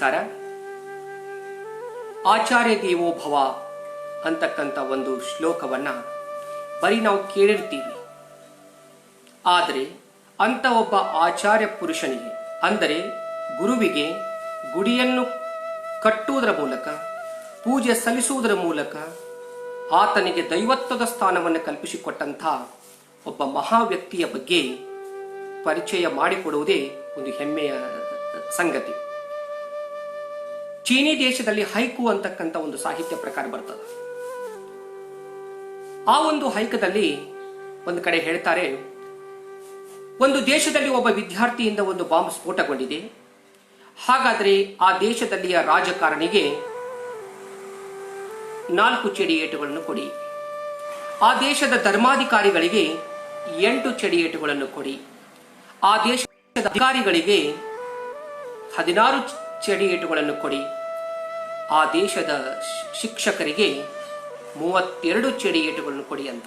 ನಮಸ್ಕಾರ. ಆಚಾರ್ಯ ದೇವೋಭವ ಅಂತಕ್ಕಂಥ ಒಂದು ಶ್ಲೋಕವನ್ನ ಬರೀ ನಾವು ಕೇಳಿರ್ತೀವಿ. ಆದರೆ ಅಂತ ಒಬ್ಬ ಆಚಾರ್ಯ ಪುರುಷನಿಗೆ, ಅಂದರೆ ಗುರುವಿಗೆ, ಗುಡಿಯನ್ನು ಕಟ್ಟುವುದರ ಮೂಲಕ, ಪೂಜೆ ಸಲ್ಲಿಸುವುದರ ಮೂಲಕ ಆತನಿಗೆ ದೈವತ್ವದ ಸ್ಥಾನವನ್ನು ಕಲ್ಪಿಸಿಕೊಟ್ಟಂಥ ಒಬ್ಬ ಮಹಾ ವ್ಯಕ್ತಿಯ ಬಗ್ಗೆ ಪರಿಚಯ ಮಾಡಿಕೊಡುವುದೇ ಒಂದು ಹೆಮ್ಮೆಯ ಸಂಗತಿ. ಚೀನಿ ದೇಶದಲ್ಲಿ ಹೈಕು ಅಂತಕ್ಕಂಥ ಒಂದು ಸಾಹಿತ್ಯ ಪ್ರಕಾರ ಬರ್ತದೆ. ಆ ಒಂದು ಹೈಕದಲ್ಲಿ ಒಂದು ಕಡೆ ಹೇಳ್ತಾರೆ, ಒಂದು ದೇಶದಲ್ಲಿ ಒಬ್ಬ ವಿದ್ಯಾರ್ಥಿಯಿಂದ ಒಂದು ಬಾಂಬ್ ಸ್ಫೋಟಗೊಂಡಿದೆ. ಹಾಗಾದರೆ ಆ ದೇಶದಲ್ಲಿಯ ರಾಜಕಾರಣಿಗೆ 4 ಚಡಿಯೇಟುಗಳನ್ನು ಕೊಡಿ, ಆ ದೇಶದ ಧರ್ಮಾಧಿಕಾರಿಗಳಿಗೆ 8 ಚಡಿಯೇಟುಗಳನ್ನು ಕೊಡಿ, ಆ ದೇಶದ ಅಧಿಕಾರಿಗಳಿಗೆ 16 ಚಡಿಯೇಟುಗಳನ್ನು ಕೊಡಿ, ಆ ದೇಶದ ಶಿಕ್ಷಕರಿಗೆ 32 ಚಡಿಯೇಟುಗಳನ್ನು ಕೊಡಿ ಅಂತ.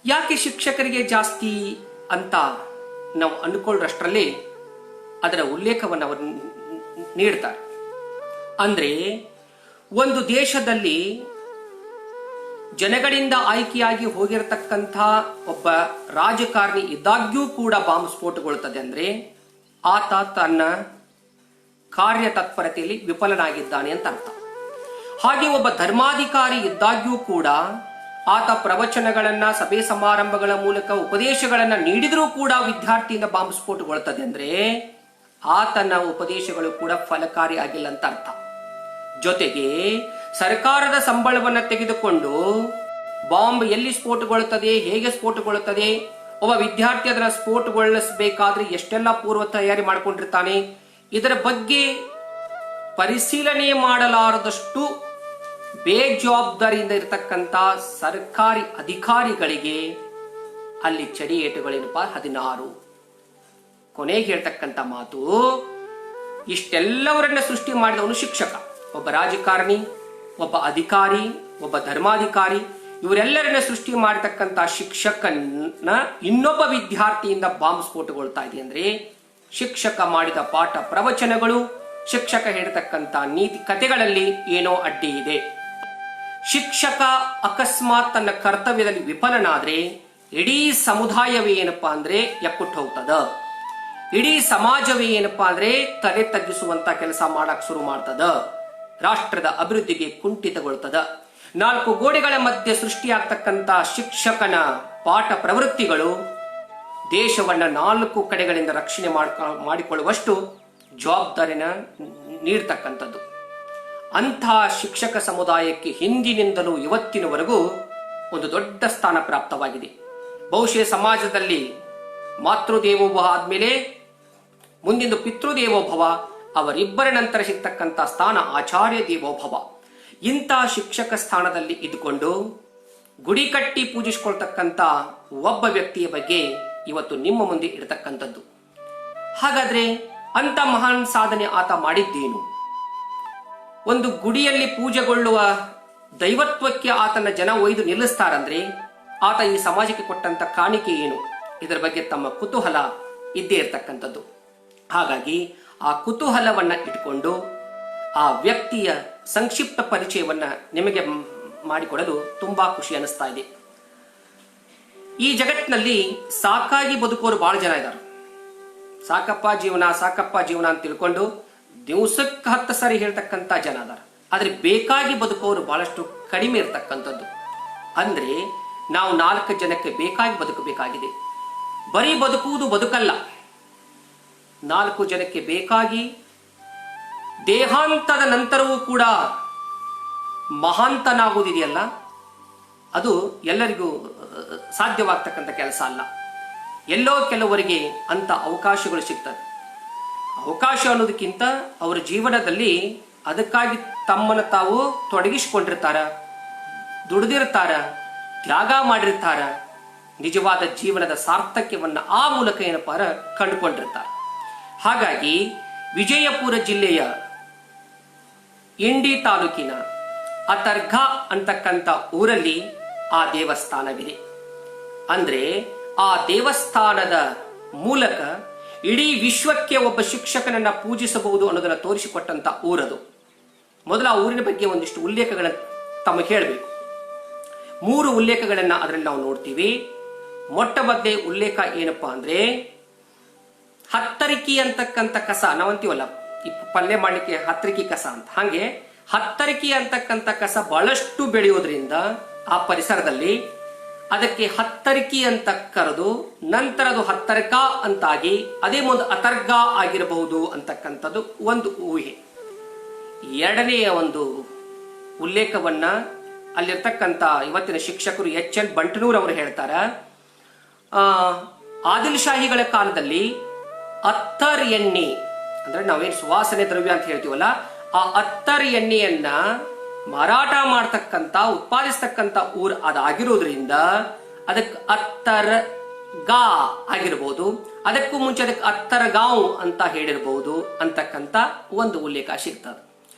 ಯಾಕೆ ಶಿಕ್ಷಕರಿಗೆ ಜಾಸ್ತಿ ಅಂತ ನಾವು ಅಂದುಕೊಳ್ಳೋಷ್ಟರಲ್ಲೇ ಅದರ ಉಲ್ಲೇಖವನ್ನು ಅವರು ನೀಡ್ತಾರೆ. ಅಂದ್ರೆ ಒಂದು ದೇಶದಲ್ಲಿ ಜನಗಳಿಂದ ಆಯ್ಕೆಯಾಗಿ ಹೋಗಿರತಕ್ಕಂಥ ಒಬ್ಬ ರಾಜಕಾರಣಿ ಇದ್ದಾಗ್ಯೂ ಕೂಡ ಬಾಂಬ್ ಸ್ಫೋಟಗೊಳ್ಳುತ್ತದೆ ಅಂದ್ರೆ ಆತ ತನ್ನ ಕಾರ್ಯತತ್ಪರತೆಯಲ್ಲಿ ವಿಫಲನಾಗಿದ್ದಾನೆ ಅಂತ ಅರ್ಥ. ಹಾಗೆ ಒಬ್ಬ ಧರ್ಮಾಧಿಕಾರಿ ಇದ್ದಾಗ್ಯೂ ಕೂಡ ಆತ ಪ್ರವಚನಗಳನ್ನ, ಸಭೆ ಸಮಾರಂಭಗಳ ಮೂಲಕ ಉಪದೇಶಗಳನ್ನ ನೀಡಿದರೂ ಕೂಡ ವಿದ್ಯಾರ್ಥಿಯಿಂದ ಬಾಂಬ್ ಸ್ಫೋಟಗೊಳ್ಳುತ್ತದೆ ಅಂದ್ರೆ ಆತನ ಉಪದೇಶಗಳು ಕೂಡ ಫಲಕಾರಿ ಆಗಿಲ್ಲ ಅಂತ ಅರ್ಥ. ಜೊತೆಗೆ ಸರ್ಕಾರದ ಸಂಬಳವನ್ನ ತೆಗೆದುಕೊಂಡು ಬಾಂಬ್ ಎಲ್ಲಿ ಸ್ಫೋಟಗೊಳ್ಳುತ್ತದೆ, ಹೇಗೆ ಸ್ಫೋಟಗೊಳ್ಳುತ್ತದೆ, ಒಬ್ಬ ವಿದ್ಯಾರ್ಥಿ ಅದರ ಸ್ಫೋಟಗೊಳಿಸಬೇಕಾದ್ರೆ ಎಷ್ಟೆಲ್ಲ ಪೂರ್ವ ತಯಾರಿ ಮಾಡಿಕೊಂಡಿರ್ತಾನೆ, ಇದರ ಬಗ್ಗೆ ಪರಿಶೀಲನೆ ಮಾಡಲಾರದಷ್ಟು ಬೇಜವಾಬ್ದಾರಿಯಿಂದ ಇರತಕ್ಕಂಥ ಸರ್ಕಾರಿ ಅಧಿಕಾರಿಗಳಿಗೆ ಅಲ್ಲಿ ಚಡಿಯೇಟುಗಳೇನಪ್ಪ 16. ಕೊನೆಗೆ ಹೇಳ್ತಕ್ಕಂಥ ಮಾತು, ಇಷ್ಟೆಲ್ಲವರನ್ನ ಸೃಷ್ಟಿ ಮಾಡಿದವನು ಶಿಕ್ಷಕ. ಒಬ್ಬ ರಾಜಕಾರಣಿ, ಒಬ್ಬ ಅಧಿಕಾರಿ, ಒಬ್ಬ ಧರ್ಮಾಧಿಕಾರಿ, ಇವರೆಲ್ಲರನ್ನ ಸೃಷ್ಟಿ ಮಾಡತಕ್ಕಂಥ ಶಿಕ್ಷಕನ ಇನ್ನೊಬ್ಬ ವಿದ್ಯಾರ್ಥಿಯಿಂದ ಬಾಂಬ್ ಸ್ಫೋಟಗೊಳ್ತಾ ಇದೆ ಅಂದ್ರೆ ಶಿಕ್ಷಕ ಮಾಡಿದ ಪಾಠ ಪ್ರವಚನಗಳು, ಶಿಕ್ಷಕ ಹೇಳ್ತಕ್ಕಂಥ ನೀತಿ ಕಥೆಗಳಲ್ಲಿ ಏನೋ ಅಡ್ಡಿ ಇದೆ. ಶಿಕ್ಷಕ ಅಕಸ್ಮಾತ್ ತನ್ನ ಕರ್ತವ್ಯದಲ್ಲಿ ವಿಫಲನಾದ್ರೆ ಇಡೀ ಸಮುದಾಯವೇ ಏನಪ್ಪಾ ಅಂದ್ರೆ ಎಕ್ಕುಟ್ಟು ಹೋಗ್ತದ, ಇಡೀ ಸಮಾಜವೇ ಏನಪ್ಪಾ ಅಂದ್ರೆ ತಲೆ ತಗ್ಗಿಸುವಂತ ಕೆಲಸ ಮಾಡಕ್ ಶುರು ಮಾಡ್ತದ, ರಾಷ್ಟ್ರದ ಅಭಿವೃದ್ಧಿಗೆ ಕುಂಠಿತಗೊಳ್ತದ. 4 ಗೋಡೆಗಳ ಮಧ್ಯೆ ಸೃಷ್ಟಿಯಾಗ್ತಕ್ಕಂಥ ಶಿಕ್ಷಕನ ಪಾಠ ಪ್ರವೃತ್ತಿಗಳು ದೇಶವನ್ನ 4 ಕಡೆಗಳಿಂದ ರಕ್ಷಣೆ ಮಾಡಿಕೊಳ್ಳುವಷ್ಟು ಜವಾಬ್ದಾರಿನ ನೀಡ್ತಕ್ಕಂಥದ್ದು. ಅಂಥ ಶಿಕ್ಷಕ ಸಮುದಾಯಕ್ಕೆ ಹಿಂದಿನಿಂದಲೂ ಇವತ್ತಿನವರೆಗೂ ಒಂದು ದೊಡ್ಡ ಸ್ಥಾನ ಪ್ರಾಪ್ತವಾಗಿದೆ. ಬಹುಶಃ ಸಮಾಜದಲ್ಲಿ ಮಾತೃದೇವೋಭವ ಆದ್ಮೇಲೆ ಮುಂದಿನ ಪಿತೃದೇವೋಭವ, ಅವರಿಬ್ಬರ ನಂತರ ಸಿಗ್ತಕ್ಕಂಥ ಸ್ಥಾನ ಆಚಾರ್ಯ ದೇವೋಭವ. ಇಂಥ ಶಿಕ್ಷಕ ಸ್ಥಾನದಲ್ಲಿ ಇದ್ದುಕೊಂಡು ಗುಡಿ ಕಟ್ಟಿ ಪೂಜಿಸಿಕೊಳ್ತಕ್ಕಂಥ ಒಬ್ಬ ವ್ಯಕ್ತಿಯ ಬಗ್ಗೆ ಇವತ್ತು ನಿಮ್ಮ ಮುಂದೆ ಇರತಕ್ಕಂಥದ್ದು. ಹಾಗಾದ್ರೆ ಅಂತ ಮಹಾನ್ ಸಾಧನೆ ಆತ ಮಾಡಿದ್ದೇನು? ಒಂದು ಗುಡಿಯಲ್ಲಿ ಪೂಜೆಗೊಳ್ಳುವ ದೈವತ್ವಕ್ಕೆ ಆತನ ಜನ ಒಯ್ದು ನಿಲ್ಲಿಸ್ತಾರಂದ್ರೆ ಆತ ಈ ಸಮಾಜಕ್ಕೆ ಕೊಟ್ಟಂತ ಕಾಣಿಕೆ ಏನು? ಇದರ ಬಗ್ಗೆ ತಮ್ಮ ಕುತೂಹಲ ಇದ್ದೇ ಇರತಕ್ಕಂಥದ್ದು. ಹಾಗಾಗಿ ಆ ಕುತೂಹಲವನ್ನ ಇಟ್ಕೊಂಡು ಆ ವ್ಯಕ್ತಿಯ ಸಂಕ್ಷಿಪ್ತ ಪರಿಚಯವನ್ನ ನಿಮಗೆ ಮಾಡಿಕೊಡಲು ತುಂಬಾ ಖುಷಿ ಅನಿಸ್ತಾ ಇದೆ. ಈ ಜಗತ್ತಿನಲ್ಲಿ ಸಾಕಾಗಿ ಬದುಕೋರು ಬಹಳ ಜನ ಇದ್ದಾರೆ. ಸಾಕಪ್ಪ ಜೀವನ, ಸಾಕಪ್ಪ ಜೀವನ ಅಂತ ತಿಳ್ಕೊಂಡು ದಿವಸಕ್ಕೆ 10 ಸರಿ ಹೇಳ್ತಕ್ಕಂಥ ಜನ ಅದಾರ. ಆದ್ರೆ ಬೇಕಾಗಿ ಬದುಕೋರು ಬಹಳಷ್ಟು ಕಡಿಮೆ ಇರ್ತಕ್ಕಂಥದ್ದು. ಅಂದ್ರೆ ನಾವು 4 ಜನಕ್ಕೆ ಬೇಕಾಗಿ ಬದುಕಬೇಕಾಗಿದೆ. ಬರೀ ಬದುಕುವುದು ಬದುಕಲ್ಲ, 4 ಜನಕ್ಕೆ ಬೇಕಾಗಿ ದೇಹಾಂತದ ನಂತರವೂ ಕೂಡ ಮಹಾಂತನಾಗುವುದಿದೆಯಲ್ಲ, ಅದು ಎಲ್ಲರಿಗೂ ಸಾಧ್ಯವಾಗ್ತಕ್ಕಂಥ ಕೆಲಸ ಅಲ್ಲ. ಎಲ್ಲೋ ಕೆಲವರಿಗೆ ಅಂತ ಅವಕಾಶಗಳು ಸಿಗ್ತದೆ. ಅವಕಾಶ ಅನ್ನೋದಕ್ಕಿಂತ ಅವರ ಜೀವನದಲ್ಲಿ ಅದಕ್ಕಾಗಿ ತಮ್ಮನ್ನು ತಾವು ತೊಡಗಿಸಿಕೊಂಡಿರ್ತಾರ, ದುಡಿದಿರ್ತಾರ, ತ್ಯಾಗ ಮಾಡಿರ್ತಾರ, ನಿಜವಾದ ಜೀವನದ ಸಾರ್ಥಕ್ಯವನ್ನ ಆ ಮೂಲಕ ಏನಪ್ಪ ಕಂಡುಕೊಂಡಿರ್ತಾರೆ. ಹಾಗಾಗಿ ವಿಜಯಪುರ ಜಿಲ್ಲೆಯ ಇಂಡಿ ತಾಲೂಕಿನ ಅತರ್ಘ ಅಂತಕ್ಕಂಥ ಊರಲ್ಲಿ ಆ ದೇವಸ್ಥಾನವಿದೆ. ಅಂದ್ರೆ ಆ ದೇವಸ್ಥಾನದ ಮೂಲಕ ಇಡೀ ವಿಶ್ವಕ್ಕೆ ಒಬ್ಬ ಶಿಕ್ಷಕನನ್ನ ಪೂಜಿಸಬಹುದು ಅನ್ನೋದನ್ನ ತೋರಿಸಿಕೊಟ್ಟಂತ ಊರದು. ಮೊದಲ ಆ ಊರಿನ ಬಗ್ಗೆ ಒಂದಿಷ್ಟು ಉಲ್ಲೇಖಗಳನ್ನು ತಮಗೆ ಹೇಳಬೇಕು. 3 ಉಲ್ಲೇಖಗಳನ್ನ ಅದರಲ್ಲಿ ನಾವು ನೋಡ್ತೀವಿ. ಮೊಟ್ಟ ಮೊದಲೇ ಉಲ್ಲೇಖ ಏನಪ್ಪಾ ಅಂದ್ರೆ, ಹತ್ತರಿಕಿ ಅಂತಕ್ಕಂಥ ಕಸ ನಾವಂತೀವಲ್ಲ, ಈ ಪಲ್ಯ ಮಾಡ್ಲಿಕ್ಕೆ ಹತ್ತರಿಕಿ ಕಸ ಅಂತ, ಹಾಗೆ ಹತ್ತರಿಕಿ ಅಂತಕ್ಕಂಥ ಕಸ ಬಹಳಷ್ಟು ಬೆಳೆಯೋದ್ರಿಂದ ಆ ಪರಿಸರದಲ್ಲಿ ಅದಕ್ಕೆ ಹತ್ತರಿಕಿ ಅಂತ ಕರೆದು ನಂತರ ಅದು ಹತ್ತರ್ಕ ಅಂತಾಗಿ ಅದೇ ಮುಂದೆ ಅತರ್ಗ ಆಗಿರಬಹುದು ಅಂತಕ್ಕಂಥದ್ದು ಒಂದು ಊಹೆ. ಎರಡನೆಯ ಒಂದು ಉಲ್ಲೇಖವನ್ನ ಅಲ್ಲಿರ್ತಕ್ಕಂಥ ಇವತ್ತಿನ ಶಿಕ್ಷಕರು ಎಚ್.ಎಲ್. ಬಂಟನೂರ್ ಅವರು ಹೇಳ್ತಾರ. ಆದಿಲ್ ಶಾಹಿಗಳ ಕಾಲದಲ್ಲಿ ಅತ್ತರ್ ಎಣ್ಣೆ ಅಂದ್ರೆ ನಾವೇನು ಸುವಾಸನೆ ದ್ರವ್ಯ ಅಂತ ಹೇಳ್ತೀವಲ್ಲ, ಆ ಅತ್ತರ್ ಎಣ್ಣೆಯನ್ನ ಮಾರಾಟ ಮಾಡ್ತಕ್ಕಂಥ ಉತ್ಪಾದಿಸ್ತಕ್ಕಂಥ ಊರು ಅದಾಗಿರೋದ್ರಿಂದ ಅದಕ್ಕೆ ಅತ್ತರ್ ಗಾ ಆಗಿರ್ಬೋದು, ಅದಕ್ಕೂ ಮುಂಚೆ ಅದಕ್ಕೆ ಅತ್ತರ್ಗಾಂವ್ ಅಂತ ಹೇಳಿರ್ಬಹುದು ಅಂತಕ್ಕಂಥ ಒಂದು ಉಲ್ಲೇಖ ಸಿಗ್ತದೆ.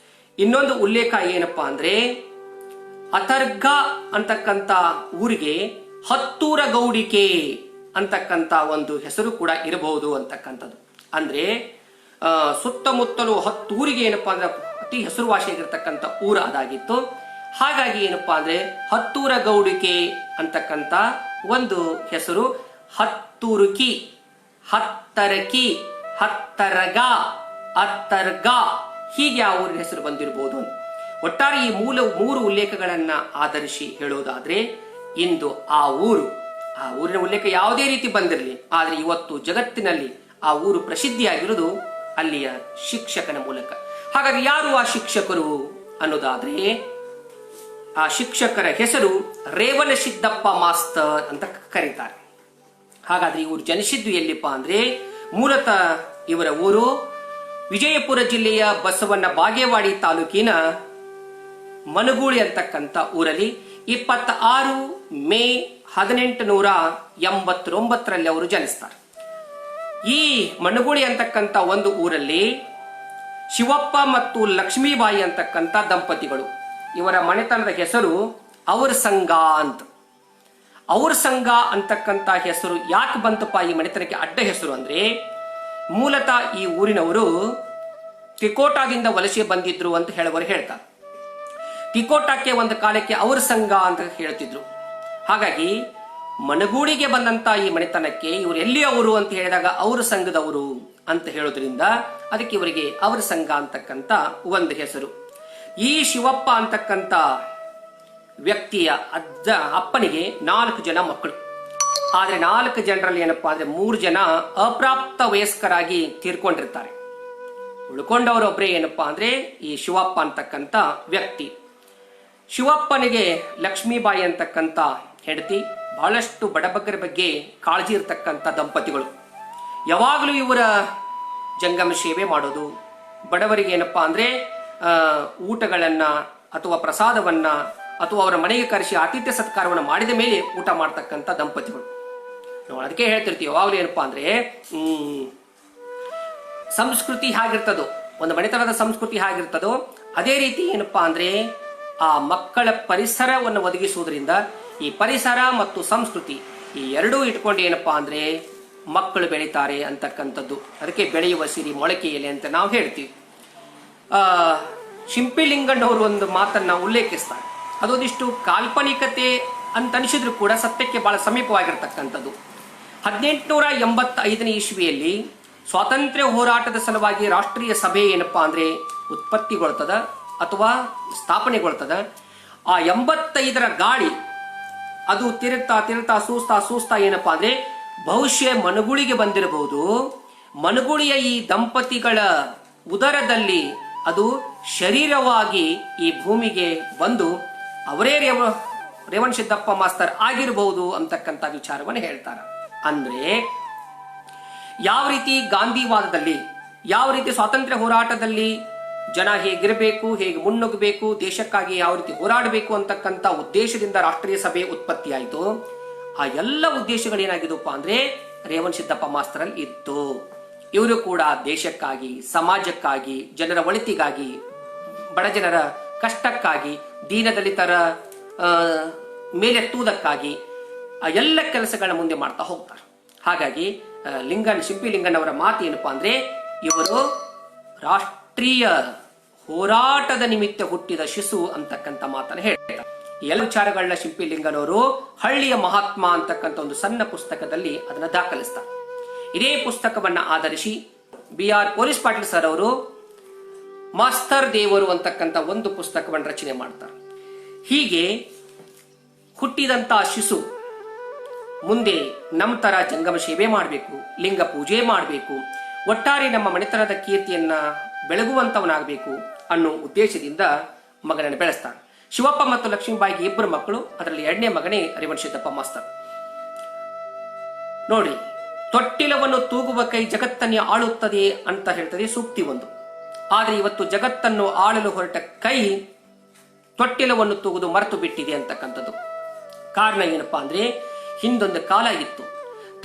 ಇನ್ನೊಂದು ಉಲ್ಲೇಖ ಏನಪ್ಪಾ ಅಂದ್ರೆ, ಅತರ್ಗ ಅಂತಕ್ಕಂಥ ಊರಿಗೆ ಹತ್ತೂರ ಗೌಡಿಕೆ ಅಂತಕ್ಕಂಥ ಒಂದು ಹೆಸರು ಕೂಡ ಇರಬಹುದು ಅಂತಕ್ಕಂಥದ್ದು. ಅಂದ್ರೆ ಸುತ್ತಮುತ್ತಲು ಹತ್ತೂರಿಗೆ ಏನಪ್ಪಾ ಅಂದ್ರೆ ಅತಿ ಹೆಸರುವಾಸಿಯಾಗಿರ್ತಕ್ಕಂಥ ಊರು ಅದಾಗಿತ್ತು. ಹಾಗಾಗಿ ಏನಪ್ಪಾ ಅಂದ್ರೆ ಹತ್ತೂರ ಗೌಡಿಕೆ ಅಂತಕ್ಕಂಥ ಒಂದು ಹೆಸರು ಹತ್ತೂರುಕಿ, ಹತ್ತರಕಿ, ಹತ್ತರಗ, ಅತ್ತರ್ಗ ಹೀಗೆ ಆ ಊರಿನ ಹೆಸರು ಬಂದಿರಬಹುದು. ಒಟ್ಟಾರೆ ಈ 3 ಉಲ್ಲೇಖಗಳನ್ನ ಆಧರಿಸಿ ಹೇಳೋದಾದ್ರೆ, ಇಂದು ಆ ಊರಿನ ಉಲ್ಲೇಖ ಯಾವುದೇ ರೀತಿ ಬಂದಿರಲಿ, ಆದ್ರೆ ಇವತ್ತು ಜಗತ್ತಿನಲ್ಲಿ ಆ ಊರು ಪ್ರಸಿದ್ಧಿಯಾಗಿರುವುದು ಅಲ್ಲಿಯ ಶಿಕ್ಷಕನ ಮೂಲಕ. ಹಾಗಾದ್ರೆ ಯಾರು ಆ ಶಿಕ್ಷಕರು ಅನ್ನೋದಾದ್ರೆ, ಆ ಶಿಕ್ಷಕರ ಹೆಸರು ರೇವಣಸಿದ್ದಪ್ಪ ಮಾಸ್ತರ್ ಅಂತ ಕರೀತಾರೆ. ಹಾಗಾದ್ರೆ ಇವರು ಜನಿಸಿದ್ದು ಎಲ್ಲಿಪ್ಪ ಅಂದ್ರೆ, ಮೂಲತಃ ಇವರ ಊರು ವಿಜಯಪುರ ಜಿಲ್ಲೆಯ ಬಸವನ ಬಾಗೇವಾಡಿ ತಾಲೂಕಿನ ಮನಗೂಳಿ ಅಂತಕ್ಕಂಥ ಊರಲ್ಲಿ 26 ಮೇ 1889ರಲ್ಲಿ ಅವರು ಜನಿಸ್ತಾರೆ. ಈ ಮನಗೂಳಿ ಅಂತಕ್ಕಂಥ ಒಂದು ಊರಲ್ಲಿ ಶಿವಪ್ಪ ಮತ್ತು ಲಕ್ಷ್ಮೀಬಾಯಿ ಅಂತಕ್ಕಂಥ ದಂಪತಿಗಳು, ಇವರ ಮನೆತನದ ಹೆಸರು ಅವ್ರ ಸಂಘ ಅಂತ. ಅವ್ರ ಸಂಘ ಅಂತಕ್ಕಂಥ ಹೆಸರು ಯಾಕೆ ಬಂತಪ್ಪ ಈ ಮನೆತನಕ್ಕೆ ಅಡ್ಡ ಹೆಸರು ಅಂದ್ರೆ, ಮೂಲತಃ ಈ ಊರಿನವರು ತಿಕೋಟಾದಿಂದ ವಲಸೆ ಬಂದಿದ್ರು ಅಂತ ಹೇಳುವವರು ಹೇಳ್ತಾರೆ. ತಿಕೋಟಕ್ಕೆ ಒಂದು ಕಾಲಕ್ಕೆ ಅವ್ರ ಸಂಘ ಅಂತ ಹೇಳ್ತಿದ್ರು. ಹಾಗಾಗಿ ಮನಗೂಡಿಗೆ ಬಂದಂತ ಈ ಮನೆತನಕ್ಕೆ ಇವರು ಎಲ್ಲಿ ಅವರು ಅಂತ ಹೇಳಿದಾಗ ಅವ್ರ ಸಂಘದವರು ಅಂತ ಹೇಳೋದ್ರಿಂದ ಅದಕ್ಕೆ ಇವರಿಗೆ ಅವ್ರ ಸಂಘ ಅಂತಕ್ಕಂಥ ಒಂದು ಹೆಸರು. ಈ ಶಿವಪ್ಪ ಅಂತಕ್ಕಂಥ ವ್ಯಕ್ತಿಯ ಅಪ್ಪನಿಗೆ 4 ಜನ ಮಕ್ಕಳು. ಆದ್ರೆ 4 ಜನರಲ್ಲಿ ಏನಪ್ಪಾ ಅಂದ್ರೆ 3 ಜನ ಅಪ್ರಾಪ್ತ ವಯಸ್ಕರಾಗಿ ತೀರ್ಕೊಂಡಿರ್ತಾರೆ. ಉಳ್ಕೊಂಡವರೊಬ್ಬರೇ ಏನಪ್ಪಾ ಅಂದ್ರೆ ಈ ಶಿವಪ್ಪ ಅಂತಕ್ಕಂಥ ವ್ಯಕ್ತಿ. ಶಿವಪ್ಪನಿಗೆ ಲಕ್ಷ್ಮೀಬಾಯಿ ಅಂತಕ್ಕಂಥ ಹೆಂಡತಿ, ಬಹಳಷ್ಟು ಬಡಬಗ್ಗರ ಬಗ್ಗೆ ಕಾಳಜಿ ಇರತಕ್ಕಂಥ ದಂಪತಿಗಳು. ಯಾವಾಗಲೂ ಇವರ ಜಂಗಮ ಸೇವೆ ಮಾಡೋದು, ಬಡವರಿಗೆ ಏನಪ್ಪಾ ಅಂದ್ರೆ ಊಟಗಳನ್ನ ಅಥವಾ ಪ್ರಸಾದವನ್ನ ಅಥವಾ ಅವರ ಮನೆಗೆ ಕರೆಸಿ ಆತಿಥ್ಯ ಸತ್ಕಾರವನ್ನು ಮಾಡಿದ ಮೇಲೆ ಊಟ ಮಾಡ್ತಕ್ಕಂಥ ದಂಪತಿಗಳು. ನಾವು ಅದಕ್ಕೆ ಹೇಳ್ತಿರ್ತೀವಿ ಯಾವಾಗಲೂ ಏನಪ್ಪಾ ಅಂದ್ರೆ ಸಂಸ್ಕೃತಿ ಹೇಗಿರ್ತದೋ, ಒಂದು ಮನೆತನದ ಸಂಸ್ಕೃತಿ ಹೇಗಿರ್ತದೋ ಅದೇ ರೀತಿ ಏನಪ್ಪಾ ಅಂದ್ರೆ ಆ ಮಕ್ಕಳ ಪರಿಸರವನ್ನು ಒದಗಿಸುವುದರಿಂದ ಈ ಪರಿಸರ ಮತ್ತು ಸಂಸ್ಕೃತಿ ಈ ಎರಡೂ ಇಟ್ಕೊಂಡು ಏನಪ್ಪಾ ಅಂದ್ರೆ ಮಕ್ಕಳು ಬೆಳೀತಾರೆ ಅಂತಕ್ಕಂಥದ್ದು. ಅದಕ್ಕೆ ಬೆಳೆಯುವ ಸಿರಿ ಮೊಳಕೆ ಎಲೆ ಅಂತ ನಾವು ಹೇಳ್ತೀವಿ. ಶಿಂಪಿಲಿಂಗಣ್ಣವರು ಒಂದು ಮಾತನ್ನ ಉಲ್ಲೇಖಿಸ್ತಾರೆ. ಅದೊಂದಿಷ್ಟು ಕಾಲ್ಪನಿಕತೆ ಅಂತ ಅನಿಸಿದ್ರು ಕೂಡ ಸತ್ಯಕ್ಕೆ ಬಹಳ ಸಮೀಪವಾಗಿರ್ತಕ್ಕಂಥದ್ದು. 1885ನೇ ಇಸ್ವಿಯಲ್ಲಿ ಸ್ವಾತಂತ್ರ್ಯ ಹೋರಾಟದ ಸಲುವಾಗಿ ರಾಷ್ಟ್ರೀಯ ಸಭೆ ಏನಪ್ಪಾ ಅಂದ್ರೆ ಉತ್ಪತ್ತಿಗೊಳ್ತದ ಅಥವಾ ಸ್ಥಾಪನೆಗೊಳ್ತದ. ಆ 85ರ ಗಾಳಿ ಅದು ತಿರುಗ್ತಾ ಸೂಸ್ತಾ ಏನಪ್ಪಾ ಅಂದ್ರೆ ಬಹುಶಃ ಮನಗುಳಿಗೆ ಬಂದಿರಬಹುದು. ಮನಗುಳಿಯ ಈ ದಂಪತಿಗಳ ಉದರದಲ್ಲಿ ಅದು ಶರೀರವಾಗಿ ಈ ಭೂಮಿಗೆ ಬಂದು ಅವರೇ ರೇವಣಸಿದ್ದಪ್ಪ ಮಾಸ್ತರ್ ಆಗಿರಬಹುದು ಅಂತಕ್ಕಂಥ ವಿಚಾರವನ್ನು ಹೇಳ್ತಾರೆ. ಅಂದ್ರೆ ಯಾವ ರೀತಿ ಗಾಂಧಿವಾದದಲ್ಲಿ, ಯಾವ ರೀತಿ ಸ್ವಾತಂತ್ರ್ಯ ಹೋರಾಟದಲ್ಲಿ ಜನ ಹೇಗಿರಬೇಕು, ಹೇಗೆ ಮುನ್ನುಗ್ಗಬೇಕು, ದೇಶಕ್ಕಾಗಿ ಯಾವ ರೀತಿ ಹೋರಾಡಬೇಕು ಅಂತಕ್ಕಂಥ ಉದ್ದೇಶದಿಂದ ರಾಷ್ಟ್ರೀಯ ಸಭೆ ಉತ್ಪತ್ತಿಯಾಯಿತು. ಆ ಎಲ್ಲ ಉದ್ದೇಶಗಳೇನಾಗಿದಪ್ಪ ಅಂದ್ರೆ ರೇವಣಸಿದ್ದಪ್ಪ ಮಾಸ್ತರಲ್ಲಿ ಇತ್ತು. ಇವರು ಕೂಡ ದೇಶಕ್ಕಾಗಿ, ಸಮಾಜಕ್ಕಾಗಿ, ಜನರ ಒಳಿತಿಗಾಗಿ, ಬಡ ಜನರ ಕಷ್ಟಕ್ಕಾಗಿ, ದೀನದಲಿತರ ಮೇಲೆತ್ತುವುದಕ್ಕಾಗಿ ಆ ಎಲ್ಲ ಕೆಲಸಗಳನ್ನ ಮುಂದೆ ಮಾಡ್ತಾ ಹೋಗ್ತಾರೆ. ಹಾಗಾಗಿ ಶಿಂಪಿ ಲಿಂಗನವರ ಮಾತು ಏನಪ್ಪಾ ಅಂದ್ರೆ, ಇವರು ರಾಷ್ಟ್ರೀಯ ಹೋರಾಟದ ನಿಮಿತ್ತ ಹುಟ್ಟಿದ ಶಿಶು ಅಂತಕ್ಕಂಥ ಮಾತನ್ನು ಹೇಳ್ತಾರೆ. ಎಲ್ಲ ವಿಚಾರಗಳನ್ನ ಶಿಂಪಿ ಲಿಂಗನವರು ಹಳ್ಳಿಯ ಮಹಾತ್ಮ ಅಂತಕ್ಕಂಥ ಒಂದು ಸಣ್ಣ ಪುಸ್ತಕದಲ್ಲಿ ಅದನ್ನ ದಾಖಲಿಸ್ತಾರೆ. ಇದೇ ಪುಸ್ತಕವನ್ನ ಆಧರಿಸಿ BR ಪೊಲೀಸ್ ಪಾಟೀಲ್ ಸರ್ ಅವರು ಮಾಸ್ತರ್ ದೇವರು ಅಂತಕ್ಕಂಥ ಒಂದು ಪುಸ್ತಕವನ್ನು ರಚನೆ ಮಾಡ್ತಾರೆ. ಹೀಗೆ ಹುಟ್ಟಿದಂತ ಶಿಶು ಮುಂದೆ ನಮ್ಮ ತರ ಜಂಗಮ ಸೇವೆ ಮಾಡಬೇಕು, ಲಿಂಗ ಪೂಜೆ ಮಾಡಬೇಕು, ಒಟ್ಟಾರೆ ನಮ್ಮ ಮನೆತನದ ಕೀರ್ತಿಯನ್ನ ಬೆಳಗುವಂತವನಾಗಬೇಕು ಅನ್ನೋ ಉದ್ದೇಶದಿಂದ ಮಗನನ್ನು ಬೆಳೆಸ್ತಾನೆ. ಶಿವಪ್ಪ ಮತ್ತು ಲಕ್ಷ್ಮೀಬಾಯಿಗೆ ಇಬ್ಬರು ಮಕ್ಕಳು, ಅದರಲ್ಲಿ ಎರಡನೇ ಮಗನೇ ಅರಿವಣಸಿದ್ದಪ್ಪ ಮಾಸ್ತರ್. ನೋಡಿ, ತೊಟ್ಟಿಲವನ್ನು ತೂಗುವ ಕೈ ಜಗತ್ತನ್ನೇ ಆಳುತ್ತದೆ ಅಂತ ಹೇಳ್ತದೆ ಸೂಕ್ತಿ ಒಂದು. ಆದ್ರೆ ಇವತ್ತು ಜಗತ್ತನ್ನು ಆಳಲು ಹೊರಟ ಕೈ ತೊಟ್ಟಿಲವನ್ನು ತೂಗುದು ಮರೆತು ಬಿಟ್ಟಿದೆ ಅಂತಕ್ಕಂಥದ್ದು. ಕಾರಣ ಏನಪ್ಪಾ ಅಂದ್ರೆ, ಹಿಂದೊಂದು ಕಾಲ ಇತ್ತು,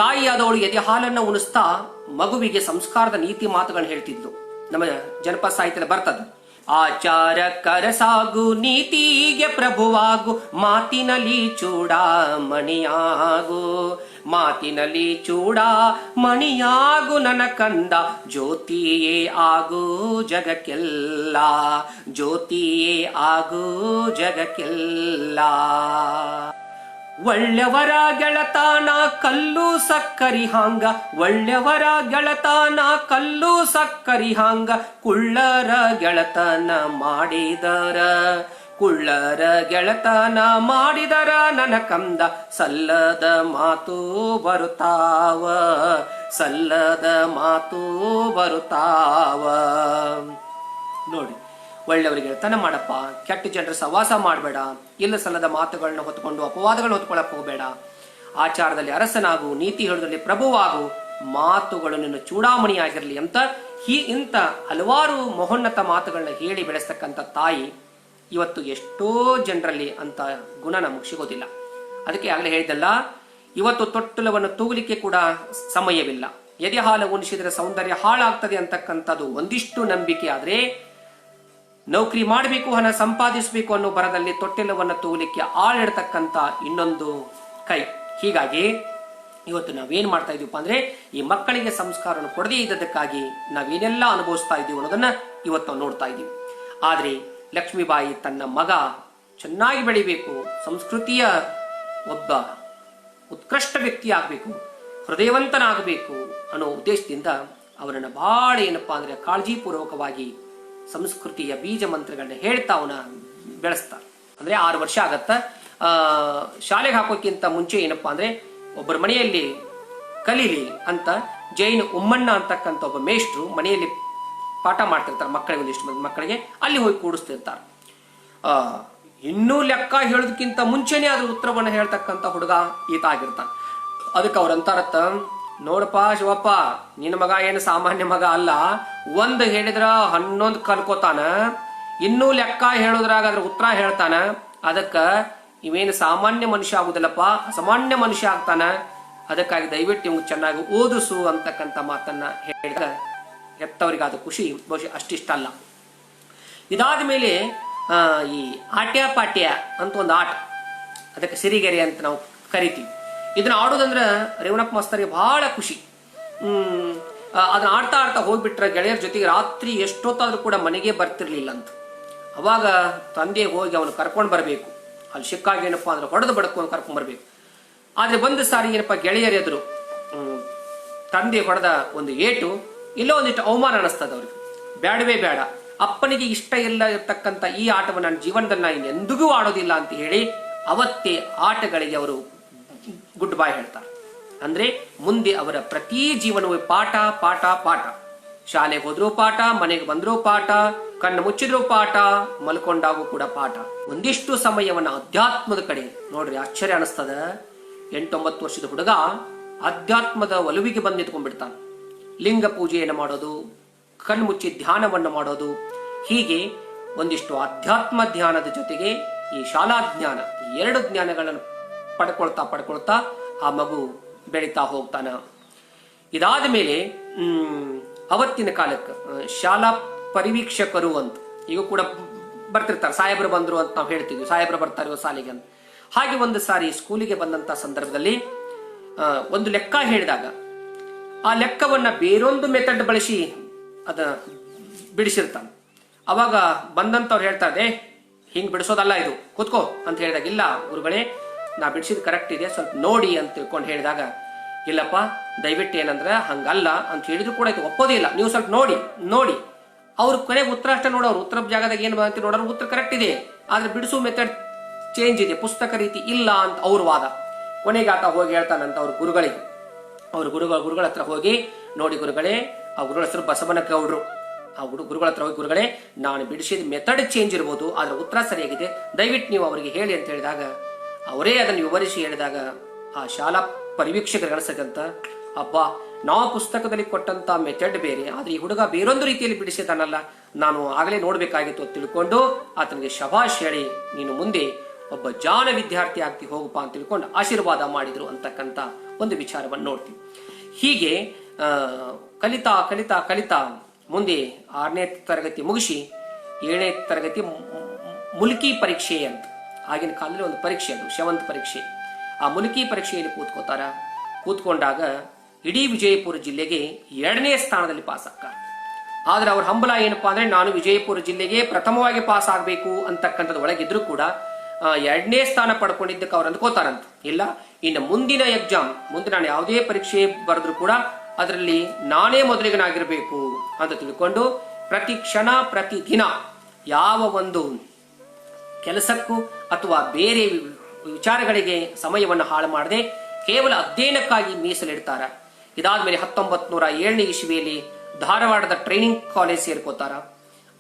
ತಾಯಿಯಾದವಳು ಎದೆ ಹಾಲನ್ನ ಉಣಿಸ್ತಾ ಮಗುವಿಗೆ ಸಂಸ್ಕಾರದ ನೀತಿ ಮಾತುಗಳನ್ನ ಹೇಳ್ತಿದ್ಲು. ನಮ್ಮ ಜನಪದ ಸಾಹಿತ್ಯದಲ್ಲಿ ಬರ್ತದೆ, ಆಚಾರ ಕರಸಾಗು ನೀತಿಗೆ ಪ್ರಭುವಾಗು, ಮಾತಿನಲ್ಲಿ ಚೂಡಾಮಣಿಯಾಗು, ಮಾತಿನಲ್ಲಿ ಚೂಡಾಮಣಿಯಾಗು ನನ್ನ ಕಂದ, ಜ್ಯೋತಿಯೇ ಆಗು ಜಗಕ್ಕೆಲ್ಲ, ಜ್ಯೋತಿಯೇ ಆಗು ಜಗಕ್ಕೆಲ್ಲ. ಒಳ್ಳೆಯವರ ಗೆಳತಾನ ಕಲ್ಲು ಸಕ್ಕರಿ ಹಾಂಗ, ಒಳ್ಳೆಯವರ ಗೆಳತಾನ ಕಲ್ಲು ಸಕ್ಕರಿ ಹಾಂಗ, ಕುಳ್ಳರ ಗೆಳತನ ಮಾಡಿದರ, ಕುಳ್ಳರ ಗೆಳತನ ಮಾಡಿದರ ನನ್ನ ಕಂದ, ಸಲ್ಲದ ಮಾತು ಬರುತ್ತಾವ, ಸಲ್ಲದ ಮಾತು ಬರುತ್ತಾವ. ನೋಡಿ, ಒಳ್ಳೆಯವರಿಗೆ ಗೆಳತನ ಮಾಡಪ್ಪ, ಕೆಟ್ಟ ಜನರ ಸವಾಸ ಮಾಡಬೇಡ, ಇಲ್ಲ ಸಲ್ಲದ ಮಾತುಗಳನ್ನ ಹೊತ್ಕೊಂಡು ಅಪವಾದಗಳನ್ನ ಹೊತ್ಕೊಳ್ಳಕ್ ಹೋಗಬೇಡ, ಆಚಾರದಲ್ಲಿ ಅರಸನಾಗು, ನೀತಿ ಹೇಳುವುದರಲ್ಲಿ ಪ್ರಭುವಾಗು, ಮಾತುಗಳು ನಿನ್ನ ಚೂಡಾಮಣಿ ಆಗಿರಲಿ ಅಂತ ಇಂಥ ಹಲವಾರು ಮಹೋನ್ನತ ಮಾತುಗಳನ್ನ ಹೇಳಿ ಬೆಳೆಸ್ತಕ್ಕಂಥ ತಾಯಿ ಇವತ್ತು ಎಷ್ಟೋ ಜನರಲ್ಲಿ ಅಂತ ಗುಣ ನಮಗೆ ಸಿಗೋದಿಲ್ಲ. ಅದಕ್ಕೆ ಆಗಲೇ ಹೇಳಿದಲ್ಲ, ಇವತ್ತು ತೊಟ್ಟಲವನ್ನು ತೂಗಲಿಕ್ಕೆ ಕೂಡ ಸಮಯವಿಲ್ಲ, ಎದೆ ಹಾಲು ಉಣಿಸಿದರೆ ಸೌಂದರ್ಯ ಹಾಳಾಗ್ತದೆ ಅಂತಕ್ಕಂಥದ್ದು ಒಂದಿಷ್ಟು ನಂಬಿಕೆ. ಆದ್ರೆ ನೌಕರಿ ಮಾಡಬೇಕು, ಹಣ ಸಂಪಾದಿಸಬೇಕು ಅನ್ನೋ ಬರದಲ್ಲಿ ತೊಟ್ಟಿಲವನ್ನು ತೂಗಲಿಕ್ಕೆ ಆಳಿಡ್ತಕ್ಕಂಥ ಇನ್ನೊಂದು ಕೈ. ಹೀಗಾಗಿ ಇವತ್ತು ನಾವೇನ್ ಮಾಡ್ತಾ ಇದೀವಪ್ಪ ಅಂದ್ರೆ, ಈ ಮಕ್ಕಳಿಗೆ ಸಂಸ್ಕಾರವನ್ನು ಕೊಡದೇ ಇದ್ದದಕ್ಕಾಗಿ ನಾವೇನೆಲ್ಲ ಅನುಭವಿಸ್ತಾ ಇದೀವಿ ಅನ್ನೋದನ್ನ ಇವತ್ತು ನೋಡ್ತಾ ಇದ್ದೀವಿ. ಆದ್ರೆ ಲಕ್ಷ್ಮೀಬಾಯಿ ತನ್ನ ಮಗ ಚೆನ್ನಾಗಿ ಬೆಳಿಬೇಕು, ಸಂಸ್ಕೃತಿಯ ಒಬ್ಬ ಉತ್ಕೃಷ್ಟ ವ್ಯಕ್ತಿ ಆಗ್ಬೇಕು, ಹೃದಯವಂತನಾಗಬೇಕು ಅನ್ನೋ ಉದ್ದೇಶದಿಂದ ಅವನನ್ನ ಬಹಳ ಏನಪ್ಪಾ ಅಂದ್ರೆ ಕಾಳಜಿಪೂರ್ವಕವಾಗಿ ಸಂಸ್ಕೃತಿಯ ಬೀಜ ಮಂತ್ರಗಳನ್ನ ಹೇಳ್ತಾ ಅವನ ಬೆಳೆಸ್ತಾರೆ. ಅಂದ್ರೆ 6 ವರ್ಷ ಆಗತ್ತ. ಶಾಲೆಗೆ ಹಾಕೋಕ್ಕಿಂತ ಮುಂಚೆ ಏನಪ್ಪಾ ಅಂದ್ರೆ, ಒಬ್ಬರ ಮನೆಯಲ್ಲಿ ಕಲೀಲಿ ಅಂತ ಜೈನ್ ಉಮ್ಮಣ್ಣ ಅಂತಕ್ಕಂಥ ಒಬ್ಬ ಮೇಷ್ಟ್ರು ಮನೆಯಲ್ಲಿ ಪಾಠ ಮಾಡ್ತಿರ್ತಾರೆ ಮಕ್ಕಳಿಗೆ, ಒಂದಿಷ್ಟು ಮಂದಿ ಮಕ್ಕಳಿಗೆ ಅಲ್ಲಿ ಹೋಗಿ ಕೂಡಿಸ್ತಿರ್ತಾರೆ. ಇನ್ನೂ ಲೆಕ್ಕ ಹೇಳೋದಕ್ಕಿಂತ ಮುಂಚೆನೆ ಅದ್ರ ಉತ್ತರವನ್ನು ಹೇಳ್ತಕ್ಕಂಥ ಹುಡುಗ ಈತ ಆಗಿರ್ತಾನೆ. ಅದಕ್ಕೆ ಅವ್ರಂತಾರತ್ತ, ನೋಡಪ್ಪ ಶಿವಪ್ಪ, ನಿನ್ನ ಮಗ ಏನು ಸಾಮಾನ್ಯ ಮಗ ಅಲ್ಲ, ಒಂದು ಹೇಳಿದ್ರ 11 ಕಲ್ಕೋತಾನ, ಇನ್ನೂ ಲೆಕ್ಕ ಹೇಳೋದ್ರಾಗ ಅದ್ರ ಉತ್ತರ ಹೇಳ್ತಾನ, ಅದಕ್ಕ ಇವೇನು ಸಾಮಾನ್ಯ ಮನುಷ್ಯ ಆಗುದಿಲ್ಲಪ್ಪ, ಅಸಾಮಾನ್ಯ ಮನುಷ್ಯ ಆಗ್ತಾನ, ಅದಕ್ಕಾಗಿ ದಯವಿಟ್ಟು ಇವ್ಗೆ ಚೆನ್ನಾಗಿ ಓದಿಸು ಅಂತಕ್ಕಂಥ ಮಾತನ್ನ ಹೇಳಿದ ಹೆತ್ತವರಿಗಾದ ಖುಷಿ ಬಹುಶಃ ಅಷ್ಟಿಷ್ಟ ಅಲ್ಲ. ಇದಾದ ಮೇಲೆ ಈ ಆಟ್ಯ ಪಾಟ್ಯ ಅಂತ ಒಂದು ಆಟ, ಅದಕ್ಕೆ ಸಿರಿಗೆರೆ ಅಂತ ನಾವು ಕರಿತೀವಿ. ಇದನ್ನ ಆಡೋದಂದ್ರೆ ರೇವಣಪ್ಪ ಮಾಸ್ತರ್ಗೆ ಬಹಳ ಖುಷಿ. ಅದನ್ನ ಆಡ್ತಾ ಆಡ್ತಾ ಹೋಗ್ಬಿಟ್ರೆ ಗೆಳೆಯರ ಜೊತೆಗೆ ರಾತ್ರಿ ಎಷ್ಟೊತ್ತಾದ್ರೂ ಕೂಡ ಮನೆಗೆ ಬರ್ತಿರ್ಲಿಲ್ಲ ಅಂತ. ಅವಾಗ ತಂದೆ ಹೋಗಿ ಅವನು ಕರ್ಕೊಂಡು ಬರಬೇಕು. ಅಲ್ಲಿ ಸಿಕ್ಕಾಗ ಏನಪ್ಪಾ ಅಂದ್ರೆ ಹೊಡೆದು ಬಡ್ಕೊಂಡು ಕರ್ಕೊಂಡ್ ಬರ್ಬೇಕು. ಆದ್ರೆ ಒಂದು ಸಾರಿ ಏನಪ್ಪಾ ಗೆಳೆಯರ ಎದುರು ತಂದೆ ಹೊಡೆದ ಒಂದು ಏಟು ಇಲ್ಲೋ ಒಂದಿಷ್ಟು ಅವಮಾನ ಅನಿಸ್ತದ ಅವ್ರಿಗೆ. ಬೇಡವೇ ಬೇಡ, ಅಪ್ಪನಿಗೆ ಇಷ್ಟ ಇಲ್ಲ ಇರ್ತಕ್ಕಂಥ ಈ ಆಟವನ್ನು ನನ್ನ ಜೀವನದಲ್ಲಿ ನಾನು ಎಂದಿಗೂ ಆಡೋದಿಲ್ಲ ಅಂತ ಹೇಳಿ ಅವತ್ತೇ ಆಟಗಳಿಗೆ ಅವರು ಗುಡ್ ಬಾಯ್ ಹೇಳ್ತಾರೆ. ಅಂದ್ರೆ ಮುಂದೆ ಅವರ ಪ್ರತಿ ಜೀವನವೂ ಪಾಠ ಪಾಠ ಪಾಠ. ಶಾಲೆಗೆ ಹೋದ್ರೂ ಪಾಠ, ಮನೆಗೆ ಬಂದ್ರೂ ಪಾಠ, ಕಣ್ಣು ಮುಚ್ಚಿದ್ರೂ ಪಾಠ, ಮಲ್ಕೊಂಡಾಗೂ ಕೂಡ ಪಾಠ. ಒಂದಿಷ್ಟು ಸಮಯವನ್ನ ಅಧ್ಯಾತ್ಮದ ಕಡೆ ನೋಡ್ರಿ, ಆಶ್ಚರ್ಯ ಅನಿಸ್ತದ. 8-9 ವರ್ಷದ ಹುಡುಗ ಅಧ್ಯಾತ್ಮದ ಒಲವಿಗೆ ಬಂದು ನಿಂತ್ಕೊಂಡ್ಬಿಡ್ತಾನೆ. ಲಿಂಗ ಪೂಜೆಯನ್ನು ಮಾಡೋದು, ಕಣ್ಣು ಮುಚ್ಚಿ ಧ್ಯಾನವನ್ನು ಮಾಡೋದು, ಹೀಗೆ ಒಂದಿಷ್ಟು ಅಧ್ಯಾತ್ಮ ಧ್ಯಾನದ ಜೊತೆಗೆ ಈ ಶಾಲಾ ಜ್ಞಾನ, ಈ 2 ಜ್ಞಾನಗಳನ್ನು ಪಡ್ಕೊಳ್ತಾ ಆ ಮಗು ಬೆಳೀತಾ ಹೋಗ್ತಾನ. ಇದಾದ ಮೇಲೆ ಅವತ್ತಿನ ಕಾಲಕ್ಕೆ ಶಾಲಾ ಪರಿವೀಕ್ಷಕರು ಅಂತ ಈಗ ಕೂಡ ಬರ್ತಿರ್ತಾರೆ. ಸಾಹೇಬ್ರು ಬಂದ್ರು ಅಂತ ನಾವು ಹೇಳ್ತೀವಿ, ಸಾಹೇಬ್ರು ಬರ್ತಾರೆ ಶಾಲೆಗೆ ಅಂತ. ಹಾಗೆ ಒಂದು ಸಾರಿ ಸ್ಕೂಲಿಗೆ ಬಂದಂತ ಸಂದರ್ಭದಲ್ಲಿ ಒಂದು ಲೆಕ್ಕ ಹೇಳಿದಾಗ ಆ ಲೆಕ್ಕವನ್ನ ಬೇರೊಂದು ಮೆಥಡ್ ಬಳಸಿ ಅದ ಬಿಡಿಸಿರ್ತಾನೆ. ಅವಾಗ ಬಂದಂತವ್ರು ಹೇಳ್ತಾರೆ, ಹಿಂಗ್ ಬಿಡಿಸೋದಲ್ಲ ಇದು, ಕೂತ್ಕೋ ಅಂತ ಹೇಳಿದಾಗ, ಇಲ್ಲ ಗುರುಗಳೇ ನಾ ಬಿಡಿಸಿದ್ ಕರೆಕ್ಟ್ ಇದೆ, ಸ್ವಲ್ಪ ನೋಡಿ ಅಂತ ತಿಳ್ಕೊಂಡು ಹೇಳಿದಾಗ, ಇಲ್ಲಪ್ಪ ದಯವಿಟ್ಟು ಏನಂದ್ರೆ ಹಂಗಲ್ಲ ಅಂತ ಹೇಳಿದ್ರು ಕೂಡ ಇದು ಒಪ್ಪೋದೇ ಇಲ್ಲ, ನೀವು ಸ್ವಲ್ಪ ನೋಡಿ ಅವ್ರ ಕೊನೆಗೆ ಉತ್ತರ ಅಷ್ಟೇ ನೋಡೋರು, ಉತ್ತರ ಜಾಗದಾಗ ಏನು ಅಂತ ನೋಡೋರು, ಉತ್ತರ ಕರೆಕ್ಟ್ ಇದೆ ಆದ್ರೆ ಬಿಡಿಸೋ ಮೆಥಡ್ ಚೇಂಜ್ ಇದೆ, ಪುಸ್ತಕ ರೀತಿ ಇಲ್ಲ ಅಂತ ಅವ್ರ ವಾದ. ಕೊನೆಗೆ ಆತ ಹೋಗಿ ಹೇಳ್ತಾನಂತ ಅವ್ರ ಗುರುಗಳಿಗೆ, ಅವ್ರ ಗುರುಗಳ ಹತ್ರ ಹೋಗಿ, ನೋಡಿ ಗುರುಗಳೇ, ಆ ಗುರುಗಳ ಹೆಸರು ಬಸವನ ಗೌಡ್ರು, ಆ ಗುರುಗಳ ಹತ್ರ ಹೋಗಿ, ಗುರುಗಳೇ ನಾನು ಬಿಡಿಸಿದ ಮೆಥಡ್ ಚೇಂಜ್ ಇರ್ಬೋದು ಆದ್ರೆ ಉತ್ತರ ಸರಿಯಾಗಿದೆ, ದಯವಿಟ್ಟು ನೀವು ಅವರಿಗೆ ಹೇಳಿ ಅಂತ ಹೇಳಿದಾಗ, ಅವರೇ ಅದನ್ನು ವಿವರಿಸಿ ಹೇಳಿದಾಗ ಆ ಶಾಲಾ ಪರಿವೀಕ್ಷಕರು ಅನಿಸಕ್ಕಂತ, ಅಬ್ಬಾ ನಾವು ಪುಸ್ತಕದಲ್ಲಿ ಕೊಟ್ಟಂತ ಮೆಥಡ್ ಬೇರೆ, ಆದ್ರೆ ಈ ಹುಡುಗ ಬೇರೊಂದು ರೀತಿಯಲ್ಲಿ ಬಿಡಿಸಿದಾನಲ್ಲ, ನಾನು ಆಗಲೇ ನೋಡ್ಬೇಕಾಗಿತ್ತು ಅಂತ ತಿಳ್ಕೊಂಡು ಆತನಿಗೆ ಶಭಾಷ್ ಹೇಳಿ, ನೀನು ಮುಂದೆ ಒಬ್ಬ ಜಾಣ ವಿದ್ಯಾರ್ಥಿ ಆಗ್ತಿ ಹೋಗಪ್ಪ ಅಂತ ತಿಳ್ಕೊಂಡು ಆಶೀರ್ವಾದ ಮಾಡಿದ್ರು ಅಂತಕ್ಕಂಥ ಒಂದು ವಿಚಾರವನ್ನು ನೋಡ್ತೀವಿ. ಹೀಗೆ ಕಲಿತಾ ಕಲಿತಾ ಕಲಿತಾ ಮುಂದೆ 6ನೇ ತರಗತಿ ಮುಗಿಸಿ 7ನೇ ತರಗತಿ ಮುಲ್ಕಿ ಪರೀಕ್ಷೆ ಅಂತ, ಆಗಿನ ಕಾಲದಲ್ಲಿ ಒಂದು ಪರೀಕ್ಷೆ, ಅದು ಶವಂತ ಪರೀಕ್ಷೆ. ಆ ಮುಲ್ಕಿ ಪರೀಕ್ಷೆಯಲ್ಲಿ ಕೂತ್ಕೊಂಡಾಗ ಇಡೀ ವಿಜಯಪುರ ಜಿಲ್ಲೆಗೆ 2ನೇ ಸ್ಥಾನದಲ್ಲಿ ಪಾಸ್ ಆಗ್ತಾರೆ. ಆದ್ರೆ ಅವ್ರ ಹಂಬಲ ಏನಪ್ಪಾ ಅಂದ್ರೆ, ನಾನು ವಿಜಯಪುರ ಜಿಲ್ಲೆಗೆ ಪ್ರಥಮವಾಗಿ ಪಾಸ್ ಆಗ್ಬೇಕು ಅಂತಕ್ಕಂಥದ್ದು ಒಳಗಿದ್ರು ಕೂಡ 2ನೇ ಸ್ಥಾನ ಪಡ್ಕೊಂಡಿದ್ದಕ್ಕೆ ಅವ್ರು ಅಂದ್ಕೋತಾರಂತ, ಇಲ್ಲ ಇನ್ನು ಮುಂದಿನ ಎಕ್ಸಾಮ್, ಮುಂದೆ ನಾನು ಯಾವುದೇ ಪರೀಕ್ಷೆ ಬರೆದ್ರು ಕೂಡ ಅದರಲ್ಲಿ ನಾನೇ ಮೊದಲಿಗನಾಗಿರ್ಬೇಕು ಅಂತ ತಿಳ್ಕೊಂಡು ಪ್ರತಿ ಕ್ಷಣ ಪ್ರತಿ ದಿನ ಯಾವ ಒಂದು ಕೆಲಸಕ್ಕೂ ಅಥವಾ ಬೇರೆ ವಿಚಾರಗಳಿಗೆ ಸಮಯವನ್ನು ಹಾಳು ಮಾಡದೆ ಕೇವಲ ಅಧ್ಯಯನಕ್ಕಾಗಿ ಮೀಸಲಿಡ್ತಾರ. ಇದಾದ್ಮೇಲೆ 1907ನೇ ಇಸ್ವಿಯಲ್ಲಿ ಧಾರವಾಡದ ಟ್ರೈನಿಂಗ್ ಕಾಲೇಜ್ ಸೇರ್ಕೋತಾರ.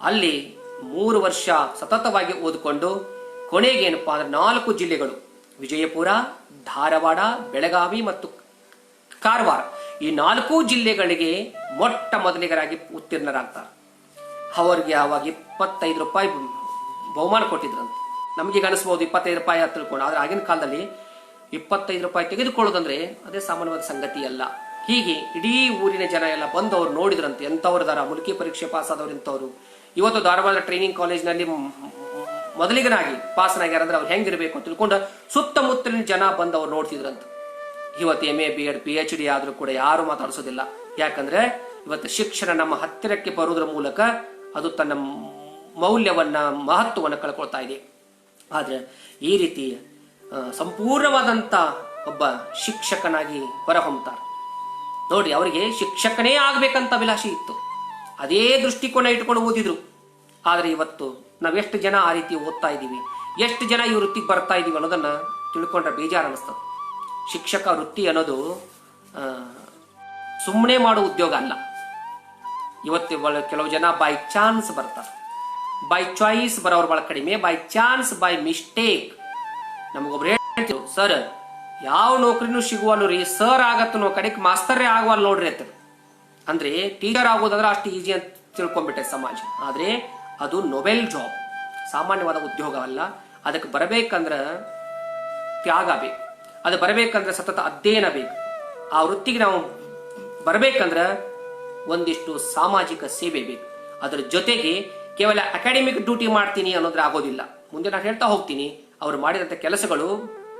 ಅಲ್ಲಿ 3 ವರ್ಷ ಸತತವಾಗಿ ಓದಿಕೊಂಡು ಕೊನೆಗೆ ಏನಪ್ಪಾ ಅಂದ್ರೆ 4 ಜಿಲ್ಲೆಗಳು, ವಿಜಯಪುರ, ಧಾರವಾಡ, ಬೆಳಗಾವಿ ಮತ್ತು ಕಾರವಾರ, ಈ 4 ಜಿಲ್ಲೆಗಳಿಗೆ ಮೊಟ್ಟ ಮೊದಲಿಗರಾಗಿ ಉತ್ತೀರ್ಣರಾಗ್ತಾರೆ. ಅವರಿಗೆ ಆವಾಗ 25 ರೂಪಾಯಿ ಬಹುಮಾನ ಕೊಟ್ಟಿದ್ರಂತೆ. ನಮಗೆ ಅನಿಸ್ಬೋದು 25 ರೂಪಾಯಿ ಅಂತ ತಿಳ್ಕೊಂಡು, ಆದ್ರೆ ಆಗಿನ ಕಾಲದಲ್ಲಿ 25 ರೂಪಾಯಿ ತೆಗೆದುಕೊಳ್ಳೋದಂದ್ರೆ ಅದೇ ಸಾಮಾನ್ಯವಾದ ಸಂಗತಿ ಅಲ್ಲ. ಹೀಗೆ ಇಡೀ ಊರಿನ ಜನ ಎಲ್ಲ ಬಂದು ಅವ್ರು ನೋಡಿದ್ರಂತೆ, ಎಂತವ್ರು ದಾರ ಮುಲ್ಕಿ ಪರೀಕ್ಷೆ ಪಾಸ್ ಆದವ್ರು ಇಂಥವ್ರು, ಇವತ್ತು ಧಾರವಾಡ ಟ್ರೈನಿಂಗ್ ಕಾಲೇಜ್ನಲ್ಲಿ ಮೊದಲಿಗನಾಗಿ ಪಾಸ್ನಾಗ್ಯಾರ ಅಂದ್ರೆ ಅವ್ರು ಹೆಂಗಿರ್ಬೇಕು ಅಂತ ತಿಳ್ಕೊಂಡು ಸುತ್ತಮುತ್ತಲಿನ ಜನ ಬಂದು ಅವ್ರು ನೋಡ್ತಿದ್ರಂತ. ಇವತ್ತು MA BEd PhD ಆದ್ರೂ ಕೂಡ ಯಾರು ಮಾತಾಡಿಸೋದಿಲ್ಲ, ಯಾಕಂದ್ರೆ ಇವತ್ತು ಶಿಕ್ಷಣ ನಮ್ಮ ಹತ್ತಿರಕ್ಕೆ ಬರುವುದರ ಮೂಲಕ ಅದು ತನ್ನ ಮೌಲ್ಯವನ್ನ ಮಹತ್ವವನ್ನು ಕಳ್ಕೊಳ್ತಾ ಇದೆ. ಆದ್ರೆ ಈ ರೀತಿ ಸಂಪೂರ್ಣವಾದಂತ ಒಬ್ಬ ಶಿಕ್ಷಕನಾಗಿ ಹೊರಹೊಮ್ತಾರೆ. ನೋಡಿ, ಅವರಿಗೆ ಶಿಕ್ಷಕನೇ ಆಗ್ಬೇಕಂತ ಅಭಿಲಾಷೆ ಇತ್ತು, ಅದೇ ದೃಷ್ಟಿಕೋನ ಇಟ್ಕೊಂಡು ಓದಿದ್ರು. ಆದ್ರೆ ಇವತ್ತು ನಾವೆಷ್ಟು ಜನ ಆ ರೀತಿ ಓದ್ತಾ ಇದ್ದೀವಿ, ಎಷ್ಟು ಜನ ಈ ವೃತ್ತಿಗೆ ಬರ್ತಾ ಇದೀವಿ ಅನ್ನೋದನ್ನ ತಿಳ್ಕೊಂಡ್ರೆ ಬೇಜಾರು ಅನಿಸ್ತದೆ. ಶಿಕ್ಷಕ ವೃತ್ತಿ ಅನ್ನೋದು ಸುಮ್ಮನೆ ಮಾಡೋ ಉದ್ಯೋಗ ಅಲ್ಲ. ಇವತ್ತು ಕೆಲವು ಜನ ಬೈ ಚಾನ್ಸ್ ಬರ್ತಾರೆ, ಬೈ ಚಾಯ್ಸ್ ಬರೋರು ಬಹಳ ಕಡಿಮೆ, ಬೈ ಚಾನ್ಸ್, ಬೈ ಮಿಸ್ಟೇಕ್. ನಮಗೊಬ್ರು ಹೇಳ್ತಿದ್ರು, ಸರ್ ಯಾವ ನೌಕರಿನೂ ಸಿಗುವಲ್ಲ ರೀ, ಸರ್ ಆಗತ್ತನೋ ಕಡೆಗೆ ಮಾಸ್ತರೇ ಆಗುವಲ್ಲ ನೋಡ್ರಿ ಅಂತ. ಅಂದ್ರೆ ಟೀಚರ್ ಆಗೋದಂದ್ರೆ ಅಷ್ಟು ಈಜಿ ಅಂತ ತಿಳ್ಕೊಂಡ್ಬಿಟ್ಟೆ ಸಮಾಜ. ಆದ್ರೆ ಅದು ನೊಬೆಲ್ ಜಾಬ್, ಸಾಮಾನ್ಯವಾದ ಉದ್ಯೋಗ ಅಲ್ಲ. ಅದಕ್ಕೆ ಬರಬೇಕಂದ್ರ ತ್ಯಾಗ ಬೇಕು, ಅದು ಬರಬೇಕಂದ್ರೆ ಸತತ ಅಧ್ಯಯನ ಬೇಕು. ಆ ವೃತ್ತಿಗೆ ನಾವು ಬರಬೇಕಂದ್ರ ಒಂದಿಷ್ಟು ಸಾಮಾಜಿಕ ಸೇವೆ ಬೇಕು. ಅದರ ಜೊತೆಗೆ ಕೇವಲ ಅಕಾಡೆಮಿಕ್ ಡ್ಯೂಟಿ ಮಾಡ್ತೀನಿ ಅನ್ನೋದ್ರೆ ಆಗೋದಿಲ್ಲ. ಮುಂದೆ ನಾನು ಹೇಳ್ತಾ ಹೋಗ್ತೀನಿ, ಅವರು ಮಾಡಿದಂಥ ಕೆಲಸಗಳು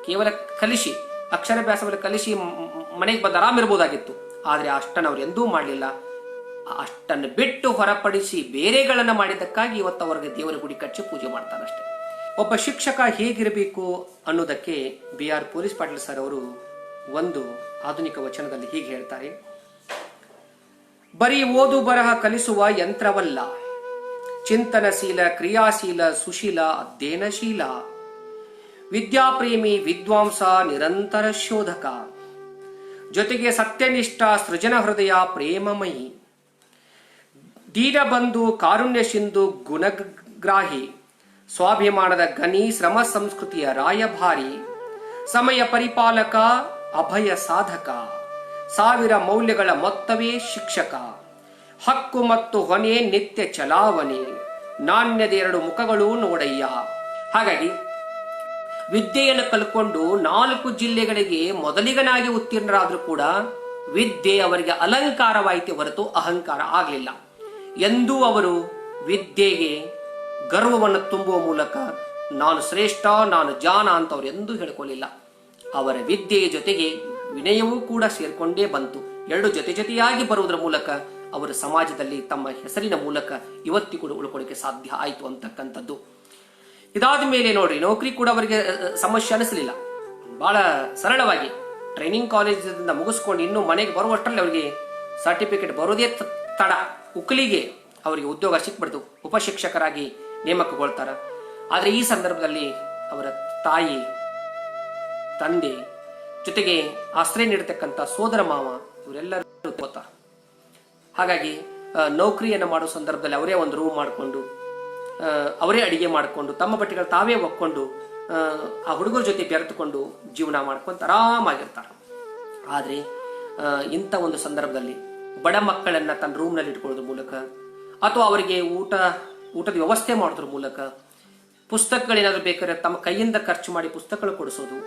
ಕೇವಲ ಕಲಿಸಿ, ಅಕ್ಷರಾಭ್ಯಾಸವನ್ನು ಕಲಿಸಿ ಮನೆಗೆ ಬಂದು ಆರಾಮಿರ್ಬೋದಾಗಿತ್ತು. ಆದ್ರೆ ಅಷ್ಟನ್ನು ಅವ್ರು ಎಂದೂ ಮಾಡಲಿಲ್ಲ. ಅಷ್ಟನ್ನು ಬಿಟ್ಟು ಹೊರಪಡಿಸಿ ಬೇರೆಗಳನ್ನ ಮಾಡಿದ್ದಕ್ಕಾಗಿ ಇವತ್ತು ಅವರಿಗೆ ದೇವರ ಗುಡಿ ಕಚ್ಚಿ ಪೂಜೆ ಮಾಡ್ತಾರಷ್ಟೇ. ಒಬ್ಬ ಶಿಕ್ಷಕ ಹೇಗಿರಬೇಕು ಅನ್ನೋದಕ್ಕೆ BR ಪೊಲೀಸ್ ಪಾಟೀಲ್ ಸರ್ ಅವರು ಒಂದು ಆಧುನಿಕ ವಚನದಲ್ಲಿ ಹೀಗೆ ಹೇಳ್ತಾರೆ, ಬರೀ ಓದು ಬರಹ ಕಲಿಸುವ ಯಂತ್ರವಲ್ಲ, ಚಿಂತನಶೀಲ, ಕ್ರಿಯಾಶೀಲ, ಸುಶೀಲ, ಅಧ್ಯಯನಶೀಲ, ವಿದ್ಯಾಪ್ರೇಮಿ, ವಿದ್ವಾಂಸ, ನಿರಂತರ ಶೋಧಕ, ಜೊತೆಗೆ ಸತ್ಯನಿಷ್ಠ, ಸೃಜನ ಹೃದಯ, ಪ್ರೇಮಮಯಿ, ದೀನಬಂಧು, ಕಾರುಣ್ಯ ಸಿಂಧು, ಗುಣಗ್ರಾಹಿ, ಸ್ವಾಭಿಮಾನದ ಗನಿ, ಶ್ರಮ ಸಂಸ್ಕೃತಿಯ ರಾಯಭಾರಿ, ಸಮಯ ಪರಿಪಾಲಕ, ಅಭಯ ಸಾಧಕ, ಸಾವಿರ ಮೌಲ್ಯಗಳ ಮೊತ್ತವೇ ಶಿಕ್ಷಕ, ಹಕ್ಕು ಮತ್ತು ಹೊಣೆ ನಿತ್ಯ ಚಲಾವಣೆ, ನಾಣ್ಯದ 2 ಮುಖಗಳು ನೋಡಯ್ಯ. ಹಾಗಾಗಿ ವಿದ್ಯೆಯನ್ನು ಕಲ್ಕೊಂಡು 4 ಜಿಲ್ಲೆಗಳಿಗೆ ಮೊದಲಿಗನಾಗಿ ಉತ್ತೀರ್ಣರಾದ್ರೂ ಕೂಡ ವಿದ್ಯೆ ಅವರಿಗೆ ಅಲಂಕಾರವಾಯಿತು ಹೊರತು ಅಹಂಕಾರ ಆಗಲಿಲ್ಲ. ಎಂದೂ ಅವರು ವಿದ್ಯೆಗೆ ಗರ್ವವನ್ನು ತುಂಬುವ ಮೂಲಕ ನಾನು ಶ್ರೇಷ್ಠ, ನಾನು ಜಾನ ಅಂತ ಅವರು ಎಂದೂ ಹೇಳಿಕೊಳ್ಳಿಲ್ಲ. ಅವರ ವಿದ್ಯೆಯ ಜೊತೆಗೆ ವಿನಯವೂ ಕೂಡ ಸೇರ್ಕೊಂಡೇ ಬಂತು. ಎರಡು ಜೊತೆ ಜೊತೆಯಾಗಿ ಬರುವುದರ ಮೂಲಕ ಅವರು ಸಮಾಜದಲ್ಲಿ ತಮ್ಮ ಹೆಸರಿನ ಮೂಲಕ ಇವತ್ತಿಗೂ ಕೂಡ ಉಳ್ಕೊಳ್ಳಿಕ್ಕೆ ಸಾಧ್ಯ ಆಯಿತು ಅಂತಕ್ಕಂಥದ್ದು. ಇದಾದ ಮೇಲೆ ನೋಡ್ರಿ, ನೌಕರಿ ಕೂಡ ಅವರಿಗೆ ಸಮಸ್ಯೆ ಅನಿಸಲಿಲ್ಲ. ಬಹಳ ಸರಳವಾಗಿ ಟ್ರೈನಿಂಗ್ ಕಾಲೇಜಿಂದ ಮುಗಿಸ್ಕೊಂಡು ಇನ್ನು ಮನೆಗೆ ಬರುವಷ್ಟರಲ್ಲಿ ಅವರಿಗೆ ಸರ್ಟಿಫಿಕೇಟ್ ಬರೋದೇ ತಡ, ಉಕ್ಕಲಿಗೆ ಅವರಿಗೆ ಉದ್ಯೋಗ ಸಿಕ್ಬಿಡ್ತು, ಉಪಶಿಕ್ಷಕರಾಗಿ ನೇಮಕಗೊಳ್ತಾರ. ಆದರೆ ಈ ಸಂದರ್ಭದಲ್ಲಿ ಅವರ ತಾಯಿ, ತಂದೆ, ಜೊತೆಗೆ ಆಶ್ರಯ ನೀಡತಕ್ಕಂಥ ಸೋದರ ಮಾವ ಇವರೆಲ್ಲರೂ ಹೋಗ್ತಾರೆ. ಹಾಗಾಗಿ ನೌಕರಿಯನ್ನು ಮಾಡೋ ಸಂದರ್ಭದಲ್ಲಿ ಅವರೇ ಒಂದು ರೂಮ್ ಮಾಡಿಕೊಂಡು, ಅವರೇ ಅಡಿಗೆ ಮಾಡಿಕೊಂಡು, ತಮ್ಮ ಬಟ್ಟೆಗಳು ತಾವೇ ಒಕ್ಕೊಂಡು ಆ ಹುಡುಗರ ಜೊತೆ ಬೆರೆತುಕೊಂಡು ಜೀವನ ಮಾಡ್ಕೊಂತ ಆರಾಮಾಗಿರ್ತಾರೆ. ಆದರೆ ಇಂಥ ಒಂದು ಸಂದರ್ಭದಲ್ಲಿ ಬಡ ಮಕ್ಕಳನ್ನ ತನ್ನ ರೂಮ್ನಲ್ಲಿ ಇಟ್ಕೊಳ್ಳೋದ್ರ ಮೂಲಕ ಅಥವಾ ಅವರಿಗೆ ಊಟದ ವ್ಯವಸ್ಥೆ ಮಾಡೋದ್ರ ಮೂಲಕ, ಪುಸ್ತಕಗಳೇನಾದ್ರೂ ಬೇಕಾದ್ರೆ ತಮ್ಮ ಕೈಯಿಂದ ಖರ್ಚು ಮಾಡಿ ಪುಸ್ತಕಗಳು ಕೊಡಿಸೋದು,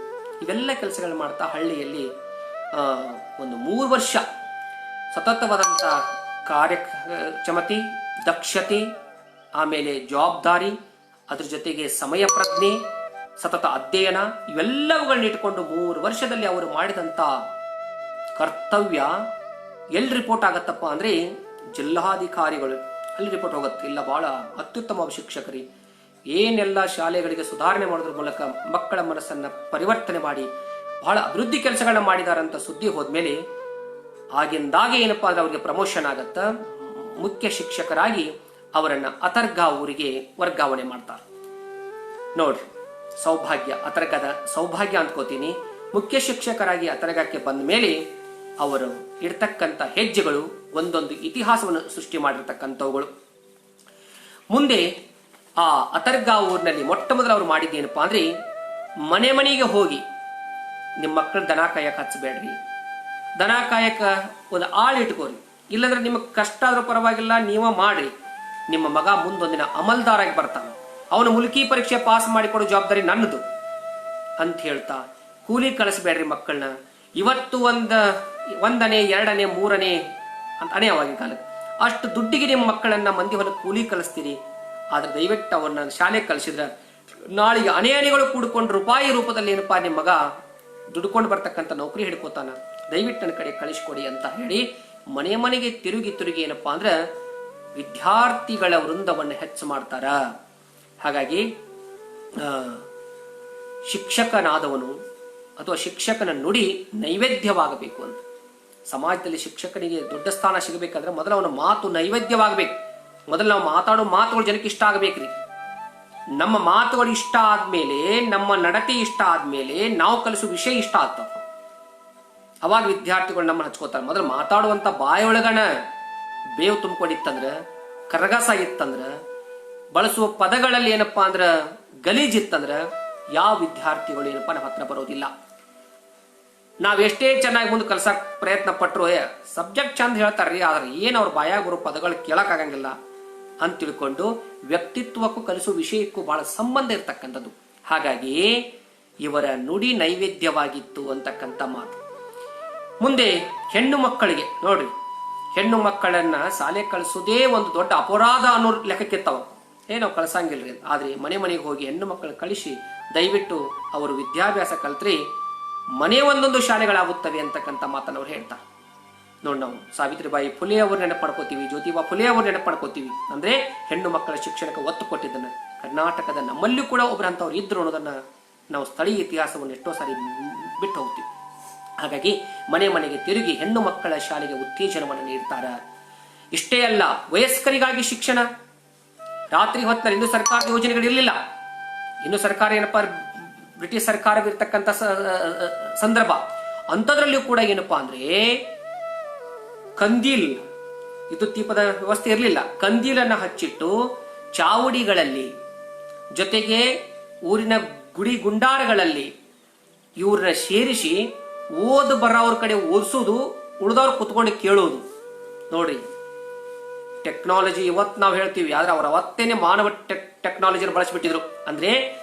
ಇವೆಲ್ಲ ಕೆಲಸಗಳು ಮಾಡ್ತಾ ಹಳ್ಳಿಯಲ್ಲಿ ಒಂದು 3 ವರ್ಷ ಸತತವಾದಂಥ ಕಾರ್ಯಕ್ಷಮತೆ, ದಕ್ಷತೆ, ಆಮೇಲೆ ಜವಾಬ್ದಾರಿ, ಅದ್ರ ಜೊತೆಗೆ ಸಮಯ ಪ್ರಜ್ಞೆ, ಸತತ ಅಧ್ಯಯನ, ಇವೆಲ್ಲವುಗಳನ್ನ ಇಟ್ಕೊಂಡು 3 ವರ್ಷದಲ್ಲಿ ಅವರು ಮಾಡಿದಂಥ ಕರ್ತವ್ಯ ಎಲ್ಲಿ ರಿಪೋರ್ಟ್ ಆಗತ್ತಪ್ಪ ಅಂದ್ರೆ ಜಿಲ್ಲಾಧಿಕಾರಿಗಳು ಅಲ್ಲಿ ರಿಪೋರ್ಟ್ ಹೋಗುತ್ತೆ. ಇಲ್ಲ, ಬಹಳ ಅತ್ಯುತ್ತಮ ಶಿಕ್ಷಕರಿ ಏನೆಲ್ಲ ಶಾಲೆಗಳಿಗೆ ಸುಧಾರಣೆ ಮಾಡೋದ್ರ ಮೂಲಕ ಮಕ್ಕಳ ಮನಸ್ಸನ್ನ ಪರಿವರ್ತನೆ ಮಾಡಿ ಬಹಳ ಅಭಿವೃದ್ಧಿ ಕೆಲಸಗಳನ್ನ ಮಾಡಿದಾರಂತ ಸುದ್ದಿ ಹೋದ್ಮೇಲೆ ಆಗಿಂದಾಗೆ ಏನಪ್ಪಾ ಅಂದ್ರೆ ಅವ್ರಿಗೆ ಪ್ರಮೋಷನ್ ಆಗತ್ತ. ಮುಖ್ಯ ಶಿಕ್ಷಕರಾಗಿ ಅವರನ್ನ ಅತರ್ಗಾ ಊರಿಗೆ ವರ್ಗಾವಣೆ ಮಾಡ್ತಾರೆ. ನೋಡ್ರಿ, ಸೌಭಾಗ್ಯ, ಅತರ್ಗದ ಸೌಭಾಗ್ಯ ಅಂದ್ಕೋತೀನಿ. ಮುಖ್ಯ ಶಿಕ್ಷಕರಾಗಿ ಅತರ್ಗಕ್ಕೆ ಬಂದ ಮೇಲೆ ಅವರು ಇಡ್ತಕ್ಕಂಥ ಹೆಜ್ಜೆಗಳು ಒಂದೊಂದು ಇತಿಹಾಸವನ್ನು ಸೃಷ್ಟಿ ಮಾಡಿರ್ತಕ್ಕಂಥವುಗಳು. ಮುಂದೆ ಆ ಅತರ್ಗಾ ಊರಿನಲ್ಲಿ ಮೊಟ್ಟ ಮೊದಲು ಅವರು ಮಾಡಿದ್ದೇನಪ್ಪಾ ಅಂದ್ರೆ, ಮನೆ ಮನೆಗೆ ಹೋಗಿ ನಿಮ್ಮ ಮಕ್ಕಳು ದನ ಕಾಯಕ ಹಚ್ಚಬೇಡ್ರಿ, ದನ ಕಾಯಕ ಒಂದು ಆಳು ಇಟ್ಕೋರಿ, ಇಲ್ಲಾಂದ್ರೆ ನಿಮಗೆ ಕಷ್ಟ ಆದ್ರೂ ಪರವಾಗಿಲ್ಲ, ನೀವ ಮಾಡ್ರಿ, ನಿಮ್ಮ ಮಗ ಮುಂದೊಂದಿನ ಅಮಲ್ದಾರಾಗಿ ಬರ್ತಾನೆ, ಅವನು ಮುಲ್ಕಿ ಪರೀಕ್ಷೆ ಪಾಸ್ ಮಾಡಿಕೊಡೋ ಜವಾಬ್ದಾರಿ ನನ್ನದು ಅಂತ ಹೇಳ್ತಾ ಕೂಲಿ ಕಳಿಸ್ಬೇಡ್ರಿ ಮಕ್ಕಳನ್ನ. ಇವತ್ತು ಒಂದನೇ, ಎರಡನೇ, ಮೂರನೇ ಅಂತ ಅನೇ ಅವಾಗಿನ ಕಾಲಕ್ಕೆ ಅಷ್ಟು ದುಡ್ಡಿಗೆ ನಿಮ್ಮ ಮಕ್ಕಳನ್ನ ಮಂದಿ ಹೊಲಕ್ಕೆ ಕೂಲಿ ಕಳಿಸ್ತೀರಿ. ಆದ್ರೆ ದಯವಿಟ್ಟು ಅವನ್ನ ಶಾಲೆಗೆ ಕಳಿಸಿದ್ರ ನಾಳೆಗೆ ಅನೆಗಳು ಕೂಡ್ಕೊಂಡು ರೂಪಾಯಿ ರೂಪದಲ್ಲಿ ಏನಪ್ಪಾ ನಿಮ್ಮ ಮಗ ದುಡ್ಕೊಂಡು ಬರ್ತಕ್ಕಂಥ ನೌಕರಿ ಹಿಡ್ಕೋತಾನ, ದಯವಿಟ್ಟು ನನ್ನ ಕಡೆ ಕಳಿಸ್ಕೊಡಿ ಅಂತ ಹೇಳಿ ಮನೆ ಮನೆಗೆ ತಿರುಗಿ ಏನಪ್ಪಾ ಅಂದ್ರ ವಿದ್ಯಾರ್ಥಿಗಳ ವೃಂದವನ್ನು ಹೆಚ್ಚು ಮಾಡ್ತಾರ. ಹಾಗಾಗಿ ಶಿಕ್ಷಕನಾದವನು ಅಥವಾ ಶಿಕ್ಷಕನ ನುಡಿ ನೈವೇದ್ಯವಾಗಬೇಕು ಅಂತ. ಸಮಾಜದಲ್ಲಿ ಶಿಕ್ಷಕನಿಗೆ ದೊಡ್ಡ ಸ್ಥಾನ ಸಿಗಬೇಕಾದ್ರೆ ಮೊದಲು ಅವನ ಮಾತು ನೈವೇದ್ಯವಾಗಬೇಕು. ಮೊದಲು ನಾವು ಮಾತಾಡೋ ಮಾತುಗಳು ಜನಕ್ಕೆ ಇಷ್ಟ ಆಗಬೇಕ್ರಿ. ನಮ್ಮ ಮಾತುಗಳು ಇಷ್ಟ ಆದ್ಮೇಲೆ, ನಮ್ಮ ನಡತೆ ಇಷ್ಟ ಆದ್ಮೇಲೆ ನಾವು ಕಲಿಸೋ ವಿಷಯ ಇಷ್ಟ ಆಗ್ತವ. ಅವಾಗ ವಿದ್ಯಾರ್ಥಿಗಳು ನಮ್ಮ ಹಚ್ಕೋತಾರೆ. ಮೊದಲು ಮಾತಾಡುವಂತ ಬಾಯೊಳಗಣ ಬೇವು ತುಂಬಿಕೊಂಡಿತ್ತಂದ್ರ, ಕರಗಸ ಇತ್ತಂದ್ರ, ಬಳಸುವ ಪದಗಳಲ್ಲಿ ಏನಪ್ಪಾ ಅಂದ್ರ ಗಲೀಜಿತ್ತಂದ್ರ ಯಾವ ವಿದ್ಯಾರ್ಥಿಗಳು ಏನಪ್ಪಾ ನಮ್ಮ ಹತ್ರ ಬರೋದಿಲ್ಲ. ನಾವೆಷ್ಟೇ ಚೆನ್ನಾಗಿ ಮುಂದೆ ಕಲ್ಸಕ್ ಪ್ರಯತ್ನ ಪಟ್ರು ಸಬ್ಜೆಕ್ಟ್ ಚಂದ ಹೇಳ್ತಾರ್ರಿ, ಆದ್ರೆ ಏನ್ ಅವ್ರ ಬಾಯಾಗ ಬರೋ ಪದಗಳು ಕೇಳಕ್ ಆಗಂಗಿಲ್ಲ ಅಂತ ತಿಳ್ಕೊಂಡು ವ್ಯಕ್ತಿತ್ವಕ್ಕೂ ಕಲಿಸುವ ವಿಷಯಕ್ಕೂ ಬಹಳ ಸಂಬಂಧ ಇರ್ತಕ್ಕಂಥದ್ದು. ಹಾಗಾಗಿ ಇವರ ನುಡಿ ನೈವೇದ್ಯವಾಗಿತ್ತು ಅಂತಕ್ಕಂಥ ಮಾತು. ಮುಂದೆ ಹೆಣ್ಣು ಮಕ್ಕಳಿಗೆ ನೋಡ್ರಿ, ಹೆಣ್ಣು ಮಕ್ಕಳನ್ನ ಶಾಲೆ ಕಳಿಸೋದೇ ಒಂದು ದೊಡ್ಡ ಅಪರಾಧ ಅನ್ನೋ ಲೆಕ್ಕಕ್ಕೆತ್ತವ. ನಾವು ಕಳ್ಸಂಗಿಲ್ರಿ, ಆದ್ರೆ ಮನೆ ಮನೆಗೆ ಹೋಗಿ ಹೆಣ್ಣು ಮಕ್ಕಳನ್ನ ಕಳಿಸಿ ದಯವಿಟ್ಟು ಅವರು ವಿದ್ಯಾಭ್ಯಾಸ ಕಲ್ತ್ರಿ ಮನೆ ಒಂದೊಂದು ಶಾಲೆಗಳಾಗುತ್ತವೆ ಅಂತಕ್ಕಂಥ ಮಾತನ್ನು ಅವ್ರು ಹೇಳ್ತಾರೆ. ನೋಡಿ, ನಾವು ಸಾವಿತ್ರಿಬಾಯಿ ಫುಲೆ ಅವ್ರ ನೆನಪು ಪಡ್ಕೋತೀವಿ, ಜ್ಯೋತಿಬಾ ಫುಲೆ ಅವ್ರ ನೆನಪು ಪಡ್ಕೋತೀವಿ. ಅಂದ್ರೆ ಹೆಣ್ಣು ಮಕ್ಕಳ ಶಿಕ್ಷಣಕ್ಕೆ ಒತ್ತು ಕೊಟ್ಟಿದ್ದನ್ನ ಕರ್ನಾಟಕದ ನಮ್ಮಲ್ಲೂ ಕೂಡ ಒಬ್ಬರಂತವ್ರು ಇದ್ರು ಅನ್ನೋದನ್ನ ನಾವು ಸ್ಥಳೀಯ ಇತಿಹಾಸವನ್ನು ಎಷ್ಟೋ ಸಾರಿ ಬಿಟ್ಟು ಹೋಗ್ತೀವಿ. ಹಾಗಾಗಿ ಮನೆ ಮನೆಗೆ ತಿರುಗಿ ಹೆಣ್ಣು ಮಕ್ಕಳ ಶಾಲೆಗೆ ಉತ್ತೇಜನವನ್ನು ನೀಡ್ತಾರ. ಇಷ್ಟೇ ಅಲ್ಲ, ವಯಸ್ಕರಿಗಾಗಿ ಶಿಕ್ಷಣ. ರಾತ್ರಿ ಹೊತ್ತಿನಲ್ಲಿ ಇನ್ನೂ ಸರ್ಕಾರದ ಯೋಜನೆಗಳಿರಲಿಲ್ಲ. ಇನ್ನು ಸರ್ಕಾರ ಏನಪ್ಪಾ ಬ್ರಿಟಿಷ್ ಸರ್ಕಾರವಿರ್ತಕ್ಕಂಥ ಸಂದರ್ಭ. ಅಂಥದ್ರಲ್ಲಿಯೂ ಕೂಡ ಏನಪ್ಪಾ ಅಂದ್ರೆ ಕಂದೀಲ್, ವಿದ್ಯುತ್ ದೀಪದ ವ್ಯವಸ್ಥೆ ಇರಲಿಲ್ಲ. ಕಂದೀಲನ್ನ ಹಚ್ಚಿಟ್ಟು ಚಾವುಡಿಗಳಲ್ಲಿ, ಜೊತೆಗೆ ಊರಿನ ಗುಡಿ ಗುಂಡಾರಗಳಲ್ಲಿ ಇವ್ರನ್ನ ಸೇರಿಸಿ ಓದು ಬರೋವ್ರ ಕಡೆ ಓದಿಸೋದು, ಉಳಿದವ್ರು ಕುತ್ಕೊಂಡು ಕೇಳೋದು. ನೋಡ್ರಿ, ಟೆಕ್ನಾಲಜಿ ಇವತ್ತು ನಾವು ಹೇಳ್ತೀವಿ, ಆದ್ರೆ ಅವ್ರ ಅವತ್ತೇನೆ ಮಾನವ ಟೆಕ್ನಾಲಜಿನ ಬಳಸಿಬಿಟ್ಟಿದ್ರು. ಅಂದ್ರೆ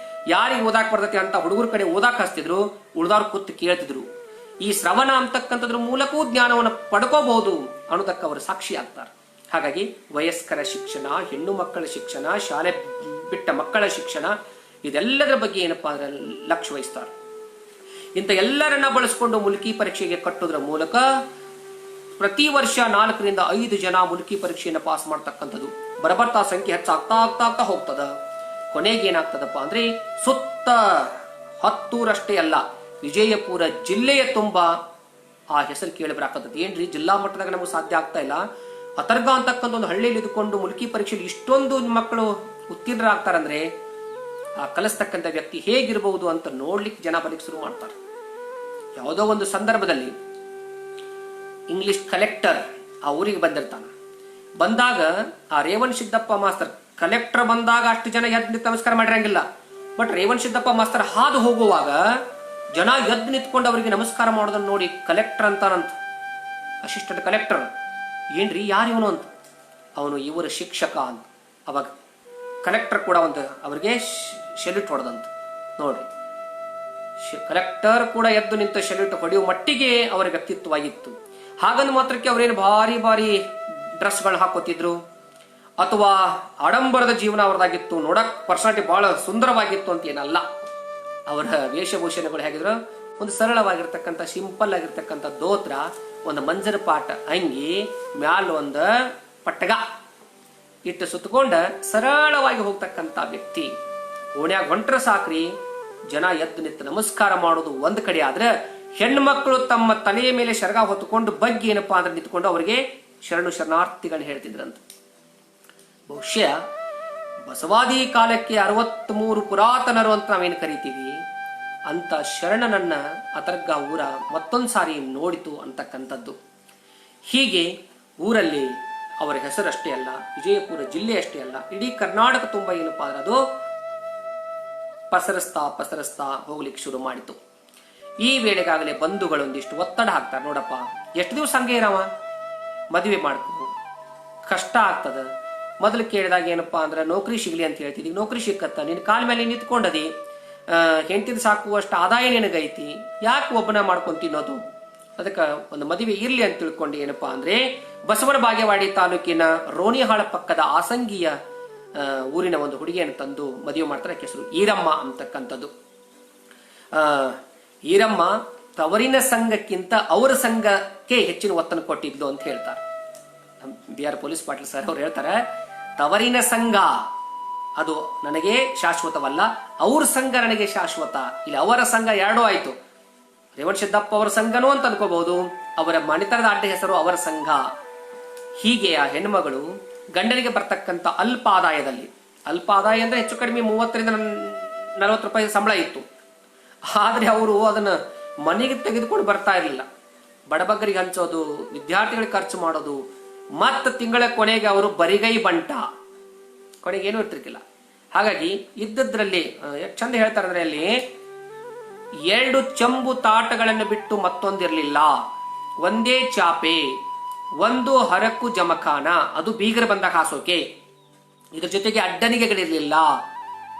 ಯಾರಿಗೆ ಓದಾಕ್ ಬರ್ತೈತಿ ಅಂತ ಹುಡುಗರ ಕಡೆ ಓದಾಕ್ ಹಚ್ತಿದ್ರು, ಉಳಿದವ್ರು ಕೂತು ಕೇಳ್ತಿದ್ರು. ಈ ಶ್ರವಣ ಅಂತಕ್ಕಂಥದ್ರ ಮೂಲಕವೂ ಜ್ಞಾನವನ್ನು ಪಡ್ಕೋಬಹುದು ಅನ್ನೋದಕ್ಕೆ ಅವರು ಸಾಕ್ಷಿ ಆಗ್ತಾರೆ. ಹಾಗಾಗಿ ವಯಸ್ಕರ ಶಿಕ್ಷಣ, ಹೆಣ್ಣು ಮಕ್ಕಳ ಶಿಕ್ಷಣ, ಶಾಲೆ ಬಿಟ್ಟ ಮಕ್ಕಳ ಶಿಕ್ಷಣ, ಇದೆಲ್ಲದರ ಬಗ್ಗೆ ಏನಪ್ಪಾ ಅಂದ್ರೆ ಲಕ್ಷ್ಯ ವಹಿಸ್ತಾರೆ. ಇಂಥ ಎಲ್ಲರನ್ನ ಬಳಸ್ಕೊಂಡು ಮುಲ್ಕಿ ಪರೀಕ್ಷೆಗೆ ಕಟ್ಟೋದ್ರ ಮೂಲಕ ಪ್ರತಿ ವರ್ಷ 4 ರಿಂದ 5 ಜನ ಮುಲ್ಕಿ ಪರೀಕ್ಷೆಯನ್ನು ಪಾಸ್ ಮಾಡ್ತಕ್ಕಂಥದ್ದು. ಬರಬರ್ತಾ ಸಂಖ್ಯೆ ಹೆಚ್ಚಾಗ್ತಾ ಹೋಗ್ತದ. ಕೊನೆಗೆ ಏನಾಗ್ತದಪ್ಪ ಅಂದ್ರೆ ಸುತ್ತ ಹತ್ತೂರಷ್ಟೇ ಅಲ್ಲ, ವಿಜಯಪುರ ಜಿಲ್ಲೆಯ ತುಂಬಾ ಆ ಹೆಸರು ಕೇಳಿ ಬರಾಕತ್ತದ. ಏನ್ರಿ ಜಿಲ್ಲಾ ಮಟ್ಟದಾಗ ನಮಗೆ ಸಾಧ್ಯ ಆಗ್ತಾ ಇಲ್ಲ, ಅತರ್ಗ ಅಂತಕ್ಕಂಥ ಒಂದು ಹಳ್ಳಿಯಲ್ಲಿ ಇದ್ಕೊಂಡು ಮುಲ್ಕಿ ಪರೀಕ್ಷೆಯಲ್ಲಿ ಇಷ್ಟೊಂದು ಮಕ್ಕಳು ಉತ್ತೀರ್ಣರಾಗ್ತಾರಂದ್ರೆ ಆ ಕಲಿಸ್ತಕ್ಕಂಥ ವ್ಯಕ್ತಿ ಹೇಗಿರಬಹುದು ಅಂತ ನೋಡ್ಲಿಕ್ಕೆ ಜನ ಬಲಿಕ್ ಶುರು ಮಾಡ್ತಾರೆ. ಯಾವುದೋ ಒಂದು ಸಂದರ್ಭದಲ್ಲಿ ಇಂಗ್ಲಿಷ್ ಕಲೆಕ್ಟರ್ ಆ ಊರಿಗೆ ಬಂದಿರ್ತಾನ. ಬಂದಾಗ ಆ ರೇವಣ್ ಸಿದ್ದಪ್ಪ ಮಾಸ್ತರ್ ಕಲೆಕ್ಟರ್ ಬಂದಾಗ ಅಷ್ಟು ಜನ ಎದ್ದು ನಿಂತು ನಮಸ್ಕಾರ ಮಾಡಿರಂಗಿಲ್ಲ. ಬಟ್ ರೇವಣ್ ಸಿದ್ದಪ್ಪ ಮಾಸ್ತರ್ ಹಾದು ಹೋಗುವಾಗ ಜನ ಎದ್ದು ನಿಂತ್ಕೊಂಡು ಅವರಿಗೆ ನಮಸ್ಕಾರ ಮಾಡೋದನ್ನ ನೋಡಿ ಕಲೆಕ್ಟರ್ ಅಂತಾನಂತ. ಅಸಿಸ್ಟೆಂಟ್ ಕಲೆಕ್ಟರ್, ಏನ್ರಿ ಯಾರು ಇವನು ಅಂತ. ಅವನು ಇವರ ಶಿಕ್ಷಕ ಅಂತ. ಅವಾಗ ಕಲೆಕ್ಟರ್ ಕೂಡ ಒಂದು ಅವರಿಗೆ ಶೆಲ್ಯೂಟ್ ಹೊಡೆದಂತ. ನೋಡ್ರಿ, ಕಲೆಕ್ಟರ್ ಕೂಡ ಎದ್ದು ನಿಂತ ಶೆಲ್ಯೂಟ್ ಹೊಡೆಯುವ ಮಟ್ಟಿಗೆ ಅವರ ವ್ಯಕ್ತಿತ್ವವಾಗಿತ್ತು. ಹಾಗಂದು ಮಾತ್ರಕ್ಕೆ ಅವರೇನು ಭಾರಿ ಭಾರಿ ಡ್ರೆಸ್ಗಳು ಹಾಕೋತಿದ್ರು ಅಥವಾ ಆಡಂಬರದ ಜೀವನ ಅವರದಾಗಿತ್ತು, ನೋಡಕ್ ಪರ್ಸನಾಲಿಟಿ ಬಹಳ ಸುಂದರವಾಗಿತ್ತು ಅಂತ ಏನಲ್ಲ. ಅವರ ವೇಷಭೂಷಣಗಳು ಹೇಗಿದ್ರು, ಒಂದು ಸರಳವಾಗಿರ್ತಕ್ಕಂಥ ಸಿಂಪಲ್ ಆಗಿರ್ತಕ್ಕಂಥ ದೋತ್ರ, ಒಂದು ಮಂಜರ ಪಾಟ ಅಂಗಿ, ಮ್ಯಾಲ ಒಂದು ಪಟ್ಟಗ ಇಟ್ಟು ಸುತ್ತಕೊಂಡ ಸರಳವಾಗಿ ಹೋಗ್ತಕ್ಕಂಥ ವ್ಯಕ್ತಿ. ಓಣ್ಯಾಗ ಹೊಂಟ್ರ ಸಾಕ್ರಿ, ಜನ ಎದ್ದು ನಿಂತು ನಮಸ್ಕಾರ ಮಾಡೋದು ಒಂದ್ ಕಡೆ ಆದ್ರೆ, ಹೆಣ್ಣು ಮಕ್ಕಳು ತಮ್ಮ ತಲೆಯ ಮೇಲೆ ಶರಗ ಹೊತ್ತುಕೊಂಡು ಬಗ್ಗೆ ಏನಪ್ಪಾ ಅಂದ್ರೆ ನಿಂತ್ಕೊಂಡು ಅವರಿಗೆ ಶರಣಾರ್ಥಿಗಳನ್ನ ಹೇಳ್ತಿದ್ರಂತ. ಬಹುಶಃ ಬಸವಾದಿ ಕಾಲಕ್ಕೆ 63 ಪುರಾತನರು ಅಂತ ನಾವೇನು ಕರಿತೀವಿ ಅಂತ ಶರಣನನ್ನ ಅತರ್ಗ ಊರ ಮತ್ತೊಂದು ಸಾರಿ ನೋಡಿತು ಅಂತಕ್ಕಂಥದ್ದು. ಹೀಗೆ ಊರಲ್ಲಿ ಅವರ ಹೆಸರಷ್ಟೇ ಅಲ್ಲ, ವಿಜಯಪುರ ಜಿಲ್ಲೆ ಅಷ್ಟೇ ಅಲ್ಲ, ಇಡೀ ಕರ್ನಾಟಕ ತುಂಬಾ ಏನಪ್ಪಾ ಅಂದ್ರೆ ಅದು ಪಸರಿಸ್ತಾ ಹೋಗ್ಲಿಕ್ಕೆ ಶುರು ಮಾಡಿತು. ಈ ವೇಳೆಗಾಗಲೇ ಬಂಧುಗಳೊಂದಿಷ್ಟು ಒತ್ತಡ ಹಾಕ್ತಾರೆ. ನೋಡಪ್ಪ, ಎಷ್ಟು ದಿವಸ ಹಂಗೆ ಇರವ, ಮದುವೆ ಮಾಡ್ಕೊ, ಕಷ್ಟ ಆಗ್ತದ. ಮೊದಲು ಕೇಳಿದಾಗ ಏನಪ್ಪಾ ಅಂದ್ರೆ ನೌಕರಿ ಸಿಗ್ಲಿ ಅಂತ ಹೇಳ್ತಿದ್ವಿ, ನೌಕರಿ ಸಿಕ್ಕತ್ತ, ನಿನ್ ಕಾಲ ಮೇಲೆ ನಿಂತ್ಕೊಂಡದಿ, ಹೆಂಡತಿದ ಸಾಕುವಷ್ಟು ಆದಾಯ ನಿನಗೈತಿ, ಯಾಕೆ ಒಬ್ಬನ ಮಾಡ್ಕೊಂಡ್ ತಿನ್ನೋದು, ಅದಕ್ಕೆ ಒಂದು ಮದುವೆ ಇರ್ಲಿ ಅಂತ ತಿಳ್ಕೊಂಡು ಏನಪ್ಪಾ ಅಂದ್ರೆ ಬಸವನ ಬಾಗೇವಾಡಿ ತಾಲೂಕಿನ ರೋಣಿಹಾಳ ಪಕ್ಕದ ಆಸಂಗಿಯ ಊರಿನ ಒಂದು ಹುಡುಗಿಯನ್ನು ತಂದು ಮದುವೆ ಮಾಡ್ತಾರೆ. ಹೆಸರು ಈರಮ್ಮ ಅಂತಕ್ಕಂಥದ್ದು. ಈರಮ್ಮ ತವರಿನ ಸಂಘಕ್ಕಿಂತ ಅವರ ಸಂಘಕ್ಕೆ ಹೆಚ್ಚಿನ ಒತ್ತನ್ನು ಕೊಟ್ಟಿದ್ಲು ಅಂತ ಹೇಳ್ತಾರೆ. BR ಪೊಲೀಸ್ ಪಾಟೀಲ್ ಸರ್ ಅವ್ರು ಹೇಳ್ತಾರೆ, ತವರಿನ ಸಂಘ ಅದು ನನಗೆ ಶಾಶ್ವತವಲ್ಲ, ಅವ್ರ ಸಂಘ ನನಗೆ ಶಾಶ್ವತ. ಇಲ್ಲಿ ಅವರ ಸಂಘ ಎರಡೂ ಆಯ್ತು. ರೇವಣ್ ಸಿದ್ದಪ್ಪ ಅವರ ಸಂಘನೂ ಅಂತ ಅನ್ಕೋಬಹುದು, ಅವರ ಮಣಿತನದ ಅಡ್ಡ ಹೆಸರು ಅವರ ಸಂಘ. ಹೀಗೆ ಆ ಹೆಣ್ಮಗಳು ಗಂಡನಿಗೆ ಬರ್ತಕ್ಕಂಥ ಅಲ್ಪ ಆದಾಯದಲ್ಲಿ, ಅಲ್ಪ ಆದಾಯ ಅಂದ್ರೆ ಹೆಚ್ಚು ಕಡಿಮೆ 30 ರಿಂದ 40 ರೂಪಾಯಿ ಸಂಬಳ ಇತ್ತು. ಆದ್ರೆ ಅವರು ಅದನ್ನ ಮನೆಗೆ ತೆಗೆದುಕೊಂಡು ಬರ್ತಾ ಇರಲಿಲ್ಲ. ಬಡಬಗ್ಗರಿಗೆ ಹಂಚೋದು, ವಿದ್ಯಾರ್ಥಿಗಳಿಗೆ ಖರ್ಚು ಮಾಡೋದು, ಮತ್ತ ತಿಂಗಳ ಕೊನೆಗೆ ಅವರು ಬರಿಗೈ ಬಂಟ, ಕೊನೆಗೆ ಏನೂ ಇರ್ತಿರ್ಕಿಲ್ಲ. ಹಾಗಾಗಿ ಇದ್ದದ್ರಲ್ಲಿ ಚಂದ ಹೇಳ್ತಾರೆ ಅಂದ್ರೆ ಅಲ್ಲಿ 2 ಚಂಬು ತಾಟಗಳನ್ನು ಬಿಟ್ಟು ಮತ್ತೊಂದಿರಲಿಲ್ಲ, ಒಂದೇ ಚಾಪೆ, ಒಂದು ಹರಕು ಜಮಖಾನ, ಅದು ಬೀಗರ ಬಂದಾಗ ಹಾಸೋಕೆ, ಇದ್ರ ಜೊತೆಗೆ ಅಡ್ಡನಿಗೆಗಳಿರ್ಲಿಲ್ಲ.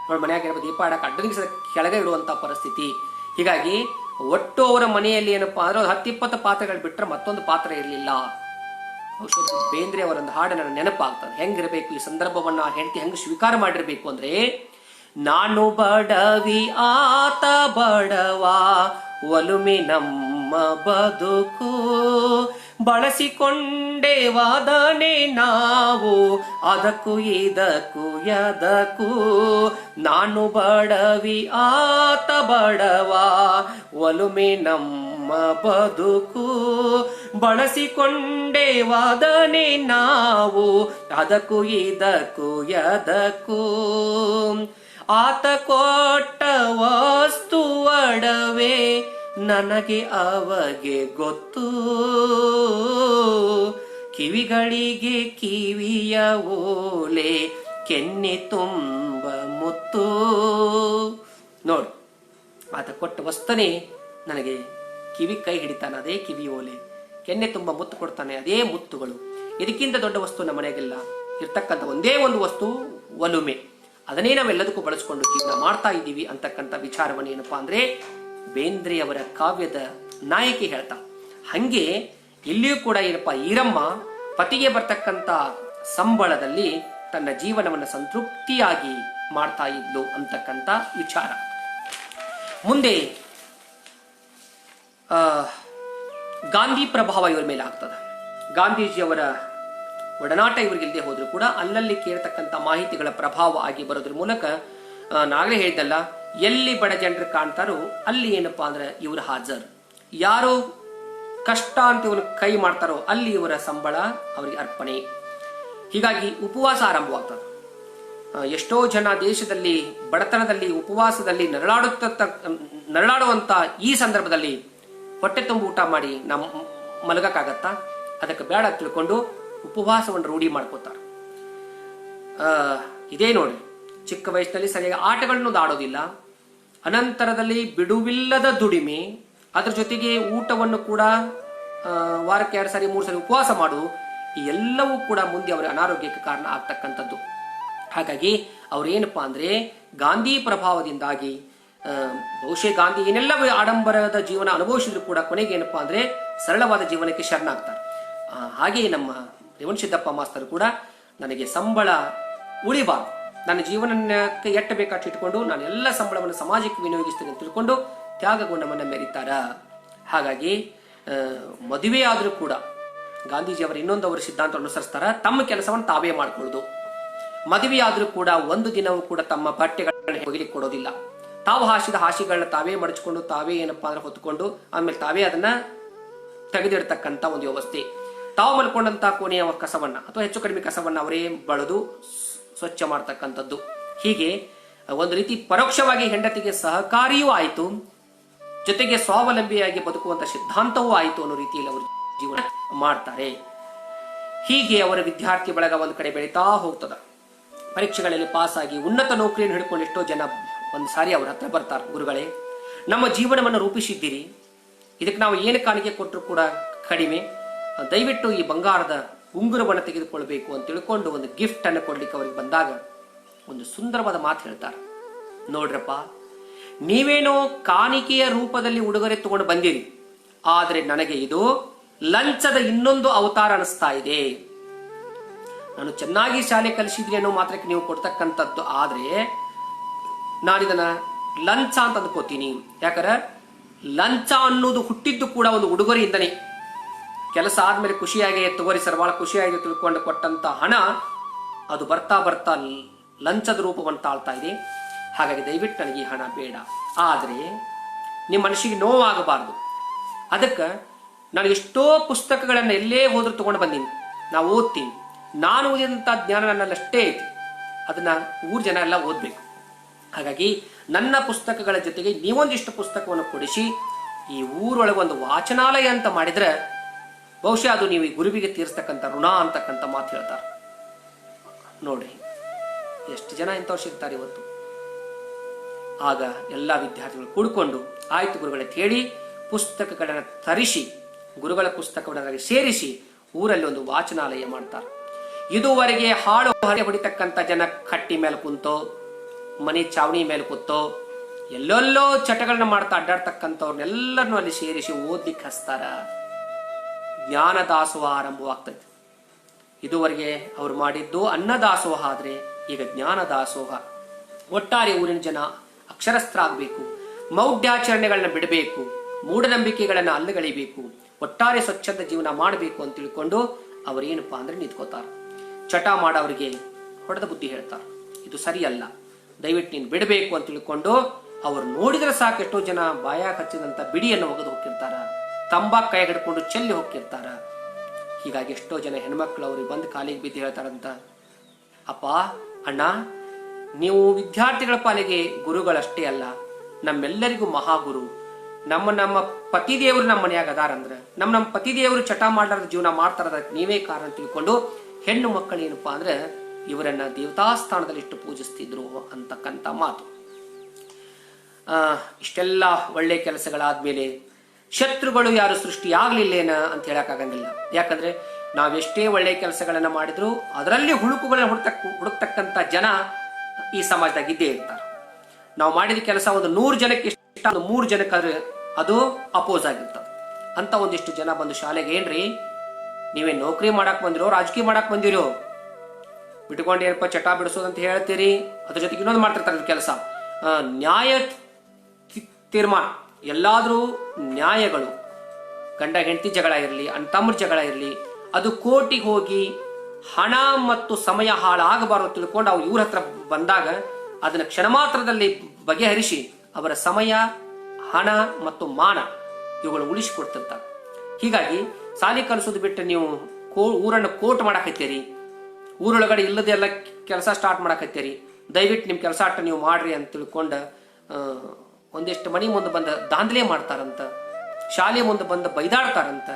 ನೋಡಿ, ಮನೆಯಾಗಿರೋ ದೀಪ ಆಡಕ್ಕೆ ಅಡ್ಡನಿಗೆ ಕೆಳಗೆ ಇಡುವಂತ ಪರಿಸ್ಥಿತಿ. ಹೀಗಾಗಿ ಒಟ್ಟು ಅವರ ಮನೆಯಲ್ಲಿ ಏನಪ್ಪಾ ಅಂದ್ರೆ 10-20 ಪಾತ್ರೆಗಳು ಬಿಟ್ಟರೆ ಮತ್ತೊಂದು ಪಾತ್ರೆ ಇರಲಿಲ್ಲ. ಬೇಂದ್ರೆ ಅವರೊಂದು ಹಾಡು ನನ್ನ ನೆನಪಾಗ್ತದೆ. ಹೆಂಗಿರಬೇಕು ಈ ಸಂದರ್ಭವನ್ನ ಹೆಂಡತಿ ಹೆಂಗ್ ಸ್ವೀಕಾರ ಮಾಡಿರ್ಬೇಕು ಅಂದ್ರೆ, ನಾನು ಬಡವಿ ಆತ ಬಡವ, ಒಲುಮೆ ನಮ್ಮ ಬದುಕು, ಬಳಸಿಕೊಂಡೆ ವಾದನೆ ನಾವು, ಅದಕ್ಕೂ ಇದಕ್ಕೂ ಎದಕ್ಕೂ. ನಾನು ಬಡವಿ ಆತ ಬಡವ, ಒಲುಮೆ ನಮ್ಮ ಬದುಕು, ಬಳಸಿಕೊಂಡೆ ವಾದನೆ ನಾವು, ಅದಕ್ಕೂ ಇದಕ್ಕೂ ಎದಕ್ಕೂ. ಆತ ಕೊಟ್ಟ ವಸ್ತು ಒಡವೆ, ನನಗೆ ಅವಗೆ ಗೊತ್ತು, ಕಿವಿಗಳಿಗೆ ಕಿವಿಯ ಓಲೆ, ಕೆನ್ನೆ ತುಂಬ ಮುತ್ತು. ನೋಡು, ಆತ ಕೊಟ್ಟ ವಸ್ತುನೇ ನನಗೆ ಕಿವಿ ಕೈ ಹಿಡಿತಾನೆ, ಅದೇ ಕಿವಿ ಓಲೆ, ಕೆನ್ನೆ ತುಂಬ ಮುತ್ತು ಕೊಡ್ತಾನೆ, ಅದೇ ಮುತ್ತುಗಳು. ಇದಕ್ಕಿಂತ ದೊಡ್ಡ ವಸ್ತು ನಮ್ಮ ಮನೆಗಿಲ್ಲ. ಇರ್ತಕ್ಕಂಥ ಒಂದೇ ಒಂದು ವಸ್ತು ಒಲುಮೆ, ಅದನ್ನೇ ನಾವೆಲ್ಲದಕ್ಕೂ ಬಳಸ್ಕೊಂಡು ಜೀವನ ಮಾಡ್ತಾ ಇದ್ದೀವಿ ಅಂತಕ್ಕಂಥ ವಿಚಾರವನ್ನು ಏನಪ್ಪಾ ಅಂದ್ರೆ ಬೇಂದ್ರೆಯವರ ಕಾವ್ಯದ ನಾಯಕಿ ಹೇಳ್ತಾ. ಹಂಗೆ ಇಲ್ಲಿಯೂ ಕೂಡ ಏನಪ್ಪಾ, ಈರಮ್ಮ ಪತಿಗೆ ಬರ್ತಕ್ಕಂಥ ಸಂಬಳದಲ್ಲಿ ತನ್ನ ಜೀವನವನ್ನು ಸಂತೃಪ್ತಿಯಾಗಿ ಮಾಡ್ತಾ ಇದ್ಲು ಅಂತಕ್ಕಂಥ ವಿಚಾರ. ಮುಂದೆ ಗಾಂಧಿ ಪ್ರಭಾವ ಇವರ ಮೇಲೆ ಆಗ್ತದೆ. ಗಾಂಧೀಜಿಯವರ ಒಡನಾಟ ಇವರಿಗಿಲ್ಲದೆ ಹೋದ್ರೂ ಕೂಡ ಅಲ್ಲಲ್ಲಿ ಕೇಳ್ತಕ್ಕಂಥ ಮಾಹಿತಿಗಳ ಪ್ರಭಾವ ಆಗಿ ಬರೋದ್ರ ಮೂಲಕ ನಾಗಲೇ ಹೇಳಿದ್ದಲ್ಲ, ಎಲ್ಲಿ ಬಡ ಜನರು ಕಾಣ್ತಾರೋ ಅಲ್ಲಿ ಏನಪ್ಪಾ ಅಂದ್ರೆ ಇವರು ಹಾಜರ್, ಯಾರು ಕಷ್ಟ ಅಂತ ಇವರು ಕೈ ಮಾಡ್ತಾರೋ ಅಲ್ಲಿ ಇವರ ಸಂಬಳ ಅವರಿಗೆ ಅರ್ಪಣೆ. ಹೀಗಾಗಿ ಉಪವಾಸ ಆರಂಭವಾಗ್ತದೆ. ಎಷ್ಟೋ ಜನ ದೇಶದಲ್ಲಿ ಬಡತನದಲ್ಲಿ ಉಪವಾಸದಲ್ಲಿ ನರಳಾಡುವಂತ ಈ ಸಂದರ್ಭದಲ್ಲಿ ಹೊಟ್ಟೆ ತುಂಬ ಊಟ ಮಾಡಿ ನಮ್ಮ ಮಲಗಕ್ಕಾಗತ್ತಾ? ಅದಕ್ಕೆ ಬೇಡ ತಿಳ್ಕೊಂಡು ಉಪವಾಸವನ್ನು ರೂಢಿ ಮಾಡ್ಕೋತಾರೆ. ಇದೇ ನೋಡಿ, ಚಿಕ್ಕ ವಯಸ್ಸಿನಲ್ಲಿ ಸರಿಯಾಗಿ ಆಟಗಳನ್ನು ಆಡೋದಿಲ್ಲ, ಅನಂತರದಲ್ಲಿ ಬಿಡುವಿಲ್ಲದ ದುಡಿಮೆ, ಅದ್ರ ಜೊತೆಗೆ ಊಟವನ್ನು ಕೂಡ ವಾರಕ್ಕೆ 2 ಸಾರಿ 3 ಸಾರಿ ಉಪವಾಸ ಮಾಡುವುದು, ಈ ಎಲ್ಲವೂ ಕೂಡ ಮುಂದೆ ಅವರ ಅನಾರೋಗ್ಯಕ್ಕೆ ಕಾರಣ ಆಗ್ತಕ್ಕಂಥದ್ದು. ಹಾಗಾಗಿ ಅವ್ರೇನಪ್ಪಾ ಅಂದ್ರೆ ಗಾಂಧಿ ಪ್ರಭಾವದಿಂದಾಗಿ ಬಹುಶಃ ಗಾಂಧಿ ಏನೆಲ್ಲ ಆಡಂಬರದ ಜೀವನ ಅನುಭವಿಸಿದ್ರು ಕೂಡ ಕೊನೆಗೆ ಏನಪ್ಪಾ ಅಂದ್ರೆ ಸರಳವಾದ ಜೀವನಕ್ಕೆ ಶರಣಾಗ್ತಾರೆ. ಹಾಗೆಯೇ ನಮ್ಮ ರೇವಣಸಿದ್ದಪ್ಪ ಮಾಸ್ತರು ಕೂಡ ನನಗೆ ಸಂಬಳ ಉಳಿಬಾರ್ದು, ನನ್ನ ಜೀವನಕ್ಕೆ ಎಟ್ಟಬೇಕಾಟ್ಟು ಇಟ್ಕೊಂಡು ನಾನು ಎಲ್ಲ ಸಂಬಳವನ್ನು ಸಮಾಜಕ್ಕೆ ವಿನಿಯೋಗಿಸ್ತೇನೆ ಅಂತ ತಿಳ್ಕೊಂಡು ತ್ಯಾಗ ಗುಣವನ್ನು ಮೆರೀತಾರ. ಹಾಗಾಗಿ ಮದುವೆ ಆದರೂ ಕೂಡ ಗಾಂಧೀಜಿಯವರ ಇನ್ನೊಂದು ಅವರ ಸಿದ್ಧಾಂತ ಅನುಸರಿಸ್ತಾರ, ತಮ್ಮ ಕೆಲಸವನ್ನು ತಾವೇ ಮಾಡ್ಕೊಳ್ಳೋದು. ಮದುವೆ ಆದ್ರೂ ಕೂಡ ಒಂದು ದಿನವೂ ಕೂಡ ತಮ್ಮ ಬಟ್ಟೆಗಳನ್ನ ಹೋಗ್ಲಿಕ್ಕೆ ಕೊಡೋದಿಲ್ಲ. ತಾವು ಹಾಸಿದ ಹಾಸಿಗಳನ್ನ ತಾವೇ ಮಡಚಿಕೊಂಡು ತಾವೇ ಏನಪ್ಪಾ ಅಂದ್ರೆ ಹೊತ್ಕೊಂಡು ಆಮೇಲೆ ತಾವೇ ಅದನ್ನ ತೆಗೆದಿಡ್ತಕ್ಕಂಥ ಒಂದು ವ್ಯವಸ್ಥೆ. ತಾವು ಮಲ್ಕೊಂಡಂತ ಕೋಣೆಯ ಕಸವನ್ನ ಅಥವಾ ಹೆಚ್ಚು ಕಡಿಮೆ ಕಸವನ್ನ ಅವರೇ ಬಳದು ಸ್ವಚ್ಛ ಮಾಡ್ತಕ್ಕಂಥದ್ದು. ಹೀಗೆ ಒಂದು ರೀತಿ ಪರೋಕ್ಷವಾಗಿ ಹೆಂಡತಿಗೆ ಸಹಕಾರಿಯೂ ಆಯಿತು, ಜೊತೆಗೆ ಸ್ವಾವಲಂಬಿಯಾಗಿ ಬದುಕುವಂತ ಸಿದ್ಧಾಂತವೂ ಆಯಿತು ಅನ್ನೋ ರೀತಿಯಲ್ಲಿ ಅವರು ಜೀವನ ಮಾಡ್ತಾರೆ. ಹೀಗೆ ಅವರ ವಿದ್ಯಾರ್ಥಿ ಬಳಗ ಒಂದು ಕಡೆ ಬೆಳೀತಾ ಹೋಗ್ತದ. ಪರೀಕ್ಷೆಗಳಲ್ಲಿ ಪಾಸ್ ಆಗಿ ಉನ್ನತ ನೌಕರಿಯನ್ನು ಹಿಡ್ಕೊಂಡು ಎಷ್ಟೋ ಜನ ಒಂದು ಸಾರಿ ಅವ್ರ ಹತ್ರ ಬರ್ತಾರೆ, ಗುರುಗಳೇ ನಮ್ಮ ಜೀವನವನ್ನು ರೂಪಿಸಿದ್ದೀರಿ, ಇದಕ್ಕೆ ನಾವು ಏನು ಕಾಣಿಕೆ ಕೊಟ್ಟರು ಕೂಡ ಕಡಿಮೆ, ದಯವಿಟ್ಟು ಈ ಬಂಗಾರದ ಉಂಗುರವನ್ನು ತೆಗೆದುಕೊಳ್ಬೇಕು ಅಂತ ತಿಳ್ಕೊಂಡು ಒಂದು ಗಿಫ್ಟ್ ಅನ್ನು ಕೊಡ್ಲಿಕ್ಕೆ ಅವ್ರಿಗೆ ಬಂದಾಗ ಒಂದು ಸುಂದರವಾದ ಮಾತು ಹೇಳ್ತಾರೆ. ನೋಡ್ರಪ್ಪ, ನೀವೇನೋ ಕಾಣಿಕೆಯ ರೂಪದಲ್ಲಿ ಉಡುಗೊರೆ ತಗೊಂಡು ಬಂದಿರಿ, ಆದ್ರೆ ನನಗೆ ಇದು ಲಂಚದ ಇನ್ನೊಂದು ಅವತಾರ ಅನಿಸ್ತಾ ಇದೆ. ನಾನು ಚೆನ್ನಾಗಿ ಶಾಲೆ ಕಲಿಸಿದ್ರಿ ಅನ್ನೋ ಮಾತ್ರಕ್ಕೆ ನೀವು ಕೊಡ್ತಕ್ಕಂಥದ್ದು, ಆದ್ರೆ ನಾನಿದನ್ನ ಲಂಚ ಅಂತ ಅಂದ್ಕೋತೀನಿ. ಯಾಕಂದ್ರೆ ಲಂಚ ಅನ್ನೋದು ಹುಟ್ಟಿದ್ದು ಕೂಡ ಒಂದು ಉಡುಗೊರೆಯಿಂದನೇ. ಕೆಲಸ ಆದ್ಮೇಲೆ ಖುಷಿಯಾಗಿ ತಗೋರಿ ಸರ್ ಬಹಳ ಖುಷಿಯಾಗಿ ತಿಳ್ಕೊಂಡು ಕೊಟ್ಟಂತ ಹಣ ಅದು ಬರ್ತಾ ಬರ್ತಾ ಲಂಚದ ರೂಪವನ್ನು ತಾಳ್ತಾ ಇದೆ. ಹಾಗಾಗಿ ದಯವಿಟ್ಟು ನನಗೆ ಈ ಹಣ ಬೇಡ, ಆದ್ರೆ ನಿಮ್ಮ ಮನಸ್ಸಿಗೆ ನೋವಾಗಬಾರ್ದು. ಅದಕ್ಕೆ ನಾನು ಎಷ್ಟೋ ಪುಸ್ತಕಗಳನ್ನು ಎಲ್ಲೇ ಹೋದ್ರೂ ತಗೊಂಡು ಬಂದೀನಿ, ನಾವು ಓದ್ತೀನಿ, ನಾನು ಓದಿದಂಥ ಜ್ಞಾನ ನನ್ನಲ್ಲಷ್ಟೇ ಐತಿ, ಅದನ್ನ ಊರ್ ಜನ ಎಲ್ಲ ಓದ್ಬೇಕು. ಹಾಗಾಗಿ ನನ್ನ ಪುಸ್ತಕಗಳ ಜೊತೆಗೆ ನೀವೊಂದಿಷ್ಟು ಪುಸ್ತಕವನ್ನು ಕೊಡಿಸಿ ಈ ಊರೊಳಗೆ ಒಂದು ವಾಚನಾಲಯ ಅಂತ ಮಾಡಿದ್ರೆ ಬಹುಶಃ ಅದು ನೀವು ಈ ಗುರುವಿಗೆ ತೀರಿಸ್ತಕ್ಕಂಥ ಋಣ ಅಂತಕ್ಕಂಥ ಮಾತು ಹೇಳ್ತಾರೆ. ನೋಡ್ರಿ ಎಷ್ಟು ಜನ ಇಂಥವ್ರು ಸಿಗ್ತಾರೆ ಇವತ್ತು. ಆಗ ಎಲ್ಲಾ ವಿದ್ಯಾರ್ಥಿಗಳು ಕೂಡ್ಕೊಂಡು ಆಯ್ತು ಗುರುಗಳೇ ಹೇಳಿ ಪುಸ್ತಕಗಳನ್ನು ತರಿಸಿ ಗುರುಗಳ ಪುಸ್ತಕಗಳನ್ನು ಸೇರಿಸಿ ಊರಲ್ಲಿ ಒಂದು ವಾಚನಾಲಯ ಮಾಡ್ತಾರೆ. ಇದುವರೆಗೆ ಹಾಳು ಹಳೆ ಹೊಡಿತಕ್ಕಂಥ ಜನ ಕಟ್ಟಿ ಮೇಲೆ ಕುಂತೋ ಮನೆ ಚಾವಣಿ ಮೇಲೆ ಕೂತೋ ಎಲ್ಲೆಲ್ಲೋ ಚಟಗಳನ್ನ ಮಾಡ್ತಾ ಅಡ್ಡಾಡ್ತಕ್ಕಂಥವ್ರನ್ನೆಲ್ಲರನ್ನೂ ಅಲ್ಲಿ ಸೇರಿಸಿ ಓದ್ಲಿಕ್ಕೆ ಹಚ್ತಾರ. ಜ್ಞಾನ ದಾಸೋಹ ಆರಂಭವಾಗ್ತದೆ. ಇದುವರೆಗೆ ಅವ್ರು ಮಾಡಿದ್ದು ಅನ್ನದಾಸೋಹ, ಆದ್ರೆ ಈಗ ಜ್ಞಾನ ದಾಸೋಹ. ಒಟ್ಟಾರೆ ಊರಿನ ಜನ ಅಕ್ಷರಸ್ಥರಾಗಬೇಕು, ಮೌಢ್ಯಾಚರಣೆಗಳನ್ನ ಬಿಡಬೇಕು, ಮೂಢನಂಬಿಕೆಗಳನ್ನ ಅಲ್ಲಗಳಿಬೇಕು, ಒಟ್ಟಾರೆ ಸ್ವಚ್ಛಂದ ಜೀವನ ಮಾಡಬೇಕು ಅಂತ ತಿಳ್ಕೊಂಡು ಅವರೇನಪ್ಪಾ ಅಂದ್ರೆ ನಿಂತ್ಕೋತಾರ. ಚಟ ಮಾಡೋರಿಗೆ ಹೊಡೆದ ಬುದ್ಧಿ ಹೇಳ್ತಾರೆ, ಇದು ಸರಿಯಲ್ಲ, ದಯವಿಟ್ಟು ನೀನು ಬಿಡಬೇಕು ಅಂತ ತಿಳ್ಕೊಂಡು ಅವ್ರು ನೋಡಿದ್ರೆ ಸಾಕು ಎಷ್ಟೋ ಜನ ಬಾಯಾಗ ಹಚ್ಚಿದಂತ ಬಿಡಿಯನ್ನು ಒಗೆದು ಹೋಗಿರ್ತಾರ, ತಂಬಾಕ್ ಕೈ ಹಿಡ್ಕೊಂಡು ಚೆಲ್ಲಿ ಹೋಗಿರ್ತಾರ. ಹೀಗಾಗಿ ಎಷ್ಟೋ ಜನ ಹೆಣ್ಮಕ್ಳು ಅವ್ರಿಗೆ ಬಂದು ಕಾಲಿಗೆ ಬಿದ್ದು ಹೇಳ್ತಾರಂತ, ಅಪ್ಪ ಅಣ್ಣ ನೀವು ವಿದ್ಯಾರ್ಥಿಗಳ ಪಾಲಿಗೆ ಗುರುಗಳಷ್ಟೇ ಅಲ್ಲ, ನಮ್ಮೆಲ್ಲರಿಗೂ ಮಹಾಗುರು. ನಮ್ಮ ಪತಿದೇವರು ನಮ್ಮ ಮನೆಯಾಗ ಅದಾರಂದ್ರ ನಮ್ಮ ಪತಿದೇವರು ಚಟ ಮಾಡ್ಲಾರ್ದ ಜೀವನ ಮಾಡ್ತಾರ, ನೀವೇ ಕಾರಣ ತಿಳ್ಕೊಂಡು ಹೆಣ್ಣು ಮಕ್ಕಳು ಏನಪ್ಪಾ ಅಂದ್ರೆ ಇವರನ್ನ ದೇವತಾಸ್ಥಾನದಲ್ಲಿ ಇಟ್ಟು ಪೂಜಿಸ್ತಿದ್ರು ಅಂತಕ್ಕಂಥ ಮಾತು. ಇಷ್ಟೆಲ್ಲ ಒಳ್ಳೆ ಕೆಲಸಗಳಾದ್ಮೇಲೆ ಶತ್ರುಗಳು ಯಾರು ಸೃಷ್ಟಿಯಾಗ್ಲಿಲ್ಲೇನ ಅಂತ ಹೇಳಕ್ಕಾಗಂಗಿಲ್ಲ. ಯಾಕಂದ್ರೆ ನಾವೆಷ್ಟೇ ಒಳ್ಳೆ ಕೆಲಸಗಳನ್ನ ಮಾಡಿದ್ರು ಅದರಲ್ಲಿ ಹುಳುಕುಗಳನ್ನ ಹುಡುಕ್ತಕ್ಕಂಥ ಜನ ಈ ಸಮಾಜದಾಗ ಇದ್ದೇ ಇರ್ತಾರೆ. ನಾವು ಮಾಡಿದ ಕೆಲಸ ಒಂದು 100 ಜನಕ್ಕೆ ಇಷ್ಟ, 3 ಜನಕ್ಕಾದ್ರೆ ಅದು ಅಪೋಸ್ ಆಗಿರ್ತದೆ. ಅಂತ ಒಂದಿಷ್ಟು ಜನ ಬಂದು ಶಾಲೆಗೆ ಏನ್ರಿ ನೀವೇ ನೌಕರಿ ಮಾಡಕ್ ಬಂದಿರೋ ರಾಜಕೀಯ ಮಾಡಕ್ ಬಂದಿರೋ, ಬಿಟ್ಕೊಂಡು ಏನಪ್ಪ ಚಟ ಬಿಡಿಸೋದಂತ ಹೇಳ್ತೀರಿ, ಅದ್ರ ಜೊತೆಗೆ ಇನ್ನೊಂದು ಮಾಡ್ತಿರ್ತಾರೆ ಕೆಲಸ, ನ್ಯಾಯ ತೀರ್ಮಾನ. ಎಲ್ಲಾದ್ರೂ ನ್ಯಾಯಗಳು, ಗಂಡ ಹೆಂಡತಿ ಜಗಳ ಇರಲಿ, ಅಣ್ಣ ತಮ್ಮರ ಜಗಳ ಇರಲಿ, ಅದು ಕೋರ್ಟಿಗೆ ಹೋಗಿ ಹಣ ಮತ್ತು ಸಮಯ ಹಾಳಾಗಬಾರದು ತಿಳ್ಕೊಂಡು ಅವ್ರು ಇವ್ರ ಹತ್ರ ಬಂದಾಗ ಅದನ್ನ ಕ್ಷಣ ಮಾತ್ರದಲ್ಲಿ ಬಗೆಹರಿಸಿ ಅವರ ಸಮಯ, ಹಣ ಮತ್ತು ಮಾನ ಇವುಗಳು ಉಳಿಸಿಕೊಡ್ತಿರ್ತಾರೆ. ಹೀಗಾಗಿ ಸಾಲಿ ಕಲಿಸೋದು ಬಿಟ್ಟು ನೀವು ಊರನ್ನು ಕೋರ್ಟ್ ಮಾಡಾಕತ್ತೀರಿ, ಊರೊಳಗಡೆ ಇಲ್ಲದೆಲ್ಲ ಕೆಲಸ ಸ್ಟಾರ್ಟ್ ಮಾಡಾಕತ್ತೀರಿ, ದಯವಿಟ್ಟು ನಿಮ್ಮ ಕೆಲಸ ಅಟ್ಟ ನೀವು ಮಾಡ್ರಿ ಅಂತ ತಿಳ್ಕೊಂಡ ಒಂದಿಷ್ಟು ಮನಿ ಮುಂದೆ ಬಂದ ದಾಂಧಲೆ ಮಾಡ್ತಾರಂತ, ಶಾಲೆ ಮುಂದೆ ಬಂದು ಬೈದಾಡ್ತಾರಂತ.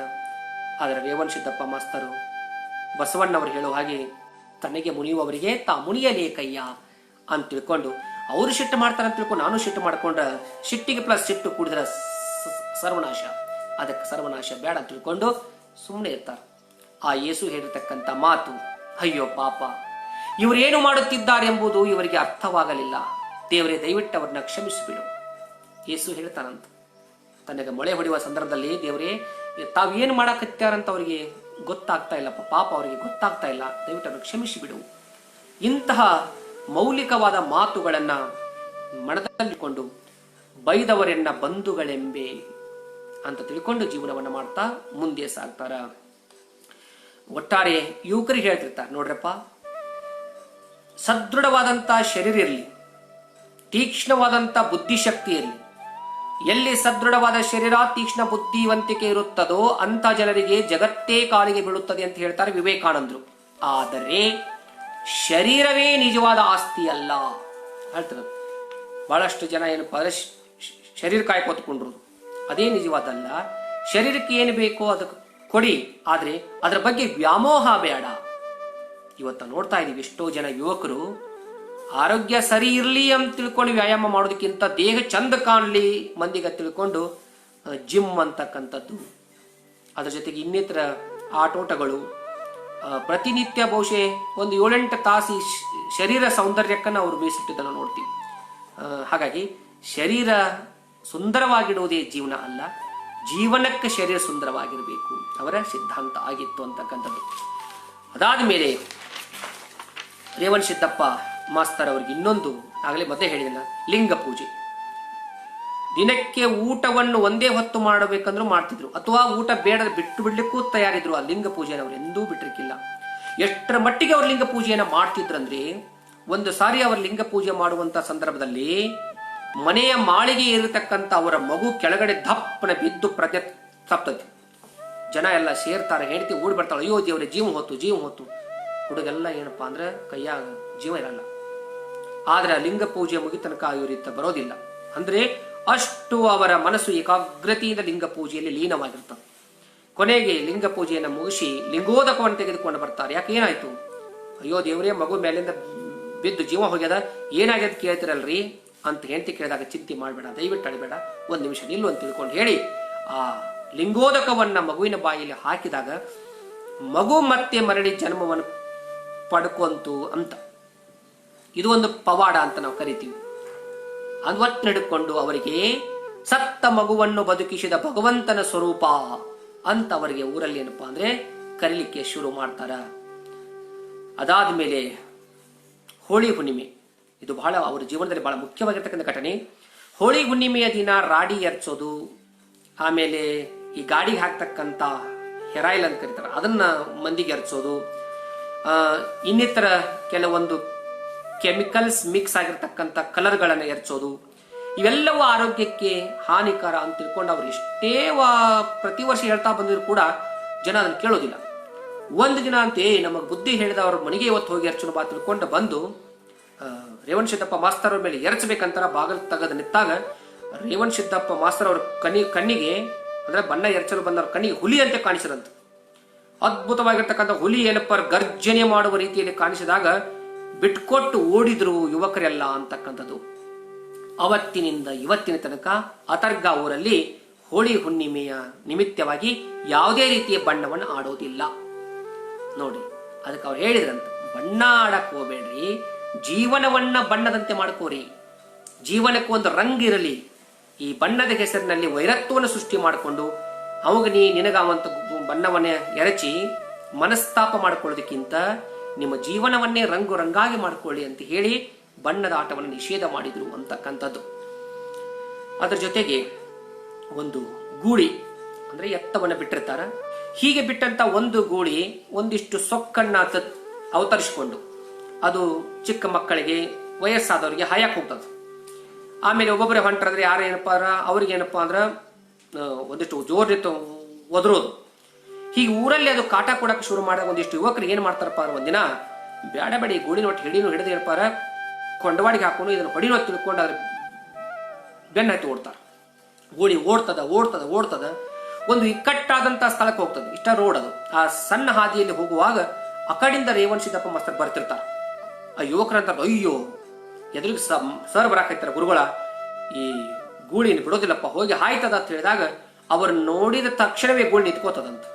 ಆದರೆ ರೇವಣ ಸಿದ್ದಪ್ಪ ಮಾಸ್ತರು ಬಸವಣ್ಣವರು ಹೇಳೋ ಹಾಗೆ ತನಗೆ ಮುನಿಯುವವರಿಗೆ ತಾ ಮುನಿಯಲೇಕಯ್ಯ ಅಂತ ತಿಳ್ಕೊಂಡು ಅವರು ಸಿಟ್ಟು ಮಾಡ್ತಾರೆ ಅಂತ ತಿಳ್ಕೊಂಡು ನಾನು ಸಿಟ್ಟು ಮಾಡ್ಕೊಂಡ್ರೆ ಸಿಟ್ಟಿಗೆ ಪ್ಲಸ್ ಸಿಟ್ಟು ಕೂಡಿದ್ರೆ ಸರ್ವನಾಶ, ಅದಕ್ಕೆ ಸರ್ವನಾಶ ಬೇಡ ಅಂತ ತಿಳ್ಕೊಂಡು ಸುಮ್ಮನೆ ಇರ್ತಾರೆ. ಆ ಯೇಸು ಹೇಳಿರ್ತಕ್ಕಂಥ ಮಾತು, ಅಯ್ಯೋ ಪಾಪ ಇವರೇನು ಮಾಡುತ್ತಿದ್ದಾರೆ ಎಂಬುದು ಇವರಿಗೆ ಅರ್ಥವಾಗಲಿಲ್ಲ, ದೇವರೇ ದಯವಿಟ್ಟು ಅವ್ರನ್ನ ಕ್ಷಮಿಸಿಬಿಡು. ಯೇಸು ಹೇಳ್ತಾನಂತ ತನಗೆ ಮೊಳೆ ಹೊಡೆಯುವ ಸಂದರ್ಭದಲ್ಲಿ, ದೇವರೇ ತಾವೇನು ಮಾಡಕತ್ತಾರಂತ ಅವರಿಗೆ ಗೊತ್ತಾಗ್ತಾ ಇಲ್ಲಪ್ಪ, ಪಾಪ ಅವರಿಗೆ ಗೊತ್ತಾಗ್ತಾ ಇಲ್ಲ, ದಯವಿಟ್ಟು ಅವ್ರನ್ನ ಕ್ಷಮಿಸಿಬಿಡು. ಇಂತಹ ಮೌಲಿಕವಾದ ಮಾತುಗಳನ್ನ ಮನದಲ್ಲಿಕೊಂಡು ಬೈದವರೆನ್ನ ಬಂಧುಗಳೆಂಬೆ ಅಂತ ತಿಳ್ಕೊಂಡು ಜೀವನವನ್ನ ಮಾಡ್ತಾ ಮುಂದೆ ಸಾಗ್ತಾರ. ಒಟ್ಟಾರೆ ಯುವಕರಿಗೆ ಹೇಳ್ತಿರ್ತಾರೆ, ನೋಡ್ರಪ್ಪ, ಸದೃಢವಾದಂತ ಶರೀರ ಇರಲಿ, ತೀಕ್ಷ್ಣವಾದಂತ ಬುದ್ಧಿಶಕ್ತಿ ಇರಲಿ. ಎಲ್ಲಿ ಸದೃಢವಾದ ಶರೀರ, ತೀಕ್ಷ್ಣ ಬುದ್ಧಿವಂತಿಕೆ ಇರುತ್ತದೋ ಅಂತ ಜನರಿಗೆ ಜಗತ್ತೇ ಕಾಲಿಗೆ ಬೀಳುತ್ತದೆ ಅಂತ ಹೇಳ್ತಾರೆ ವಿವೇಕಾನಂದರು. ಆದರೆ ಶರೀರವೇ ನಿಜವಾದ ಆಸ್ತಿ ಅಲ್ಲ ಹೇಳ್ತಾರೆ. ಬಹಳಷ್ಟು ಜನ ಏನಪ್ಪ ಅಂದ್ರೆ ಶರೀರ ಕಾಯ್ಕೋತ್ಕೊಂಡ್ರು, ಅದೇ ನಿಜವಾದಲ್ಲ. ಶರೀರಕ್ಕೆ ಏನು ಬೇಕೋ ಅದಕ್ಕೆ ಕೊಡಿ, ಆದ್ರೆ ಅದರ ಬಗ್ಗೆ ವ್ಯಾಮೋಹ ಬೇಡ. ಇವತ್ತು ನೋಡ್ತಾ ಇದೀವಿ ಎಷ್ಟೋ ಜನ ಯುವಕರು ಆರೋಗ್ಯ ಸರಿ ಇರಲಿ ಅಂತ ತಿಳ್ಕೊಂಡು ವ್ಯಾಯಾಮ ಮಾಡೋದಕ್ಕಿಂತ ದೇಹ ಚಂದ ಕಾಣಲಿ ಮಂದಿಗೆ ತಿಳ್ಕೊಂಡು ಜಿಮ್ ಅಂತಕ್ಕಂಥದ್ದು, ಅದ್ರ ಜೊತೆಗೆ ಇನ್ನಿತರ ಆಟೋಟಗಳು, ಪ್ರತಿನಿತ್ಯ ಬಹುಶಃ ಒಂದು 7-8 ತಾಸು ಶರೀರ ಸೌಂದರ್ಯಕ್ಕನ್ನು ಅವರು ಮೀಸಲಿಟ್ಟಿದ್ದನ್ನು ನೋಡ್ತೀವಿ. ಹಾಗಾಗಿ ಶರೀರ ಸುಂದರವಾಗಿಡುವುದೇ ಜೀವನ ಅಲ್ಲ, ಜೀವನಕ್ಕೆ ಶರೀರ ಸುಂದರವಾಗಿರಬೇಕು ಅವರ ಸಿದ್ಧಾಂತ ಆಗಿತ್ತು ಅಂತಕ್ಕಂಥದ್ದು. ಅದಾದ ಮೇಲೆ ರೇವಣ ಸಿದ್ದಪ್ಪ ಮಾಸ್ತರ್ ಅವ್ರಿಗೆ ಇನ್ನೊಂದು, ಆಗಲೇ ಮೊದಲೇ ಹೇಳಿದಲ್ಲ, ಲಿಂಗ ಪೂಜೆ. ದಿನಕ್ಕೆ ಊಟವನ್ನು ಒಂದೇ ಹೊತ್ತು ಮಾಡಬೇಕಂದ್ರೂ ಮಾಡ್ತಿದ್ರು, ಅಥವಾ ಊಟ ಬೇಡ ಬಿಟ್ಟು ಬಿಡ್ಲಿಕ್ಕೂ ತಯಾರಿದ್ರು. ಆ ಲಿಂಗ ಪೂಜೆಯನ್ನು ಅವ್ರು ಎಂದೂ ಬಿಟ್ಟಿರ್ಕಿಲ್ಲ. ಎಷ್ಟರ ಮಟ್ಟಿಗೆ ಅವ್ರ ಲಿಂಗ ಪೂಜೆಯನ್ನ ಮಾಡ್ತಿದ್ರಂದ್ರೆ, ಒಂದು ಸಾರಿ ಅವರ ಲಿಂಗ ಪೂಜೆ ಮಾಡುವಂತ ಸಂದರ್ಭದಲ್ಲಿ ಮನೆಯ ಮಾಳಿಗೆ ಇರತಕ್ಕಂಥ ಅವರ ಮಗು ಕೆಳಗಡೆ ದಪ್ಪನ ಬಿದ್ದು ಪ್ರಜ್ಞೆ ತಪ್ತತಿ. ಜನ ಎಲ್ಲ ಸೇರ್ತಾರೆ, ಹೆಂಡತಿ ಓಡಿ ಬರ್ತಾಳೆ, ಅಯ್ಯೋ ದೇವ್ರೆ ಜೀವ ಹೊತ್ತು. ಹುಡುಗೆಲ್ಲ ಏನಪ್ಪಾ ಅಂದ್ರೆ ಕೈಯಾಗ ಜೀವ ಇರಲ್ಲ. ಆದ್ರೆ ಲಿಂಗ ಪೂಜೆ ಮುಗಿತನಕ ಇವರಿತ್ತ ಬರೋದಿಲ್ಲ. ಅಂದ್ರೆ ಅಷ್ಟು ಅವರ ಮನಸ್ಸು ಏಕಾಗ್ರತೆಯಿಂದ ಲಿಂಗ ಪೂಜೆಯಲ್ಲಿ ಲೀನವಾಗಿರ್ತದೆ. ಕೊನೆಗೆ ಲಿಂಗ ಪೂಜೆಯನ್ನು ಮುಗಿಸಿ ಲಿಂಗೋದಕವನ್ನು ತೆಗೆದುಕೊಂಡು ಬರ್ತಾರೆ. ಯಾಕೆ ಏನಾಯ್ತು? ಅಯ್ಯೋ ದೇವರೇ ಮಗು ಮೇಲಿಂದ ಬಿದ್ದು ಜೀವ ಹೋಗ್ಯದ, ಏನಾಗ್ಯದ ಕೇಳ್ತಿರಲ್ರಿ ಅಂತ ಹೆಂಡತಿ ಕೇಳಿದಾಗ, ಚಿಂತೆ ಮಾಡಬೇಡ, ದಯವಿಟ್ಟು ಅಳಬೇಡ, ಒಂದ್ ನಿಮಿಷ ನಿಲ್ಲು ಅಂತ ತಿಳ್ಕೊಂಡು ಹೇಳಿ ಆ ಲಿಂಗೋದಕವನ್ನ ಮಗುವಿನ ಬಾಯಿಯಲ್ಲಿ ಹಾಕಿದಾಗ ಮಗು ಮತ್ತೆ ಮರಳಿ ಜನ್ಮವನ್ನು ಪಡ್ಕೊಂತು ಅಂತ. ಇದು ಒಂದು ಪವಾಡ ಅಂತ ನಾವು ಕರಿತೀವಿ. ಅದ್ವತ್ ನಡ್ಕೊಂಡು ಅವರಿಗೆ ಸತ್ತ ಮಗುವನ್ನು ಬದುಕಿಸಿದ ಭಗವಂತನ ಸ್ವರೂಪ ಅಂತ ಅವರಿಗೆ ಊರಲ್ಲಿ ಏನಪ್ಪಾ ಅಂದ್ರೆ ಕರೀಲಿಕ್ಕೆ ಶುರು ಮಾಡ್ತಾರ. ಅದಾದ್ಮೇಲೆ ಹೋಳಿ ಹುಣ್ಣಿಮೆ, ಇದು ಬಹಳ ಅವರ ಜೀವನದಲ್ಲಿ ಬಹಳ ಮುಖ್ಯವಾಗಿರ್ತಕ್ಕಂಥ ಘಟನೆ. ಹೋಳಿ ಹುಣ್ಣಿಮೆಯ ದಿನ ರಾಡಿ ಎರಚೋದು, ಆಮೇಲೆ ಈ ಗಾಡಿಗೆ ಹಾಕ್ತಕ್ಕಂಥ ಹೆರಾಯಿಲ್ ಅಂತ ಕರೀತಾರೆ ಅದನ್ನ ಮಂದಿಗೆ ಎರಚೋದು, ಇನ್ನಿತರ ಕೆಲವೊಂದು ಕೆಮಿಕಲ್ಸ್ ಮಿಕ್ಸ್ ಆಗಿರ್ತಕ್ಕಂಥ ಕಲರ್ಗಳನ್ನು ಎರಚೋದು, ಇವೆಲ್ಲವೂ ಆರೋಗ್ಯಕ್ಕೆ ಹಾನಿಕರ ಅಂತ ತಿಳ್ಕೊಂಡು ಅವ್ರು ಎಷ್ಟೇ ಪ್ರತಿ ವರ್ಷ ಹೇಳ್ತಾ ಬಂದಿದ್ರು ಕೂಡ ಜನ ಅದನ್ನು ಕೇಳೋದಿಲ್ಲ. ಒಂದು ದಿನ ಅಂತ ನಮಗೆ ಬುದ್ಧಿ ಹೇಳಿದ ಅವ್ರ ಮನೆಗೆ ಇವತ್ತು ಹೋಗಿ ಎರಚೋಣ ಬಾ ತಿಳ್ಕೊಂಡು ಬಂದು ರೇವಣ ಸಿದ್ದಪ್ಪ ಮಾಸ್ತರ್ ಅವ್ರ ಮೇಲೆ ಎರಚಬೇಕಂತಾರ ಬಾಗಲ್ ತೆಗೆದು ನಿಂತಾಗ ರೇವಣ ಸಿದ್ದಪ್ಪ ಮಾಸ್ತರ್ ಅವ್ರ ಕಣ್ಣಿಗೆ ಅಂದ್ರೆ ಬಣ್ಣ ಎರಚಲು ಬಂದವ್ರ ಕಣ್ಣಿಗೆ ಹುಲಿ ಅಂತ ಕಾಣಿಸಿದಂತ. ಅದ್ಭುತವಾಗಿರ್ತಕ್ಕಂಥ ಹುಲಿ ಏನಪ್ಪ ಗರ್ಜನೆ ಮಾಡುವ ರೀತಿಯಲ್ಲಿ ಕಾಣಿಸಿದಾಗ ಬಿಟ್ಕೊಟ್ಟು ಓಡಿದ್ರು ಯುವಕರೆಲ್ಲ ಅಂತಕ್ಕಂಥದ್ದು. ಅವತ್ತಿನಿಂದ ಇವತ್ತಿನ ತನಕ ಅತರ್ಗಾ ಊರಲ್ಲಿ ಹೋಳಿ ಹುಣ್ಣಿಮೆಯ ನಿಮಿತ್ತವಾಗಿ ಯಾವುದೇ ರೀತಿಯ ಬಣ್ಣವನ್ನು ಆಡೋದಿಲ್ಲ ನೋಡಿ. ಅದಕ್ಕೆ ಅವ್ರು ಹೇಳಿದ್ರಂತ, ಬಣ್ಣ ಆಡಕ್ ಹೋಗ್ಬೇಡ್ರಿ, ಜೀವನವನ್ನ ಬಣ್ಣದಂತೆ ಮಾಡ್ಕೋರಿ, ಜೀವನಕ್ಕೆ ಒಂದು ರಂಗಿರಲಿ. ಈ ಬಣ್ಣದ ಹೆಸರಿನಲ್ಲಿ ವೈರತ್ವವನ್ನು ಸೃಷ್ಟಿ ಮಾಡಿಕೊಂಡು ಅವಾಗ ನಿನಗಾವಂತ ಬಣ್ಣವನ್ನ ಎರಚಿ ಮನಸ್ತಾಪ ಮಾಡ್ಕೊಳ್ಳೋದಕ್ಕಿಂತ ನಿಮ್ಮ ಜೀವನವನ್ನೇ ರಂಗು ರಂಗಾಗಿ ಮಾಡ್ಕೊಳ್ಳಿ ಅಂತ ಹೇಳಿ ಬಣ್ಣದ ಆಟವನ್ನು ನಿಷೇಧ ಮಾಡಿದ್ರು ಅಂತಕ್ಕಂಥದ್ದು. ಅದರ ಜೊತೆಗೆ ಒಂದು ಗೂಳಿ ಅಂದ್ರೆ ಎತ್ತವನ್ನು ಬಿಟ್ಟಿರ್ತಾರ. ಹೀಗೆ ಬಿಟ್ಟಂತ ಒಂದು ಗೂಳಿ ಒಂದಿಷ್ಟು ಸೊಕ್ಕನ್ನ ಅವತರಿಸಿಕೊಂಡು ಅದು ಚಿಕ್ಕ ಮಕ್ಕಳಿಗೆ ವಯಸ್ಸಾದವರಿಗೆ ಹಾಯಕ್ ಹೋಗ್ತದೆ. ಆಮೇಲೆ ಒಬ್ಬೊಬ್ಬರೇ ಹೊಂಟ್ರಾದ್ರೆ ಯಾರು ಏನಪ್ಪಾ ಅವ್ರಿಗೆ ಏನಪ್ಪಾ ಅಂದ್ರ ಒಂದಿಷ್ಟು ಜೋರಿತ್ತು ಒದರೋದು. ಹೀಗೆ ಊರಲ್ಲಿ ಅದು ಕಾಟ ಕೊಡಕ್ಕೆ ಶುರು ಮಾಡಿದಾಗ ಒಂದಿಷ್ಟು ಯುವಕರು ಏನ್ ಮಾಡ್ತಾರಪ್ಪ ಅಂದ್ರೆ ಒಂದಿನ ಬೇಡ ಬೇಡ ಈ ಗೂಳಿನ ಒಟ್ಟು ಹಿಡಿನೂ ಹಿಡಿದು ಏನಪ್ಪಾರ ಕೊಂಡವಾಡಿಗೆ ಹಾಕೊಂಡು ಇದನ್ನು ಹೊಡಿನೋ ತಿಳ್ಕೊಂಡು ಅದ್ರ ಬೆನ್ನ ಹತ್ತಿ ಓಡ್ತಾರೆ. ಗೂಳಿ ಓಡ್ತದ ಓಡ್ತದ ಓಡ್ತದ ಒಂದು ಇಕ್ಕಟ್ಟಾದಂತ ಸ್ಥಳಕ್ಕೆ ಹೋಗ್ತದೆ. ಇಷ್ಟ ರೋಡ್ ಅದು. ಆ ಸಣ್ಣ ಹಾದಿಯಲ್ಲಿ ಹೋಗುವಾಗ ಆ ಕಡೆಯಿಂದ ರೇವಣ್ ಸಿದ್ದಪ್ಪ ಮಾಸ್ತರ್ ಬರ್ತಿರ್ತಾರೆ. ಆ ಯುವಕರಂತ ಅಯ್ಯೋ ಎದುರಿಗೆ ಸರ್ ಬರಾಕೈತಾರ ಗುರುಗಳ, ಈ ಗೂಳಿನ ಬಿಡೋದಿಲ್ಲಪ್ಪ, ಹೋಗಿ ಹಾಯ್ತದ ಅಂತ ಹೇಳಿದಾಗ ಅವ್ರು ನೋಡಿದ ತಕ್ಷಣವೇ ಗೂಳಿ ನಿಂತ್ಕೋತದಂತ.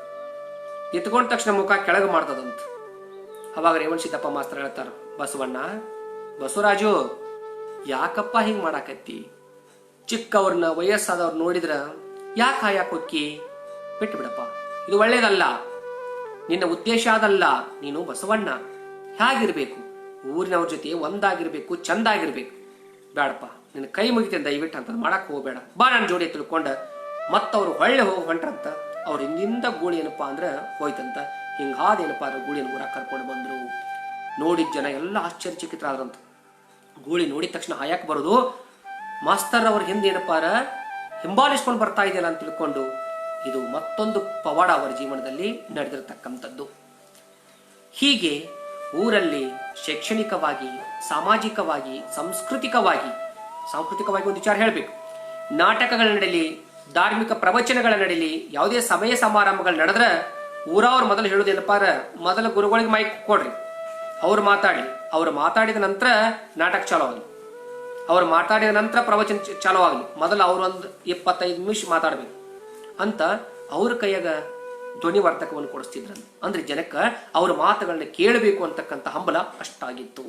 ನಿಂತ್ಕೊಂಡ ತಕ್ಷಣ ಮುಖ ಕೆಳಗೆ ಮಾಡ್ತದಂತ. ಅವಾಗ ರೇವಣ್ ಸಿದ್ದಪ್ಪ ಮಾಸ್ತರ್ ಹೇಳ್ತಾರ, ಬಸವಣ್ಣ ಬಸವರಾಜು ಯಾಕಪ್ಪ ಹಿಂಗ್ ಮಾಡಾಕತ್ತಿ? ಚಿಕ್ಕವ್ರನ್ನ ವಯಸ್ಸಾದವ್ರು ನೋಡಿದ್ರ ಯಾಕೆ ಹಾಯಾಕ್ ಹೊಕ್ಕಿ? ಬಿಟ್ಟು ಬಿಡಪ್ಪ, ಇದು ಒಳ್ಳೇದಲ್ಲ, ನಿನ್ನ ಉದ್ದೇಶ ಅದಲ್ಲ. ನೀನು ಬಸವಣ್ಣ ಹೇಗಿರ್ಬೇಕು, ಊರಿನವ್ರ ಜೊತೆ ಒಂದಾಗಿರ್ಬೇಕು, ಚಂದಾಗಿರ್ಬೇಕು. ಬೇಡಪ್ಪ, ನಿನ್ನ ಕೈ ಮುಗಿತೇನೆ ದಯವಿಟ್ಟು ಅಂತ ಮಾಡಕ್ ಹೋಗ್ಬೇಡ, ಬಾ ನನ್ನ ಜೋಡಿ ತಿಳ್ಕೊಂಡ ಮತ್ತವ್ರು ಹೊಳ್ಳೆ ಹೋಗಿ ಹೊಂಟ್ರಂತ. ಅವ್ರ ಹಿಂದಿಂದ ಗೂಳಿ ಏನಪ್ಪಾ ಅಂದ್ರ ಹೋಯ್ತಂತ. ಹಿಂಗಾದೇನಪ್ಪಾ ಅಂದ್ರೆ ಗೂಳಿನ ಊರಾಗ ಕರ್ಕೊಂಡು ಬಂದ್ರು. ನೋಡಿದ ಜನ ಎಲ್ಲ ಆಶ್ಚರ್ಯಚಕಿತರಾದ್ರಂತ. ಗೂಳಿ ನೋಡಿದ ತಕ್ಷಣ ಹಾಯಕ್ ಬರೋದು, ಮಾಸ್ತರ್ ಅವ್ರ ಹಿಂದೆ ಏನಪ್ಪಾರ ಹಿಂಬಾಲಿಸ್ಕೊಂಡು ಬರ್ತಾ ಇದೆಯಲ್ಲ ಅಂತ ತಿಳ್ಕೊಂಡು ಇದು ಮತ್ತೊಂದು ಪವಾಡ ಅವರ ಜೀವನದಲ್ಲಿ ನಡೆದಿರತಕ್ಕಂಥದ್ದು. ಹೀಗೆ ಊರಲ್ಲಿ ಶೈಕ್ಷಣಿಕವಾಗಿ, ಸಾಮಾಜಿಕವಾಗಿ, ಸಾಂಸ್ಕೃತಿಕವಾಗಿ ಒಂದು ವಿಚಾರ ಹೇಳಬೇಕು. ನಾಟಕಗಳ ನಡೀಲಿ, ಧಾರ್ಮಿಕ ಪ್ರವಚನಗಳ ನಡೀಲಿ, ಯಾವುದೇ ಸಮಯ ಸಮಾರಂಭಗಳು ನಡೆದ್ರೆ ಊರವ್ರು ಮೊದಲು ಹೇಳೋದೇನಪ್ಪಾರ, ಮೊದಲು ಗುರುಗಳಿಗೆ ಮೈಕ್ ಕೊಡ್ರಿ, ಅವ್ರು ಮಾತಾಡಿ, ಅವ್ರು ಮಾತಾಡಿದ ನಂತರ ನಾಟಕ ಚಾಲೂ ಆಗಲಿ, ಅವ್ರು ಮಾತಾಡಿದ ನಂತರ ಪ್ರವಚನ ಚಾಲೂ ಆಗಲಿ, ಮೊದಲು ಅವ್ರೊಂದು 25 ನಿಮಿಷ ಮಾತಾಡ್ಬೇಕು ಅಂತ ಅವ್ರ ಕೈಯಾಗ ಧ್ವನಿವರ್ಧಕವನ್ನು ಕೊಡಿಸ್ತಿದ್ರು. ಅಂದ್ರೆ ಜನಕ್ಕೆ ಅವ್ರ ಮಾತುಗಳನ್ನ ಕೇಳಬೇಕು ಅಂತಕ್ಕಂಥ ಹಂಬಲ ಅಷ್ಟಾಗಿತ್ತು.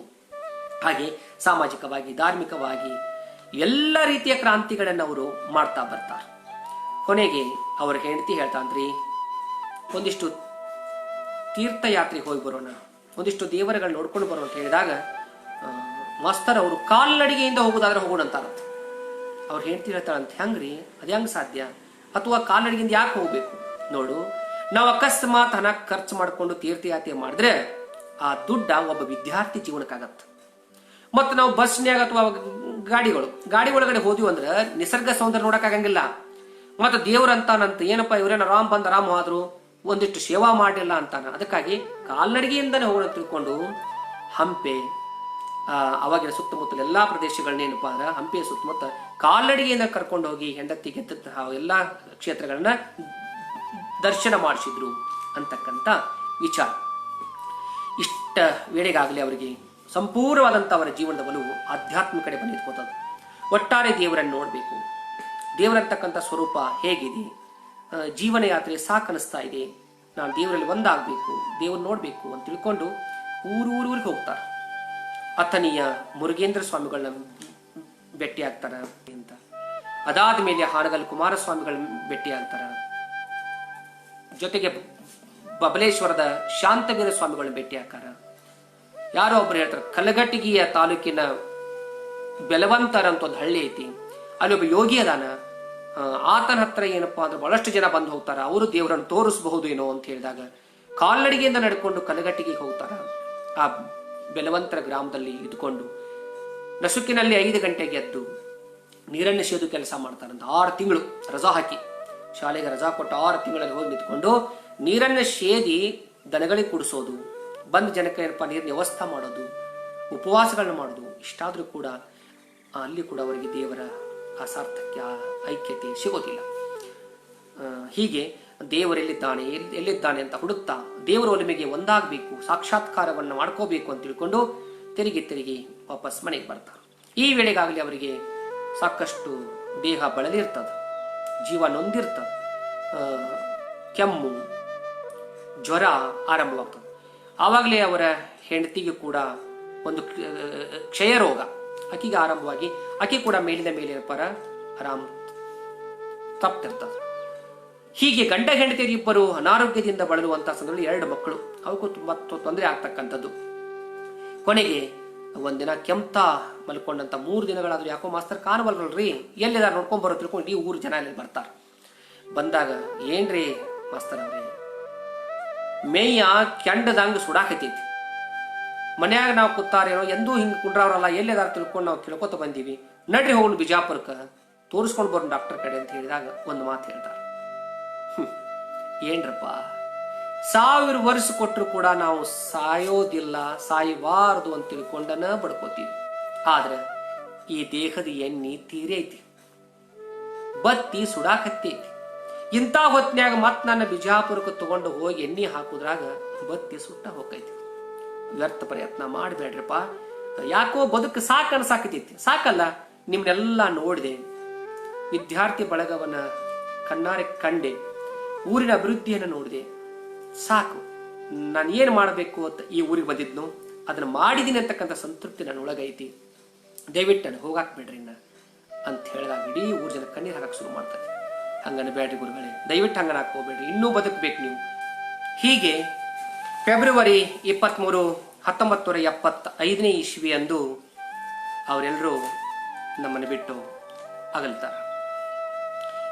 ಹಾಗೆ ಸಾಮಾಜಿಕವಾಗಿ, ಧಾರ್ಮಿಕವಾಗಿ ಎಲ್ಲ ರೀತಿಯ ಕ್ರಾಂತಿಗಳನ್ನು ಅವರು ಮಾಡ್ತಾ ಬರ್ತಾರೆ. ಕೊನೆಗೆ ಅವ್ರ ಹೆಂಡತಿ ಹೇಳ್ತಾನ್ರಿ, ಒಂದಿಷ್ಟು ತೀರ್ಥಯಾತ್ರೆಗೆ ಹೋಗಿ ಬರೋಣ, ಒಂದಿಷ್ಟು ದೇವರುಗಳು ನೋಡ್ಕೊಂಡು ಬರೋಣ ಅಂತ ಹೇಳಿದಾಗ ಮಾಸ್ತರ್ ಅವರು ಕಾಲ್ನಡಿಗೆಯಿಂದ ಹೋಗೋದಾದ್ರೆ ಹೋಗೋಣ ಅಂತಾರಂತ. ಅವ್ರ ಹೆಂಡತಿ ಹೇಳ್ತಾಳಂತ, ಹೆಂಗ್ರಿ ಅದ ಹೆಂಗ್ ಸಾಧ್ಯ? ಅಥವಾ ಕಾಲ್ನಡಿಗೆಯಿಂದ ಯಾಕೆ ಹೋಗ್ಬೇಕು? ನೋಡು, ನಾವು ಅಕಸ್ಮಾತ್ ಹಣ ಖರ್ಚು ಮಾಡ್ಕೊಂಡು ತೀರ್ಥಯಾತ್ರೆ ಮಾಡಿದ್ರೆ ಆ ದುಡ್ಡ ಒಬ್ಬ ವಿದ್ಯಾರ್ಥಿ ಜೀವನಕ್ಕಾಗತ್ತ. ಮತ್ತು ನಾವು ಬಸ್ನ್ಯಾಗ ಅಥವಾ ಗಾಡಿ ಒಳಗಡೆ ಹೋದ್ವಿ ಅಂದ್ರೆ ನಿಸರ್ಗ ಸೌಂದರ್ಯ ನೋಡಕ್ಕಾಗಂಗಿಲ್ಲ. ಮತ್ತು ದೇವ್ರಂತಾನಂತ, ಏನಪ್ಪಾ ಇವ್ರೇನ ರಾಮ್ ಬಂದ ರಾಮ್ ಆದ್ರು ಒಂದಿಷ್ಟು ಸೇವಾ ಮಾಡಿಲ್ಲ ಅಂತಾನ. ಅದಕ್ಕಾಗಿ ಕಾಲ್ನಡಿಗೆಯಿಂದನೇ ಹೋಗೋಣ ತಿಳ್ಕೊಂಡು ಹಂಪೆ, ಅವಾಗಿನ ಸುತ್ತಮುತ್ತಲ ಎಲ್ಲಾ ಪ್ರದೇಶಗಳನ್ನೇನಪ್ಪಾ ಅಂದ್ರೆ ಹಂಪಿಯ ಸುತ್ತಮುತ್ತ ಕಾಲ್ನಡಿಗೆಯಿಂದ ಕರ್ಕೊಂಡು ಹೋಗಿ ಹೆಂಡತಿ ಗೆದ್ದ ಎಲ್ಲಾ ಕ್ಷೇತ್ರಗಳನ್ನ ದರ್ಶನ ಮಾಡಿಸಿದ್ರು ಅಂತಕ್ಕಂಥ ವಿಚಾರ. ಇಷ್ಟ ವೇಳೆಗಾಗಲಿ ಅವರಿಗೆ ಸಂಪೂರ್ಣವಾದಂಥ ಅವರ ಜೀವನದ ಒಲವು ಆಧ್ಯಾತ್ಮ ಕಡೆ ಬಂದು ನಿಂತ್ಕೋತದ. ಒಟ್ಟಾರೆ ದೇವರನ್ನು ನೋಡಬೇಕು, ದೇವರಂತಕ್ಕಂಥ ಸ್ವರೂಪ ಹೇಗಿದೆ, ಜೀವನ ಯಾತ್ರೆ ಸಾಕನಿಸ್ತಾ ಇದೆ, ನಾನು ದೇವರಲ್ಲಿ ಒಂದಾಗಬೇಕು, ದೇವ್ರ ನೋಡಬೇಕು ಅಂತ ತಿಳ್ಕೊಂಡು ಊರಿಗೆ ಹೋಗ್ತಾರೆ. ಅಥಣಿಯ ಮುರುಗೇಂದ್ರ ಸ್ವಾಮಿಗಳನ್ನ ಭೇಟಿ ಆಗ್ತಾರ ಅಂತ. ಅದಾದ ಮೇಲೆ ಹಾನಗಲ್ ಕುಮಾರಸ್ವಾಮಿಗಳ ಭೇಟಿ ಆಗ್ತಾರ. ಜೊತೆಗೆ ಬಬಲೇಶ್ವರದ ಶಾಂತವೀರ ಸ್ವಾಮಿಗಳನ್ನ ಭೇಟಿ ಹಾಕಾರ. ಯಾರೋ ಒಬ್ರು ಹೇಳ್ತಾರೆ, ಕಲಘಟಗಿಯ ತಾಲೂಕಿನ ಬೆಲವಂತರ ಅಂತ ಒಂದು ಹಳ್ಳಿ ಐತಿ, ಅಲ್ಲಿ ಒಬ್ಬ ಯೋಗಿ ಅದಾನ, ಆತನ ಹತ್ರ ಏನಪ್ಪಾ ಅಂದ್ರೆ ಬಹಳಷ್ಟು ಜನ ಬಂದು ಹೋಗ್ತಾರ, ಅವರು ದೇವರನ್ನು ತೋರಿಸಬಹುದು ಏನೋ ಅಂತ ಹೇಳಿದಾಗ ಕಾಲ್ನಡಿಗೆಯಿಂದ ನಡ್ಕೊಂಡು ಕಲಘಟಗಿಗೆ ಹೋಗ್ತಾರ. ಆ ಬೆಲವಂತರ ಗ್ರಾಮದಲ್ಲಿ ಇದ್ಕೊಂಡು ನಸುಕಿನಲ್ಲಿ 5 ಗಂಟೆಗೆ ಎದ್ದು ನೀರನ್ನು ಸೇದು ಕೆಲಸ ಮಾಡ್ತಾರಂತ. 6 ತಿಂಗಳು ರಜಾ ಹಾಕಿ, ಶಾಲೆಗೆ ರಜಾ ಕೊಟ್ಟು 6 ತಿಂಗಳಲ್ಲಿ ಹೋಗಿ ನಿಂತ್ಕೊಂಡು ನೀರನ್ನು ಸೇದಿ ದನಗಳಿಗೆ ಕುಡಿಸೋದು, ಬಂದ ಜನಕ್ಕೆ ಏನಪ್ಪಾ ನೀರಿನ ವ್ಯವಸ್ಥೆ ಮಾಡೋದು, ಉಪವಾಸಗಳನ್ನ ಮಾಡೋದು. ಇಷ್ಟಾದ್ರೂ ಕೂಡ ಅಲ್ಲಿ ಕೂಡ ಅವರಿಗೆ ದೇವರ ಆ ಸಾರ್ಥಕ್ಯ, ಐಕ್ಯತೆ ಸಿಗೋದಿಲ್ಲ. ಹೀಗೆ ದೇವರೆಲ್ಲಿದ್ದಾನೆ ಎಲ್ಲಿದ್ದಾನೆ ಅಂತ ಹುಡುಕ್ತಾ ದೇವರ ಒಲಿಮೆಗೆ ಒಂದಾಗಬೇಕು, ಸಾಕ್ಷಾತ್ಕಾರವನ್ನು ಮಾಡ್ಕೋಬೇಕು ಅಂತ ತಿಳ್ಕೊಂಡು ತಿರುಗಿ ವಾಪಸ್ ಮನೆಗೆ ಬರ್ತಾರೆ. ಈ ವೇಳೆಗಾಗಲಿ ಅವರಿಗೆ ಸಾಕಷ್ಟು ದೇಹ ಬಳಲಿರ್ತದ, ಜೀವ ನೊಂದಿರ್ತದ, ಕೆಮ್ಮು ಜ್ವರ ಆರಂಭವಾಗ್ತದೆ. ಆವಾಗಲೇ ಅವರ ಹೆಂಡತಿಗೆ ಕೂಡ ಒಂದು ಕ್ಷಯ ರೋಗ ಆಕಿಗೆ ಆರಂಭವಾಗಿ ಆಕೆ ಕೂಡ ಮೇಲಿನ ಮೇಲೆ ಆರಾಮ್ ತಪ್ತಿರ್ತದೆ. ಹೀಗೆ ಗಂಡ ಹೆಂಡತಿಯರಿಬ್ಬರು ಅನಾರೋಗ್ಯದಿಂದ ಬಳಲುವಂತಹ ಸಂದರ್ಭದಲ್ಲಿ 2 ಮಕ್ಕಳು, ಅವಕ್ಕೂ ತುಂಬಾ ತೊಂದರೆ ಆಗ್ತಕ್ಕಂಥದ್ದು. ಕೊನೆಗೆ ಒಂದಿನ ಕೆಮ್ತಾ ಮಲ್ಕೊಂಡಂತ 3 ದಿನಗಳಾದ್ರೂ ಯಾಕೋ ಮಾಸ್ತರ್ ಕಾಣವಲ್ರಲ್ರಿ, ಎಲ್ಲಿದಾರ ನೋಡ್ಕೊಂಡ್ ಬರೋ ತಿಳ್ಕೊಂಡು ಈ ಊರು ಜನ ಅಲ್ಲಿ ಬರ್ತಾರೆ. ಬಂದಾಗ, ಏನ್ರಿ ಮಾಸ್ತರ್ ಅವ್ರೆ ಮೇಯ್ಯ ಕೆಂಡದಂಗೆ ಸುಡಾಕತೈತಿ. ಮನ್ಯಾಗ ನಾವು ಕೂತಾರೇನೋ ಎಂದೂ ಹಿಂಗೆ ಕುಂಡ್ರವ್ರಲ್ಲ ಎಲ್ಲೆದಾರ ತಿಳ್ಕೊಂಡು ನಾವು ಕೇಳ್ಕೊತ ಬಂದೀವಿ, ನಡ್ರಿ ಹೋಗೋಣ ಬಿಜಾಪುರಕ್ಕೆ ತೋರಿಸ್ಕೊಂಡು ಬರೋಣ ಡಾಕ್ಟರ್ ಕಡೆ ಅಂತ ಹೇಳಿದಾಗ ಒಂದು ಮಾತು ಹೇಳ್ತಾರೆ, ಏನ್ರಪ್ಪ 1000 ವರ್ಷ ಕೊಟ್ಟರು ಕೂಡ ನಾವು ಸಾಯೋದಿಲ್ಲ, ಸಾಯಬಾರದು ಅಂತ ತಿಳ್ಕೊಂಡನ ಬಡ್ಕೋತೀವಿ. ಆದ್ರೆ ಈ ದೇಹದ ಎಣ್ಣೆ ತೀರೈತಿ, ಬತ್ತಿ ಸುಡಾಕತ್ತೈತಿ. ಇಂಥ ಹೊತ್ನ್ಯಾಗ ಮತ್ ನನ್ನ ಬಿಜಾಪುರಕ್ಕೆ ತಗೊಂಡು ಹೋಗಿ ಎಣ್ಣೆ ಹಾಕುದ್ರಾಗ ಬತ್ತಿ ಸುಟ್ಟ ಹೋಗೈತಿ. ವ್ಯರ್ಥ ಪ್ರಯತ್ನ ಮಾಡಬೇಡ್ರಪ್ಪ. ಯಾಕೋ ಬದುಕು ಸಾಕನ್ಸಾಕತೈತಿ. ಸಾಕಲ್ಲ, ನಿಮ್ನೆಲ್ಲ ನೋಡಿದೆ, ವಿದ್ಯಾರ್ಥಿ ಬಳಗವನ್ನ ಕಣ್ಣಾರೆ ಕಂಡೆ, ಊರಿನ ಅಭಿವೃದ್ಧಿಯನ್ನು ನೋಡಿದೆ. ಸಾಕು, ನಾನು ಏನು ಮಾಡಬೇಕು ಅಂತ ಈ ಊರಿಗೆ ಬಂದಿದ್ನು ಅದನ್ನ ಮಾಡಿದೀನಿ ಅಂತಕ್ಕಂಥ ಸಂತೃಪ್ತಿ ನನ್ನ ಒಳಗೈತಿ. ದಯವಿಟ್ಟು ನಾನು ಹೋಗಾಕ್ಬೇಡ್ರಿ ಅಂತ ಹೇಳಿದಾಗ ಇಡೀ ಊರು ಜನ ಕಣ್ಣೀರು ಹಾಕಕ್ಕೆ ಶುರು ಮಾಡ್ತಾರೆ. ಹಂಗನ ಬೇಡ್ರಿ ಗುರುಗಳೇ, ದಯವಿಟ್ಟು ಹಂಗನ ಹಾಕೋಬೇಡ್ರಿ, ಇನ್ನೂ ಬದುಕಬೇಕು ನೀವು. ಹೀಗೆ ಫೆಬ್ರವರಿ 23, 1975ನೇ ಇಸ್ವಿ ಅಂದು ಅವರೆಲ್ಲರೂ ನಮ್ಮನ್ನು ಬಿಟ್ಟು ಅಗಲ್ತಾರೆ.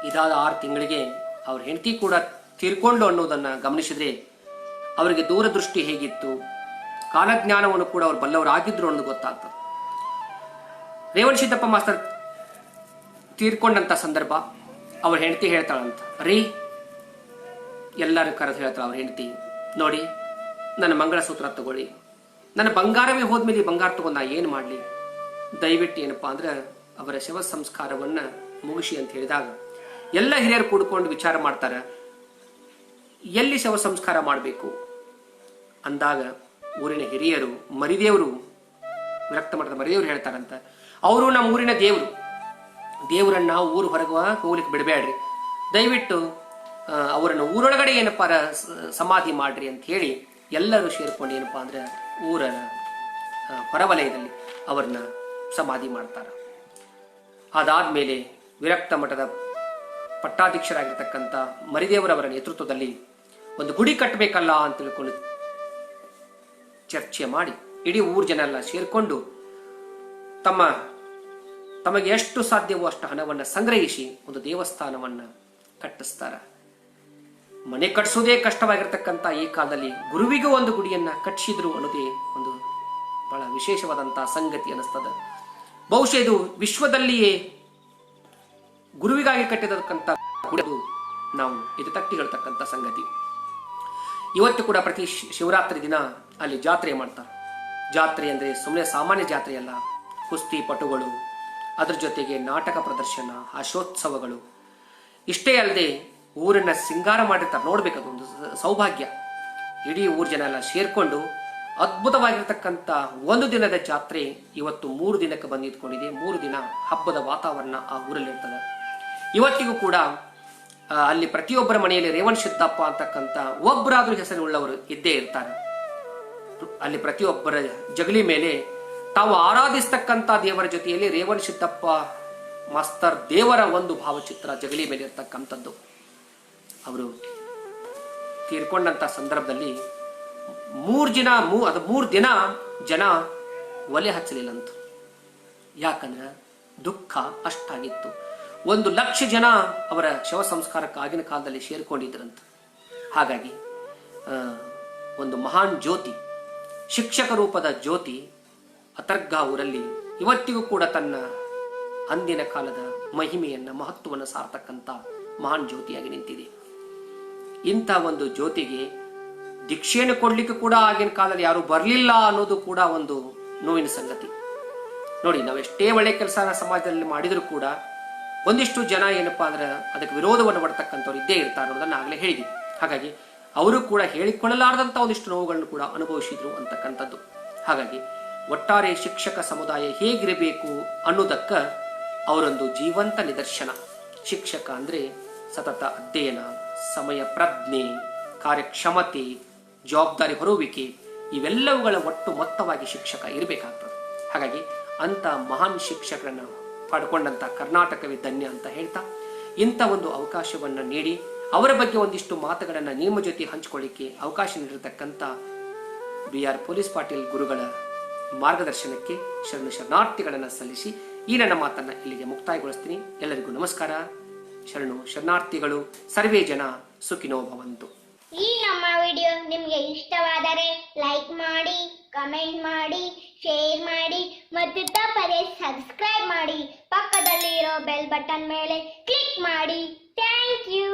ಇದಾದ 6 ತಿಂಗಳಿಗೆ ಅವ್ರ ಹೆಂಡತಿ ಕೂಡ ತೀರ್ಕೊಂಡು ಅನ್ನೋದನ್ನ ಗಮನಿಸಿದ್ರೆ ಅವರಿಗೆ ದೂರದೃಷ್ಟಿ ಹೇಗಿತ್ತು, ಕಾಲಜ್ಞಾನವನ್ನು ಕೂಡ ಅವ್ರು ಬಲ್ಲವರಾಗಿದ್ರು ಅನ್ನೋದು ಗೊತ್ತಾಗ್ತದೆ. ರೇವಣ ಸಿದ್ದಪ್ಪ ಮಾಸ್ತರ್ ತೀರ್ಕೊಂಡಂತ ಸಂದರ್ಭ ಅವ್ರ ಹೆಂಡತಿ ಹೇಳ್ತಾಳಂತ, ರೀ ಎಲ್ಲರೂ ಕರೆದು ಹೇಳ್ತಾಳ ಅವ್ರ ಹೆಂಡತಿ, ನೋಡಿ ನನ್ನ ಮಂಗಳಸೂತ್ರ ತಗೊಳ್ಳಿ, ನನ್ನ ಬಂಗಾರವೇ ಹೋದ್ಮೇಲೆ ಈ ಬಂಗಾರ ತಗೊಂಡು ನಾ ಏನು ಮಾಡಲಿ, ದಯವಿಟ್ಟು ಏನಪ್ಪಾ ಅಂದ್ರೆ ಅವರ ಶವ ಸಂಸ್ಕಾರವನ್ನ ಮುಗಿಸಿ ಅಂತ ಹೇಳಿದಾಗ ಎಲ್ಲ ಹಿರಿಯರು ಕೂಡ್ಕೊಂಡು ವಿಚಾರ ಮಾಡ್ತಾರೆ ಎಲ್ಲಿ ಶವ ಸಂಸ್ಕಾರ ಮಾಡಬೇಕು ಅಂದಾಗ ಊರಿನ ಹಿರಿಯರು ಮರಿದೇವರು, ವಿರಕ್ತ ಮಠದ ಮರಿದೇವರು ಹೇಳ್ತಾರಂತ, ಅವರು ನಮ್ಮ ಊರಿನ ದೇವರು, ದೇವರನ್ನ ಊರು ಹೊರಗೆ ಹೋಗ್ಲಿಕ್ಕೆ ಬಿಡಬೇಡ್ರಿ, ದಯವಿಟ್ಟು ಅವರನ್ನು ಊರೊಳಗಡೆ ಏನಪ್ಪ ಸಮಾಧಿ ಮಾಡ್ರಿ ಅಂತ ಹೇಳಿ ಎಲ್ಲರೂ ಸೇರ್ಕೊಂಡು ಏನಪ್ಪಾ ಅಂದ್ರೆ ಊರ ಹೊರವಲಯದಲ್ಲಿ ಅವ್ರನ್ನ ಸಮಾಧಿ ಮಾಡ್ತಾರ. ಅದಾದ್ಮೇಲೆ ವಿರಕ್ತ ಮಠದ ಪಟ್ಟಾಧೀಕ್ಷರಾಗಿರ್ತಕ್ಕಂಥ ಮರಿದೇವರವರ ನೇತೃತ್ವದಲ್ಲಿ ಒಂದು ಗುಡಿ ಕಟ್ಟಬೇಕಲ್ಲ ಅಂತ ತಿಳ್ಕೊಂಡು ಚರ್ಚೆ ಮಾಡಿ ಇಡೀ ಊರ್ ಜನ ಎಲ್ಲ ಸೇರ್ಕೊಂಡು ತಮಗೆ ಎಷ್ಟು ಸಾಧ್ಯವೋ ಅಷ್ಟು ಹಣವನ್ನ ಸಂಗ್ರಹಿಸಿ ಒಂದು ದೇವಸ್ಥಾನವನ್ನ ಕಟ್ಟಿಸ್ತಾರ. ಮನೆ ಕಟ್ಟಿಸೋದೇ ಕಷ್ಟವಾಗಿರ್ತಕ್ಕಂಥ ಈ ಕಾಲದಲ್ಲಿ ಗುರುವಿಗೂ ಒಂದು ಗುಡಿಯನ್ನ ಕಟ್ಟಿಸಿದ್ರು ಅನ್ನೋದೇ ಒಂದು ಬಹಳ ವಿಶೇಷವಾದಂತಹ ಸಂಗತಿ ಅನಿಸ್ತದ. ಬಹುಶಃ ಇದು ವಿಶ್ವದಲ್ಲಿಯೇ ಗುರುವಿಗಾಗಿ ಕಟ್ಟಿರತಕ್ಕಂಥ ಗುಡಿ, ನಾವು ಇದು ತಟ್ಟಿ ಹೇಳ್ತಕ್ಕಂಥ ಸಂಗತಿ. ಇವತ್ತು ಕೂಡ ಪ್ರತಿ ಶಿವರಾತ್ರಿ ದಿನ ಅಲ್ಲಿ ಜಾತ್ರೆ ಮಾಡ್ತಾರೆ. ಜಾತ್ರೆ ಅಂದ್ರೆ ಸುಮ್ಮನೆ ಸಾಮಾನ್ಯ ಜಾತ್ರೆ ಅಲ್ಲ, ಕುಸ್ತಿ ಪಟುಗಳು, ಅದ್ರ ಜೊತೆಗೆ ನಾಟಕ ಪ್ರದರ್ಶನ, ಹರ್ಷೋತ್ಸವಗಳು, ಇಷ್ಟೇ ಅಲ್ಲದೆ ಊರನ್ನ ಸಿಂಗಾರ ಮಾಡಿರ್ತಾರೆ. ನೋಡ್ಬೇಕದು ಒಂದು ಸೌಭಾಗ್ಯ. ಇಡೀ ಊರ್ ಜನ ಎಲ್ಲ ಸೇರ್ಕೊಂಡು ಅದ್ಭುತವಾಗಿರ್ತಕ್ಕಂಥ ಒಂದು ದಿನದ ಜಾತ್ರೆ ಇವತ್ತು 3 ದಿನಕ್ಕೆ ಬಂದಿದ್ಕೊಂಡಿದೆ. 3 ದಿನ ಹಬ್ಬದ ವಾತಾವರಣ ಆ ಊರಲ್ಲಿ ಇರ್ತದೆ. ಇವತ್ತಿಗೂ ಕೂಡ ಅಲ್ಲಿ ಪ್ರತಿಯೊಬ್ಬರ ಮನೆಯಲ್ಲಿ ರೇವಣ ಸಿದ್ದಪ್ಪ ಅಂತಕ್ಕಂಥ ಒಬ್ಬರಾದ್ರೂ ಹೆಸರುಳ್ಳವರು ಇದ್ದೇ ಇರ್ತಾರೆ. ಅಲ್ಲಿ ಪ್ರತಿಯೊಬ್ಬರ ಜಗಲಿ ಮೇಲೆ ತಾವು ಆರಾಧಿಸ್ತಕ್ಕಂಥ ದೇವರ ಜೊತೆಯಲ್ಲಿ ರೇವಣ ಸಿದ್ದಪ್ಪ ಮಾಸ್ತರ್ ದೇವರ ಒಂದು ಭಾವಚಿತ್ರ ಜಗಲಿ ಮೇಲೆ ಇರ್ತಕ್ಕಂಥದ್ದು. ಅವರು ತೀರ್ಕೊಂಡಂತ ಸಂದರ್ಭದಲ್ಲಿ 3 ದಿನ ಜನ ಒಲೆ ಹಚ್ಚಲಿಲ್ಲಂತ. ಯಾಕಂದ್ರೆ ದುಃಖ ಅಷ್ಟಾಗಿತ್ತು. 1,00,000 ಜನ ಅವರ ಶವ ಸಂಸ್ಕಾರಕ್ಕೆ ಆಗಿನ ಕಾಲದಲ್ಲಿ ಸೇರ್ಕೊಂಡಿದ್ರಂತ. ಹಾಗಾಗಿ ಒಂದು ಮಹಾನ್ ಜ್ಯೋತಿ, ಶಿಕ್ಷಕ ರೂಪದ ಜ್ಯೋತಿ ಅತರ್ಗಾ ಊರಲ್ಲಿ ಇವತ್ತಿಗೂ ಕೂಡ ತನ್ನ ಅಂದಿನ ಕಾಲದ ಮಹಿಮೆಯನ್ನ, ಮಹತ್ವವನ್ನು ಸಾರ್ತಕ್ಕಂಥ ಮಹಾನ್ ಜ್ಯೋತಿಯಾಗಿ ನಿಂತಿದೆ. ಇಂಥ ಒಂದು ಜ್ಯೋತಿಗೆ ದೀಕ್ಷೆಯನ್ನು ಕೊಡ್ಲಿಕ್ಕೆ ಕೂಡ ಆಗಿನ ಕಾಲದಲ್ಲಿ ಯಾರು ಬರಲಿಲ್ಲ ಅನ್ನೋದು ಕೂಡ ಒಂದು ನೋವಿನ ಸಂಗತಿ. ನೋಡಿ, ನಾವೆಷ್ಟೇ ಒಳ್ಳೆ ಕೆಲಸ ಸಮಾಜದಲ್ಲಿ ಮಾಡಿದ್ರು ಕೂಡ ಒಂದಿಷ್ಟು ಜನ ಏನಪ್ಪಾ ಅಂದ್ರೆ ಅದಕ್ಕೆ ವಿರೋಧವನ್ನು ಮಾಡ್ತಕ್ಕಂಥವ್ರು ಇದ್ದೇ ಇರ್ತಾರೆ ಅನ್ನೋದನ್ನ ಆಗಲೇ ಹೇಳಿದ್ವಿ. ಹಾಗಾಗಿ ಅವರು ಕೂಡ ಹೇಳಿಕೊಳ್ಳಲಾರದಂತ ಒಂದಿಷ್ಟು ನೋವುಗಳನ್ನು ಕೂಡ ಅನುಭವಿಸಿದ್ರು ಅಂತಕ್ಕಂಥದ್ದು. ಹಾಗಾಗಿ ಒಟ್ಟಾರೆ ಶಿಕ್ಷಕ ಸಮುದಾಯ ಹೇಗಿರಬೇಕು ಅನ್ನೋದಕ್ಕ ಅವರೊಂದು ಜೀವಂತ ನಿದರ್ಶನ. ಶಿಕ್ಷಕ ಅಂದ್ರೆ ಸತತ ಅಧ್ಯಯನ, ಸಮಯ ಪ್ರಜ್ಞೆ, ಕಾರ್ಯಕ್ಷಮತೆ, ಜವಾಬ್ದಾರಿ ಹೊರುವಿಕೆ, ಇವೆಲ್ಲವುಗಳ ಒಟ್ಟು ಮೊತ್ತವಾಗಿ ಶಿಕ್ಷಕ ಇರಬೇಕಾಗ್ತದೆ. ಹಾಗಾಗಿ ಅಂತ ಮಹಾನ್ ಶಿಕ್ಷಕರನ್ನು ಪಡ್ಕೊಂಡಂತ ಕರ್ನಾಟಕವೇ ಧನ್ಯ ಅಂತ ಹೇಳ್ತಾ, ಇಂಥ ಒಂದು ಅವಕಾಶವನ್ನ ನೀಡಿ ಅವರ ಬಗ್ಗೆ ಒಂದಿಷ್ಟು ಮಾತುಗಳನ್ನ ನಿಮ್ಮ ಜೊತೆ ಹಂಚಿಕೊಳ್ಳಿಕ್ಕೆ ಅವಕಾಶ ನೀಡಿರತಕ್ಕಂಥ BR ಪೊಲೀಸ್ ಪಾಟೀಲ್ ಗುರುಗಳ ಮಾರ್ಗದರ್ಶನಕ್ಕೆ ಶರಣಾರ್ಥಿಗಳನ್ನ ಸಲ್ಲಿಸಿ ಈ ನನ್ನ ಮಾತನ್ನ ಇಲ್ಲಿಗೆ ಮುಕ್ತಾಯಗೊಳಿಸ್ತೀನಿ. ಎಲ್ಲರಿಗೂ ನಮಸ್ಕಾರ, ಶರಣಾರ್ಥಿಗಳು. ಸರ್ವೇ ಜನ ಸುಖಿನೋ ಭವಂತು. ಈ ನಮ್ಮ ವಿಡಿಯೋ ನಿಮಗೆ ಇಷ್ಟವಾದರೆ ಲೈಕ್ ಮಾಡಿ, ಕಮೆಂಟ್ ಮಾಡಿ, ಶೇರ್ ಮಾಡಿ ಮತ್ತು ತಪ್ಪದೆ ಸಬ್ಸ್ಕ್ರೈಬ್ ಮಾಡಿ. ಪಕ್ಕದಲ್ಲಿ ಇರೋ ಬೆಲ್ ಬಟನ್ ಮೇಲೆ ಕ್ಲಿಕ್ ಮಾಡಿ. Thank you.